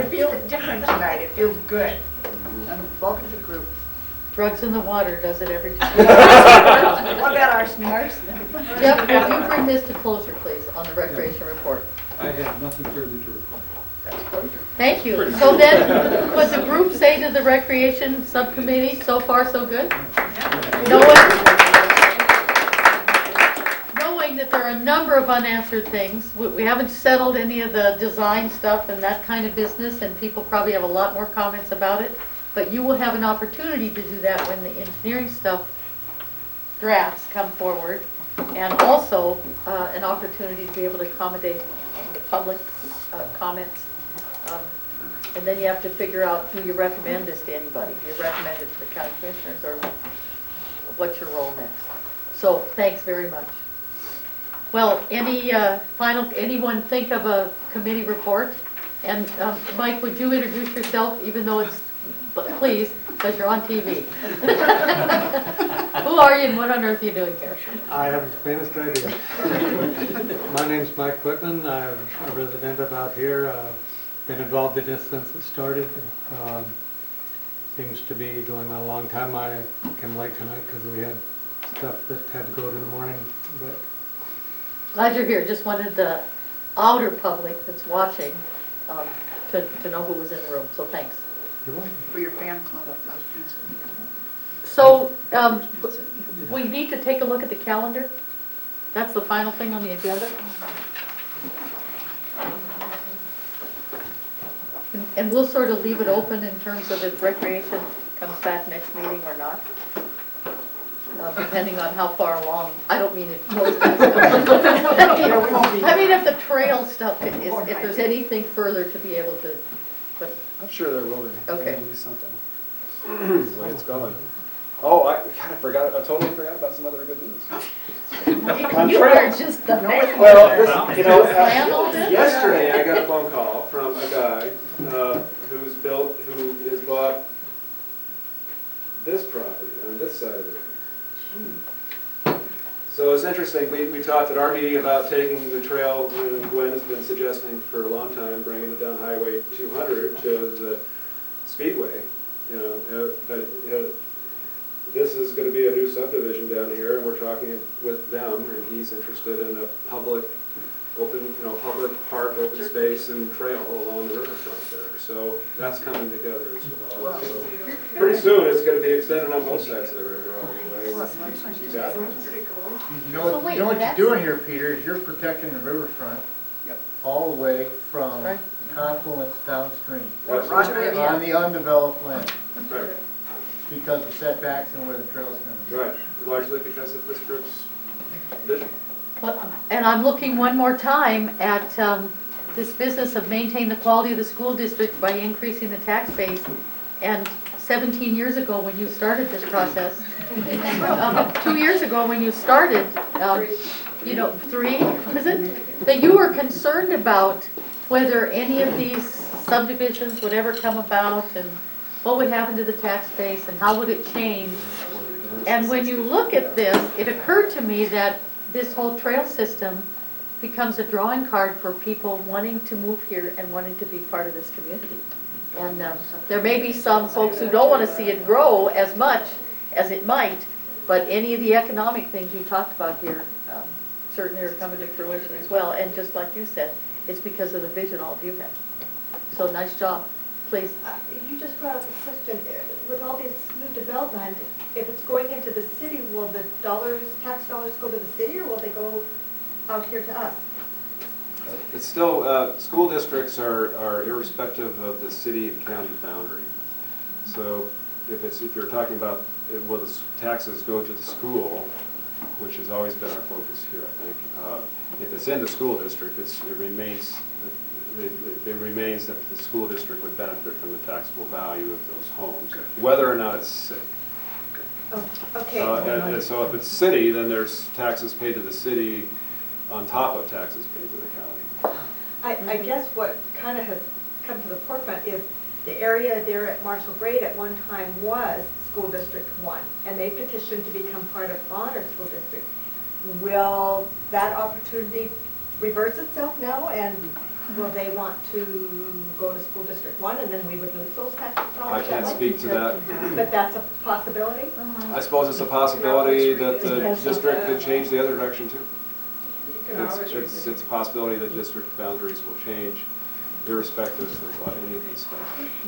feels different tonight. It feels good. And welcome to the group. Drugs in the water does it every time. What about arsenic? Jeff, would you bring this to closure, please, on the recreation report? I have nothing further to report. Thank you. So then, would the group say to the recreation subcommittee, so far so good? Knowing that there are a number of unanswered things, we haven't settled any of the design stuff and that kind of business, and people probably have a lot more comments about it, but you will have an opportunity to do that when the engineering stuff drafts come forward, and also an opportunity to be able to accommodate the public comments. And then you have to figure out, do you recommend this to anybody? Do you recommend it to the county commissioners, or what's your role next? So thanks very much. Well, anyone think of a committee report? And Mike, would you introduce yourself, even though it's, please, because you're on TV. Who are you and what on earth are you doing here? I haven't the faintest idea. My name's Mike Whitman. I'm a resident of out here. Been involved in this since it started. Seems to be going on a long time. I came late tonight because we had stuff that had to go to the morning. But Glad you're here. Just wanted the outer public that's watching to know who was in the room. So thanks. For your fan club. So we need to take a look at the calendar. That's the final thing on the agenda. And we'll sort of leave it open in terms of if recreation comes back next meeting or not. Depending on how far along. I don't mean if most I mean if the trail stuff, if there's anything further to be able to. But I'm sure there will be. Okay. There will be something. The way it's going. Oh, I forgot, I totally forgot about some other good news. You are just the man. Well, you know, Plan all this? yesterday I got a phone call from a guy who has bought this property on this side of the road. So it's interesting, we talked at our meeting about taking the trail, Gwen has been suggesting for a long time, bringing it down Highway 200 to the Speedway, but this is going to be a new subdivision down here, and we're talking with them, and he's interested in a public, public park, open space, and trail along the riverfront there. So that's coming together as well. So pretty soon, it's going to be extended on both sides of the river all the way. Well, that's nice. That's pretty cool. You know what you're doing here, Peter, is you're protecting the riverfront all the way from the confluence downstream. On the undeveloped land. Right. Because of setbacks and where the trail's going to be. Right, largely because of this group's vision. Well, and I'm looking one more time at this business of maintain the quality of the school district by increasing the tax base. And 17 years ago when you started this process, 2 years ago when you started, 3, was it? That you were concerned about whether any of these subdivisions would ever come about and what would happen to the tax base and how would it change. And when you look at this, it occurred to me that this whole trail system becomes a drawing card for people wanting to move here and wanting to be part of this community. And there may be some folks who don't want to see it grow as much as it might, but any of the economic things you talked about here certainly are coming to fruition as well. And just like you said, it's because of the vision all of you have. So nice job. Please. You just brought up a question. With all this new development, if it's going into the city, will the tax dollars go to the city, or will they go out here to us? It's still, school districts are irrespective of the city and county boundary. So if you're talking about, will the taxes go to the school, which has always been our focus here, I think. If it's in the school district, it remains that the school district would benefit from the taxable value of those homes, whether or not it's city. Oh, okay. And so if it's city, then there's taxes paid to the city on top of taxes paid to the county. I guess what kind of has come to the forefront is the area there at Marshall Grade at one time was School District 1, and they petitioned to become part of Bonner School District. Will that opportunity reverse itself now, and will they want to go to School District 1, and then we would lose those tax dollars? I can't speak to that. But that's a possibility? I suppose it's a possibility that the district could change the other direction too. It's a possibility that district boundaries will change irrespective of any of this stuff.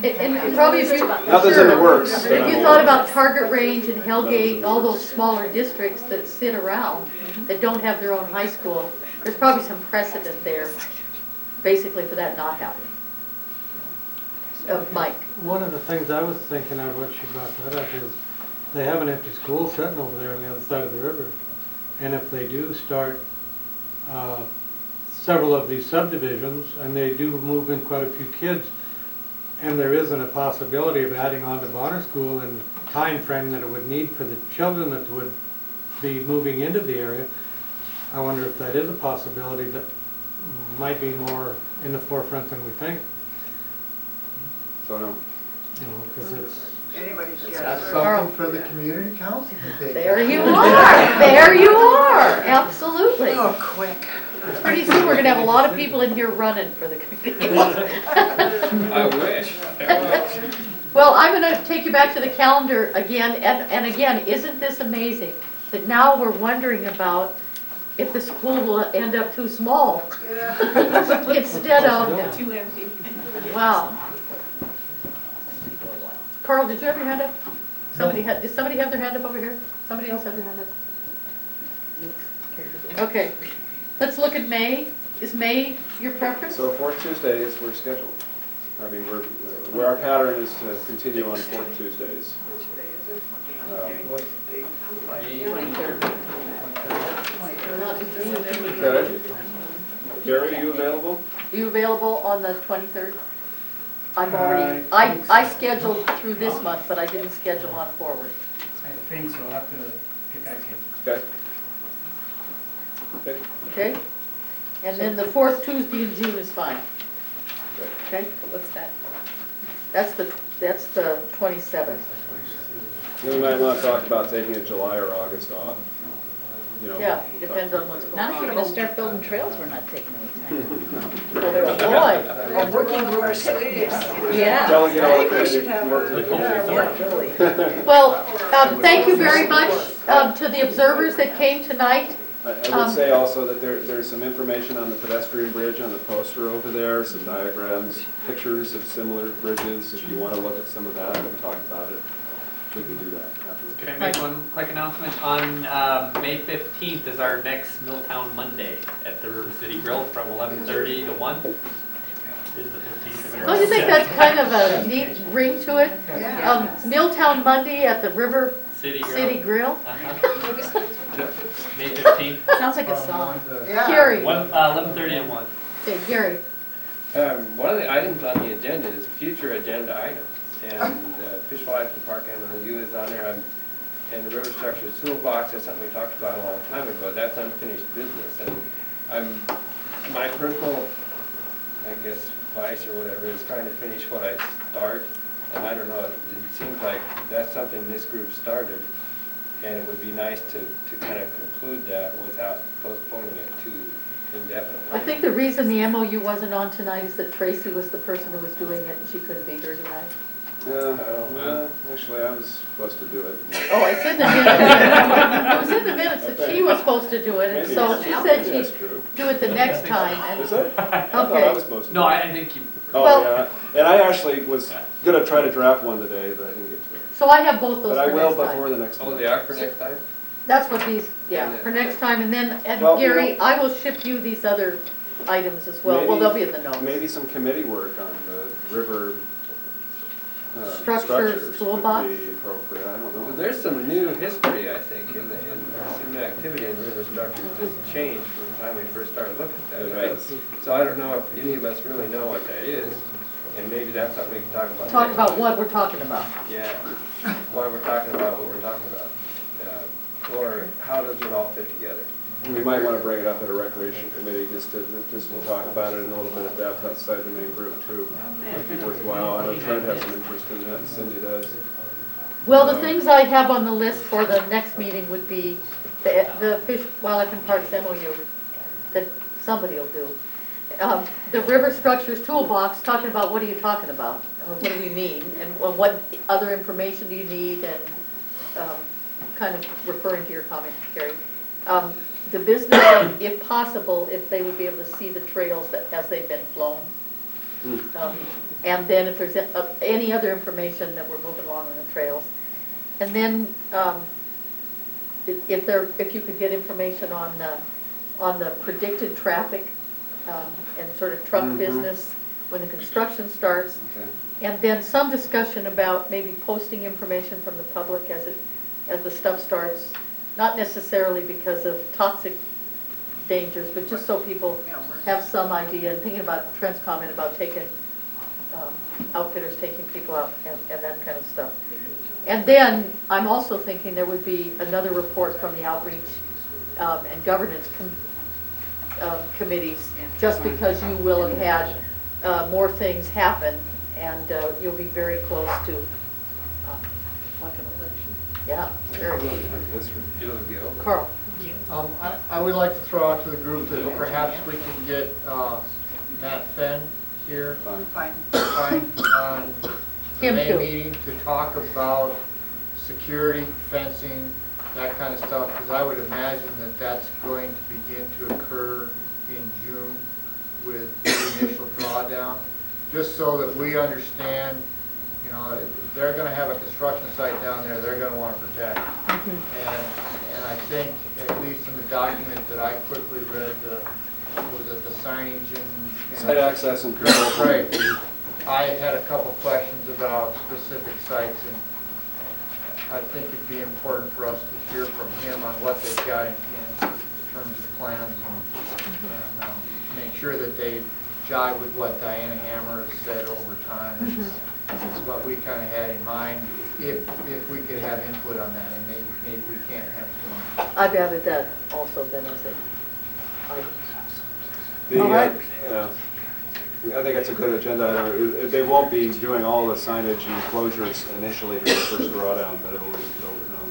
And probably if you, Nothing's in the works. if you thought about Target Range and Hellgate, all those smaller districts that sit around that don't have their own high school, there's probably some precedent there, basically, for that not happening. Mike. One of the things I was thinking of when she brought that up is they have an empty school sitting over there on the other side of the river. And if they do start several of these subdivisions, and they do move in quite a few kids, and there isn't a possibility of adding on to Bonner School in the time frame that it would need for the children that would be moving into the area, I wonder if that is a possibility that might be more in the forefront than we think. Don't know. Because it's... Anybody's guess. That's something for the community council to take. There you are. There you are. Absolutely. Oh, quick. Pretty soon we're going to have a lot of people in here running for the community. I wish. Well, I'm going to take you back to the calendar again. And again, isn't this amazing that now we're wondering about if the school will end up too small instead of Too empty. wow. Carl, did you have your hand up? Did somebody have their hand up over here? Somebody else have their hand up? Okay. Let's look at May. Is May your preference? So fourth Tuesdays we're scheduled. I mean, where our pattern is to continue on fourth Tuesdays. Okay. Gary, are you available? Are you available on the 23rd? I'm already, I scheduled through this month, but I didn't schedule on forward. I think so, I'll have to get back to you. Okay. Okay. Okay? And then the fourth Tuesday in June is fine. Okay, what's that? That's the 27th. Then we might want to talk about taking a July or August off. You know. Yeah, depends on what's going on. Not if you're gonna start building trails, we're not taking any time. Oh, boy. A working group of sleeves. Yeah. Delegate all the We should credit, have work to the Yeah, Well, thank you very much to the observers that came tonight. I would say also that there's some information on the pedestrian bridge on the poster over there, some diagrams, pictures of similar bridges. If you want to look at some of that and talk about it, we can do that afterwards. Can I make one quick announcement? On May 15th is our next Milltown Monday at the River City Grill from 11:30 to 1. Is the 15th. Don't you think that's kind of a neat ring to it? Yeah. Milltown Monday at the River City Grill? City Grill? May 15th. Sounds like a song. Yeah. Gary, 11:30 to 1. okay, Gary, One of the items on the agenda is future agenda items, and Fish, Wildlife, and Park MLU is on there, and the River Structures Toolbox, that's something we talked about a long time ago, that's unfinished business, and my personal, I guess, advice or whatever is trying to finish what I start, and I don't know, it seems like that's something this group started, and it would be nice to kind of conclude that without postponing it too indefinitely. I think the reason the MOU wasn't on tonight is that Tracy was the person who was doing it and she couldn't be here tonight. Yeah, actually, I was supposed to do it. Oh, it's in the minutes. It was in the minutes that she was supposed to do it, and so she said That's she'd true. do it the next time. And Is it? I thought I okay, was supposed to. No, do it. I think you. Oh, Well- yeah, and I actually was gonna try to draft one today, but I didn't get to it. so I have both those But I for will next before time. the next Oh, one. they are for next time? That's what these, yeah, for next time, and then, and Well, you Gary, know- I will ship you these other items as well. Well, Maybe- they'll be in the notes. Maybe some committee work on the river Structures toolbox? would be appropriate, I don't Well, know. there's some new history, I think, in some activity in river structures that's changed from the time we first started looking at It that, right? has. So I don't know if any of us really know what that is, and maybe that's something we can talk about. Talk next about time. what we're talking about. Yeah, why we're talking about what we're talking about, or how does it all fit together? We might want to bring it up at a recreation committee just to talk about it in a little bit of depth outside the main group too. Might be worthwhile. I know Trent has some interest in that, and Cindy does. Well, the things I have on the list for the next meeting would be the Fish, Wildlife, and Parks MOU that somebody will do. The River Structures Toolbox, talking about what are you talking about? Or what do we mean? And what other information do you need? And kind of referring to your comment, Gary. The business, if possible, if they would be able to see the trails that, as they've been flown. And then if there's any other information that we're moving along on the trails. And then if you could get information on the predicted traffic and sort of truck business when the construction starts. Okay. And then some discussion about maybe posting information from the public as the stuff starts. Not necessarily because of toxic dangers, but just so people have some idea, and thinking about Trent's comment about taking, outfitters taking people out and that kind of stuff. And then I'm also thinking there would be another report from the outreach and governance committees, just because you will have had more things happen, and you'll be very close to, yeah, very good. Carl. I would like to throw out to the group that perhaps we can get Matt Fenn here. Fine. On the Him May too. meeting to talk about security, fencing, that kind of stuff, because I would imagine that that's going to begin to occur in June with the initial drawdown, just so that we understand, you know, if they're going to have a construction site down there, they're going to want to protect. And I think, at least in the document that I quickly read, was it the signage and Site access and control. Right. I had a couple questions about specific sites, and I think it'd be important for us to hear from him on what they've got in terms of plans, and make sure that they jive with what Diana Hammer has said over time. is what we kind of had in mind, if we could have input on that, and maybe we can't have too much. I'd be happy with that also then as a, All right. I think it's a good agenda item. They won't be doing all the signage and closures initially for the first drawdown, but a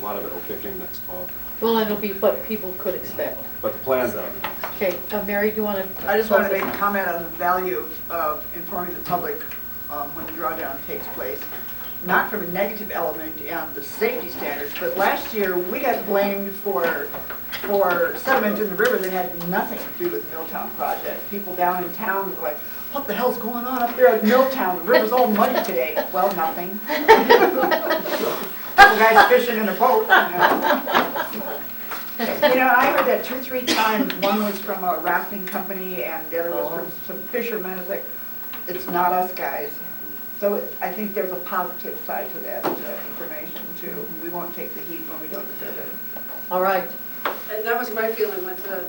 lot of it will kick in next fall. well, it'll be what people could expect. But the plan's out. Okay, Mary, do you want to? I just want to make a comment on the value of informing the public when the drawdown takes place. Not from a negative element and the safety standards, but last year we got blamed for sediment in the river that had nothing to do with the Milltown project. People down in town were like, what the hell's going on up there at Milltown? The river's all muddy today. Well, nothing. Couple guys fishing in a boat. You know, I heard that 2 or 3 times. One was from a rafting company and the other was from some fishermen. It's like, it's not us guys. So I think there's a positive side to that information too. We won't take the heat when we don't deserve it. All right. And that was my feeling with the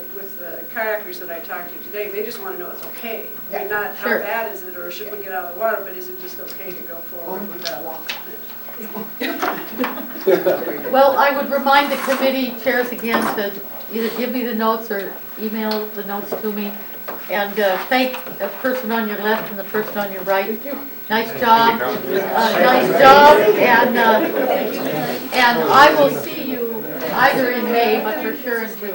kayakers that I talked to today. They just want to know it's okay. I mean, not how bad is it or should we get out of the water, but is it just okay to go forward with that walk on it? Well, I would remind the committee chairs again to either give me the notes or email the notes to me. And thank the person on your left and the person on your right. Nice job. Nice job. And I will see you either in May, but for sure in June.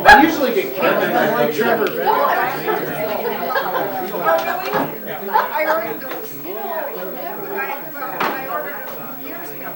I usually get killed. I like Trevor I ordered those. I ordered them years ago.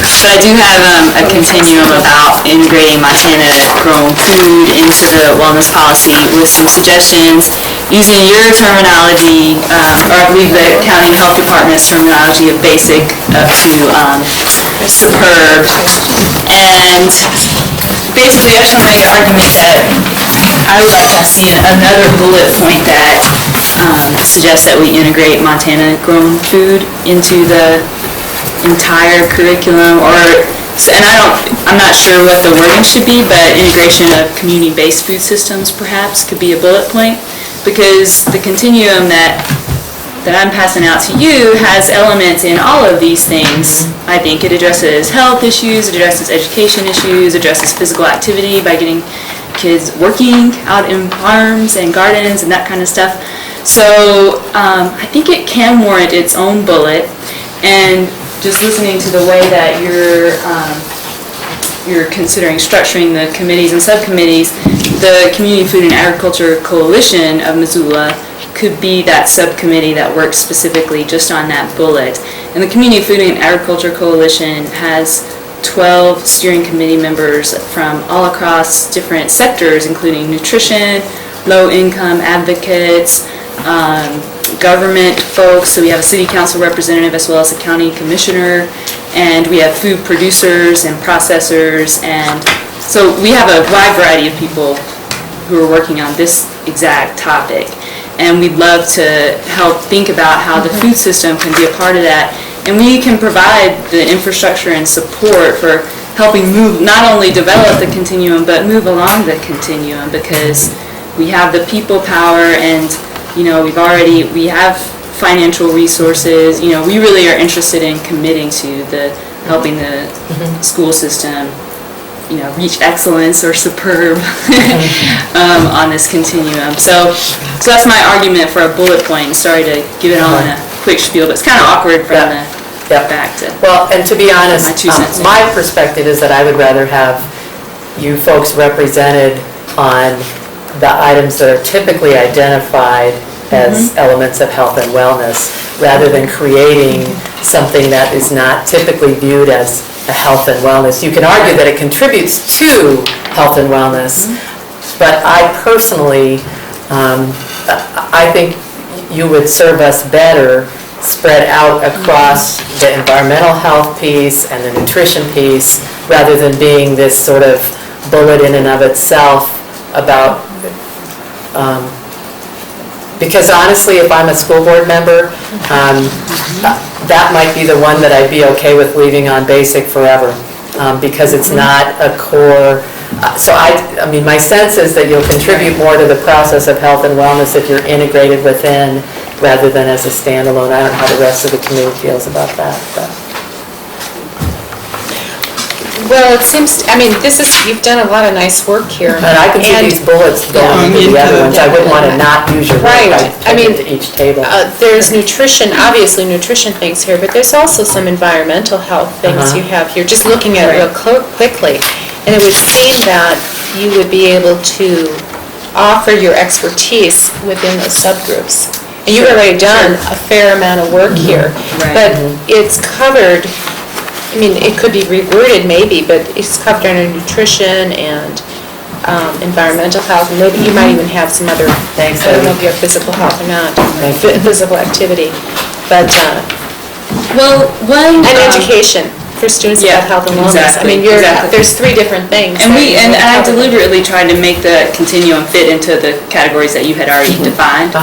So I do have a continuum about integrating Montana-grown food into the wellness policy with some suggestions using your terminology, or I believe the county health department's terminology of basic up to superb. And basically, I just want to make an argument that I would like to see another bullet point that suggests that we integrate Montana-grown food into the entire curriculum, and I'm not sure what the wording should be, but integration of community-based food systems perhaps could be a bullet point, because the continuum that I'm passing out to you has elements in all of these things. I think it addresses health issues, it addresses education issues, addresses physical activity by getting kids working out in farms and gardens and that kind of stuff. So I think it can warrant its own bullet, and just listening to the way that you're considering structuring the committees and subcommittees, the Community Food and Agriculture Coalition of Missoula could be that subcommittee that works specifically just on that bullet. And the Community Food and Agriculture Coalition has 12 steering committee members from all across different sectors, including nutrition, low-income advocates, government folks. So we have a city council representative as well as a county commissioner, and we have food producers and processors, and so we have a wide variety of people who are working on this exact topic, and we'd love to help think about how the food system can be a part of that, and we can provide the infrastructure and support for helping move, not only develop the continuum, but move along the continuum, because we have the people power, and we have financial resources. We really are interested in committing to helping the school system reach excellence or superb on this continuum. So that's my argument for a bullet point. Sorry to give it all in a quick spiel, but it's kind of awkward from the back to. Well, and to be honest, my 2 cents. my perspective is that I would rather have you folks represented on the items that are typically identified as elements of health and wellness, rather than creating something that is not typically viewed as a health and wellness. You can argue that it contributes to health and wellness, but I personally, I think you would serve us better spread out across the environmental health piece and the nutrition piece, rather than being this sort of bullet in and of itself about, because honestly, if I'm a school board member, that might be the one that I'd be okay with leaving on basic forever, because it's not a core. So I mean, my sense is that you'll contribute more to the process of health and wellness if you're integrated within, rather than as a standalone. I don't know how the rest of the committee feels about that, but. Well, it seems, you've done a lot of nice work here. And I can see these bullets going into the other ones. I wouldn't want to not use your work by taking to each table. There's nutrition, obviously nutrition things here, but there's also some environmental health things you have here, just looking at it real quickly. And it would seem that you would be able to offer your expertise within those subgroups. And you've already done a fair amount of work here, but it's covered. It could be reworded maybe, but it's covered under nutrition and environmental health, and maybe you might even have some other, I don't know if you have physical health or not, physical activity, but, and education for students about health and wellness. Exactly. There's 3 different things. And I deliberately tried to make the continuum fit into the categories that you had already defined,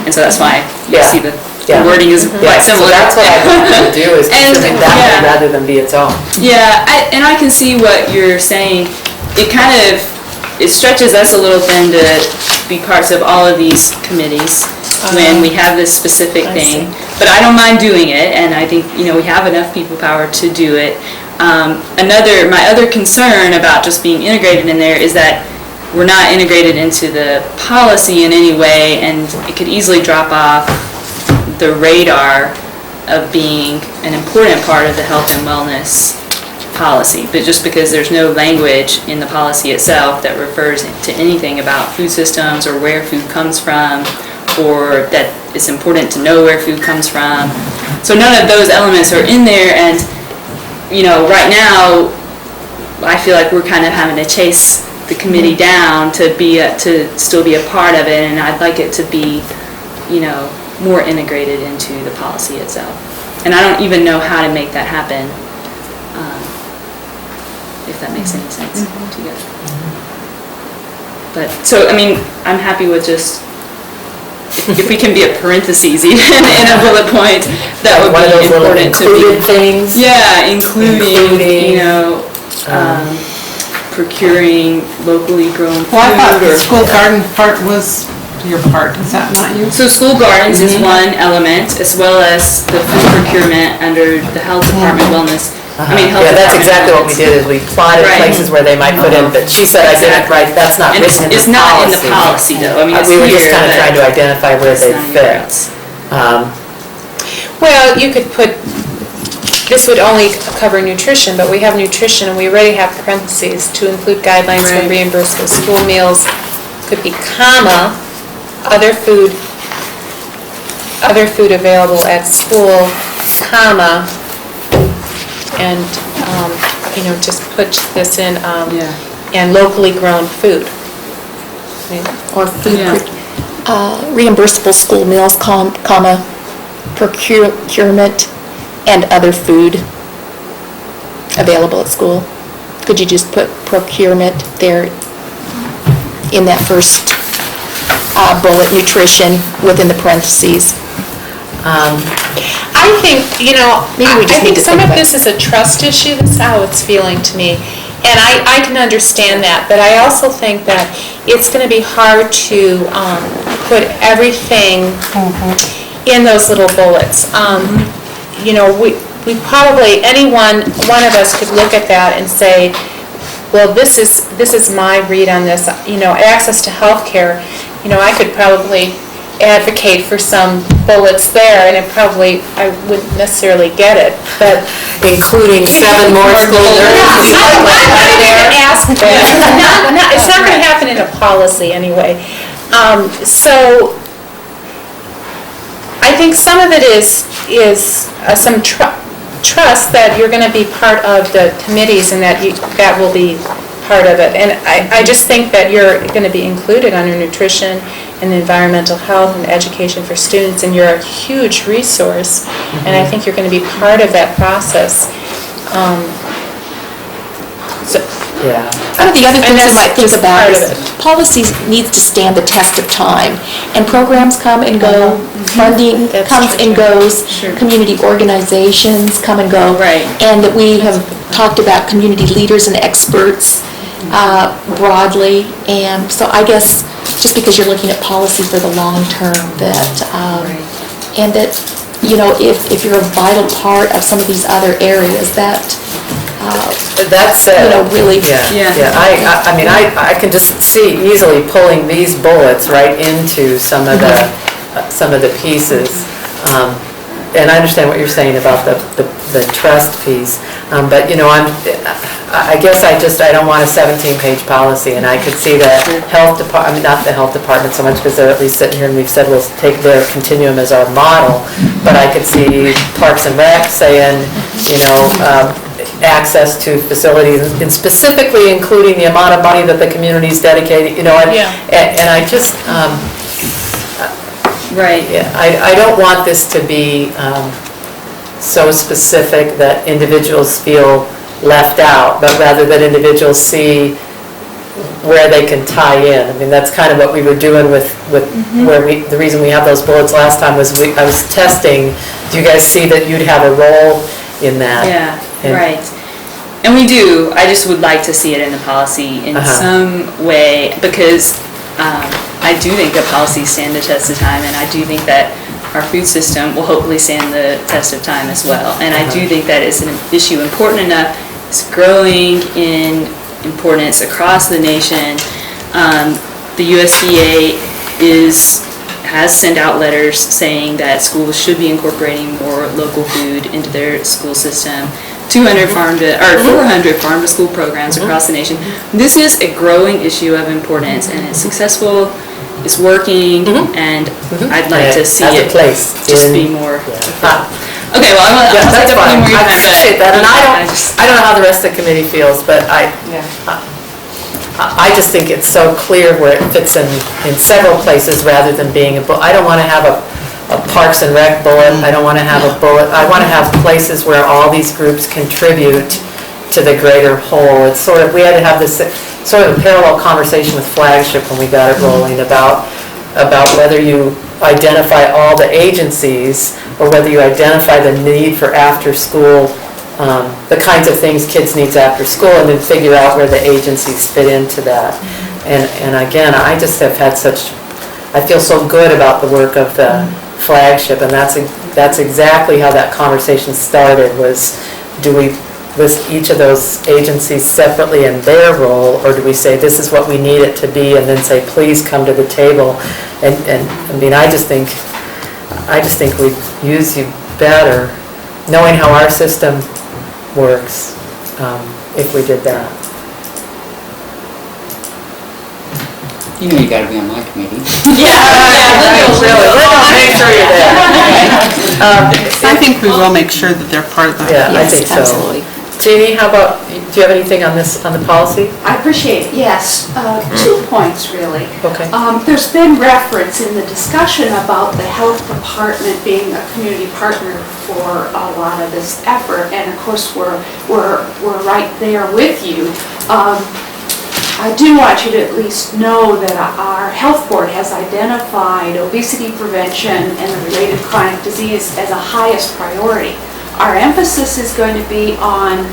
and so that's why you see the wording is quite similar. So that's what I want to do, is consider that rather than be its own. Yeah, and I can see what you're saying. It stretches us a little thin to be parts of all of these committees when we have this specific thing. But I don't mind doing it, and I think we have enough people power to do it. My other concern about just being integrated in there is that we're not integrated into the policy in any way, and it could easily drop off the radar of being an important part of the health and wellness policy, but just because there's no language in the policy itself that refers to anything about food systems or where food comes from, or that it's important to know where food comes from. So none of those elements are in there, and right now I feel like we're kind of having to chase the committee down to still be a part of it, and I'd like it to be more integrated into the policy itself. And I don't even know how to make that happen, if that makes any sense to you guys. But, so, I'm happy with just, if we can be a parentheses even in a bullet point, that would be important to be. Things. Yeah, including. Procuring locally grown food. Well, I thought the school garden part was your part, is that not you? So school gardens is one element, as well as the food procurement under the health department wellness. That's exactly what we did, is we plotted places where they might put in, but she said I didn't write, that's not written in the policy. It's not in the policy though, it's we were just here, kind of trying to identify where they fit. Well, you could put, this would only cover nutrition, but we have nutrition and we already have parentheses to include guidelines for reimbursable school meals. Could be comma, other food available at school, comma, and, just put this in, and locally grown food. Or food, reimbursable school meals, comma, procurement, and other food available at school. Could you just put procurement there in that first bullet, nutrition, within the parentheses? I think, I think some of this is a trust issue. That's how it's feeling to me. And I can understand that, but I also think that it's going to be hard to put everything in those little bullets. We probably, one of us could look at that and say, well, this is my read on this, access to healthcare, I could probably advocate for some bullets there, and I wouldn't necessarily get it, but. Including 7 more school nurses. It's not going to happen in a policy anyway. So I think some of it is some trust that you're going to be part of the committees and that will be part of it. And I just think that you're going to be included under nutrition and environmental health and education for students, and you're a huge resource, and I think you're going to be part of that process. Yeah. One of the other things I might think just about part is of it. policies needs to stand the test of time, and programs come and go, funding That's comes true, and too. goes, community organizations come and go. Right. And that we have talked about community leaders and experts broadly, and so I guess just because you're looking at policy for the long term, that and that if you're a vital part of some of these other areas, that That's really. Yeah. I mean, I can just see easily pulling these bullets right into some of the pieces. And I understand what you're saying about the trust piece, but I guess I don't want a 17-page policy, and I could see the health department, I mean, not the health department so much, because they're at least sitting here and we've said we'll take their continuum as our model, but I could see Parks and Rec saying, access to facilities, and specifically including the amount of money that the community's dedicated, and I just, Right. yeah, I don't want this to be so specific that individuals feel left out, but rather that individuals see where they can tie in. I mean, that's kind of what we were doing with the reason we have those bullets last time was I was testing, do you guys see that you'd have a role in that? Yeah, right. And we do. I just would like to see it in the policy in some way, because I do think that policies stand the test of time, and I do think that our food system will hopefully stand the test of time as well. And I do think that it's an issue important enough. It's growing in importance across the nation. The USDA has sent out letters saying that schools should be incorporating more local food into their school system. 400 farm to school programs across the nation. This is a growing issue of importance, and it's successful. It's working, and I'd like to see it just be more. Okay, well, I'll take up any more I time. appreciate that, and I don't know how the rest of the committee feels, but I just think it's so clear where it fits in several places rather than being I don't want to have a Parks and Rec bullet. I don't want to have a bullet. I want to have places where all these groups contribute to the greater whole. It's sort of, we had to have this sort of a parallel conversation with Flagship when we got it rolling about whether you identify all the agencies or whether you identify the need for after school, the kinds of things kids need after school, and then figure out where the agencies fit into that. And again, I just have had I feel so good about the work of the Flagship, and that's exactly how that conversation started, was do we list each of those agencies separately in their role, or do we say this is what we need it to be, and then say please come to the table? And I mean, I just think we'd use you better knowing how our system works if we did that. You know you gotta be on my committee. Make sure you're there. I think we will make sure that they're part of the. Yeah, I think so. Absolutely. Jeannie, how about, do you have anything on the policy? I appreciate it, yes. 2 points, really. Okay. There's been reference in the discussion about the health department being a community partner for a lot of this effort, and of course, we're right there with you. I do want you to at least know that our health board has identified obesity prevention and the related chronic disease as a highest priority. Our emphasis is going to be on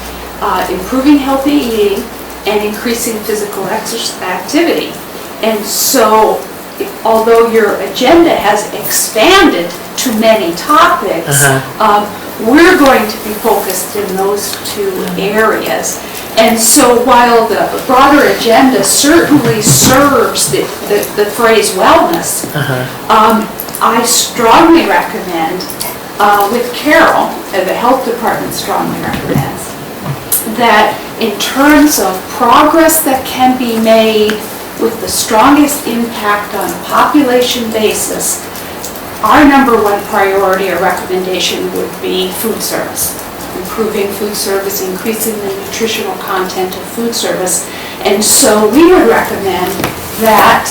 improving healthy eating and increasing physical activity. And so, although your agenda has expanded to many topics, we're going to be focused in those 2 areas. And so while the broader agenda certainly serves the phrase wellness, I strongly recommend, with Carol, and the health department strongly recommends, that in terms of progress that can be made with the strongest impact on a population basis, our number one priority or recommendation would be food service. Improving food service, increasing the nutritional content of food service. And so we would recommend that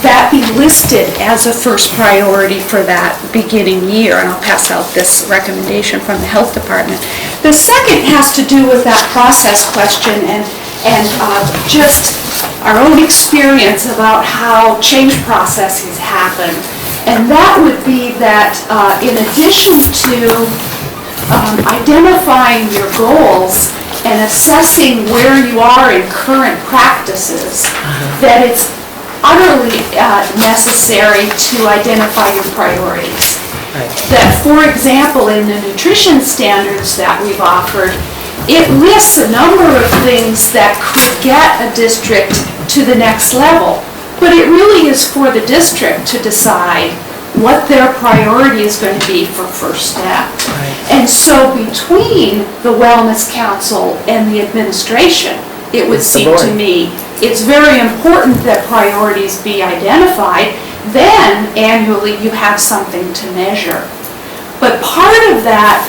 that be listed as a first priority for that beginning year. And I'll pass out this recommendation from the health department. The second has to do with that process question and just our own experience about how change processes happen. And that would be that in addition to identifying your goals and assessing where you are in current practices, that it's utterly necessary to identify your priorities. That, for example, in the nutrition standards that we've offered, it lists a number of things that could get a district to the next level, but it really is for the district to decide what their priority is going to be for first step. And so between the Wellness Council and the administration, it would seem to me it's very important that priorities be identified. Then annually you have something to measure. But part of that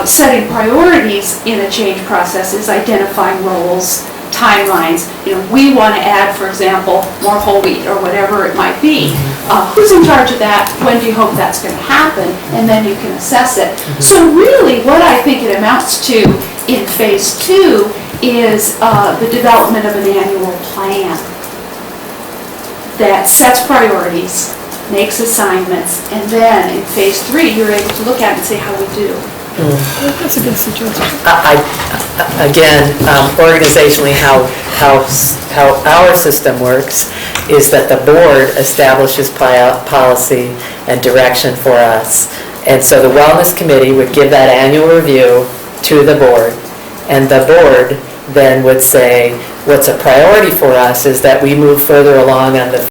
setting priorities in a change process is identifying roles, timelines. You know, we want to add, for example, more whole wheat or whatever it might be. Who's in charge of that? When do you hope that's going to happen? And then you can assess it. So really what I think it amounts to in phase 2 is the development of an annual plan that sets priorities, makes assignments, and then in phase 3 you're able to look at it and say how we do. That's a good suggestion. Again, organizationally, how our system works is that the board establishes policy and direction for us. And so the wellness committee would give that annual review to the board, and the board then would say, what's a priority for us is that we move further along on the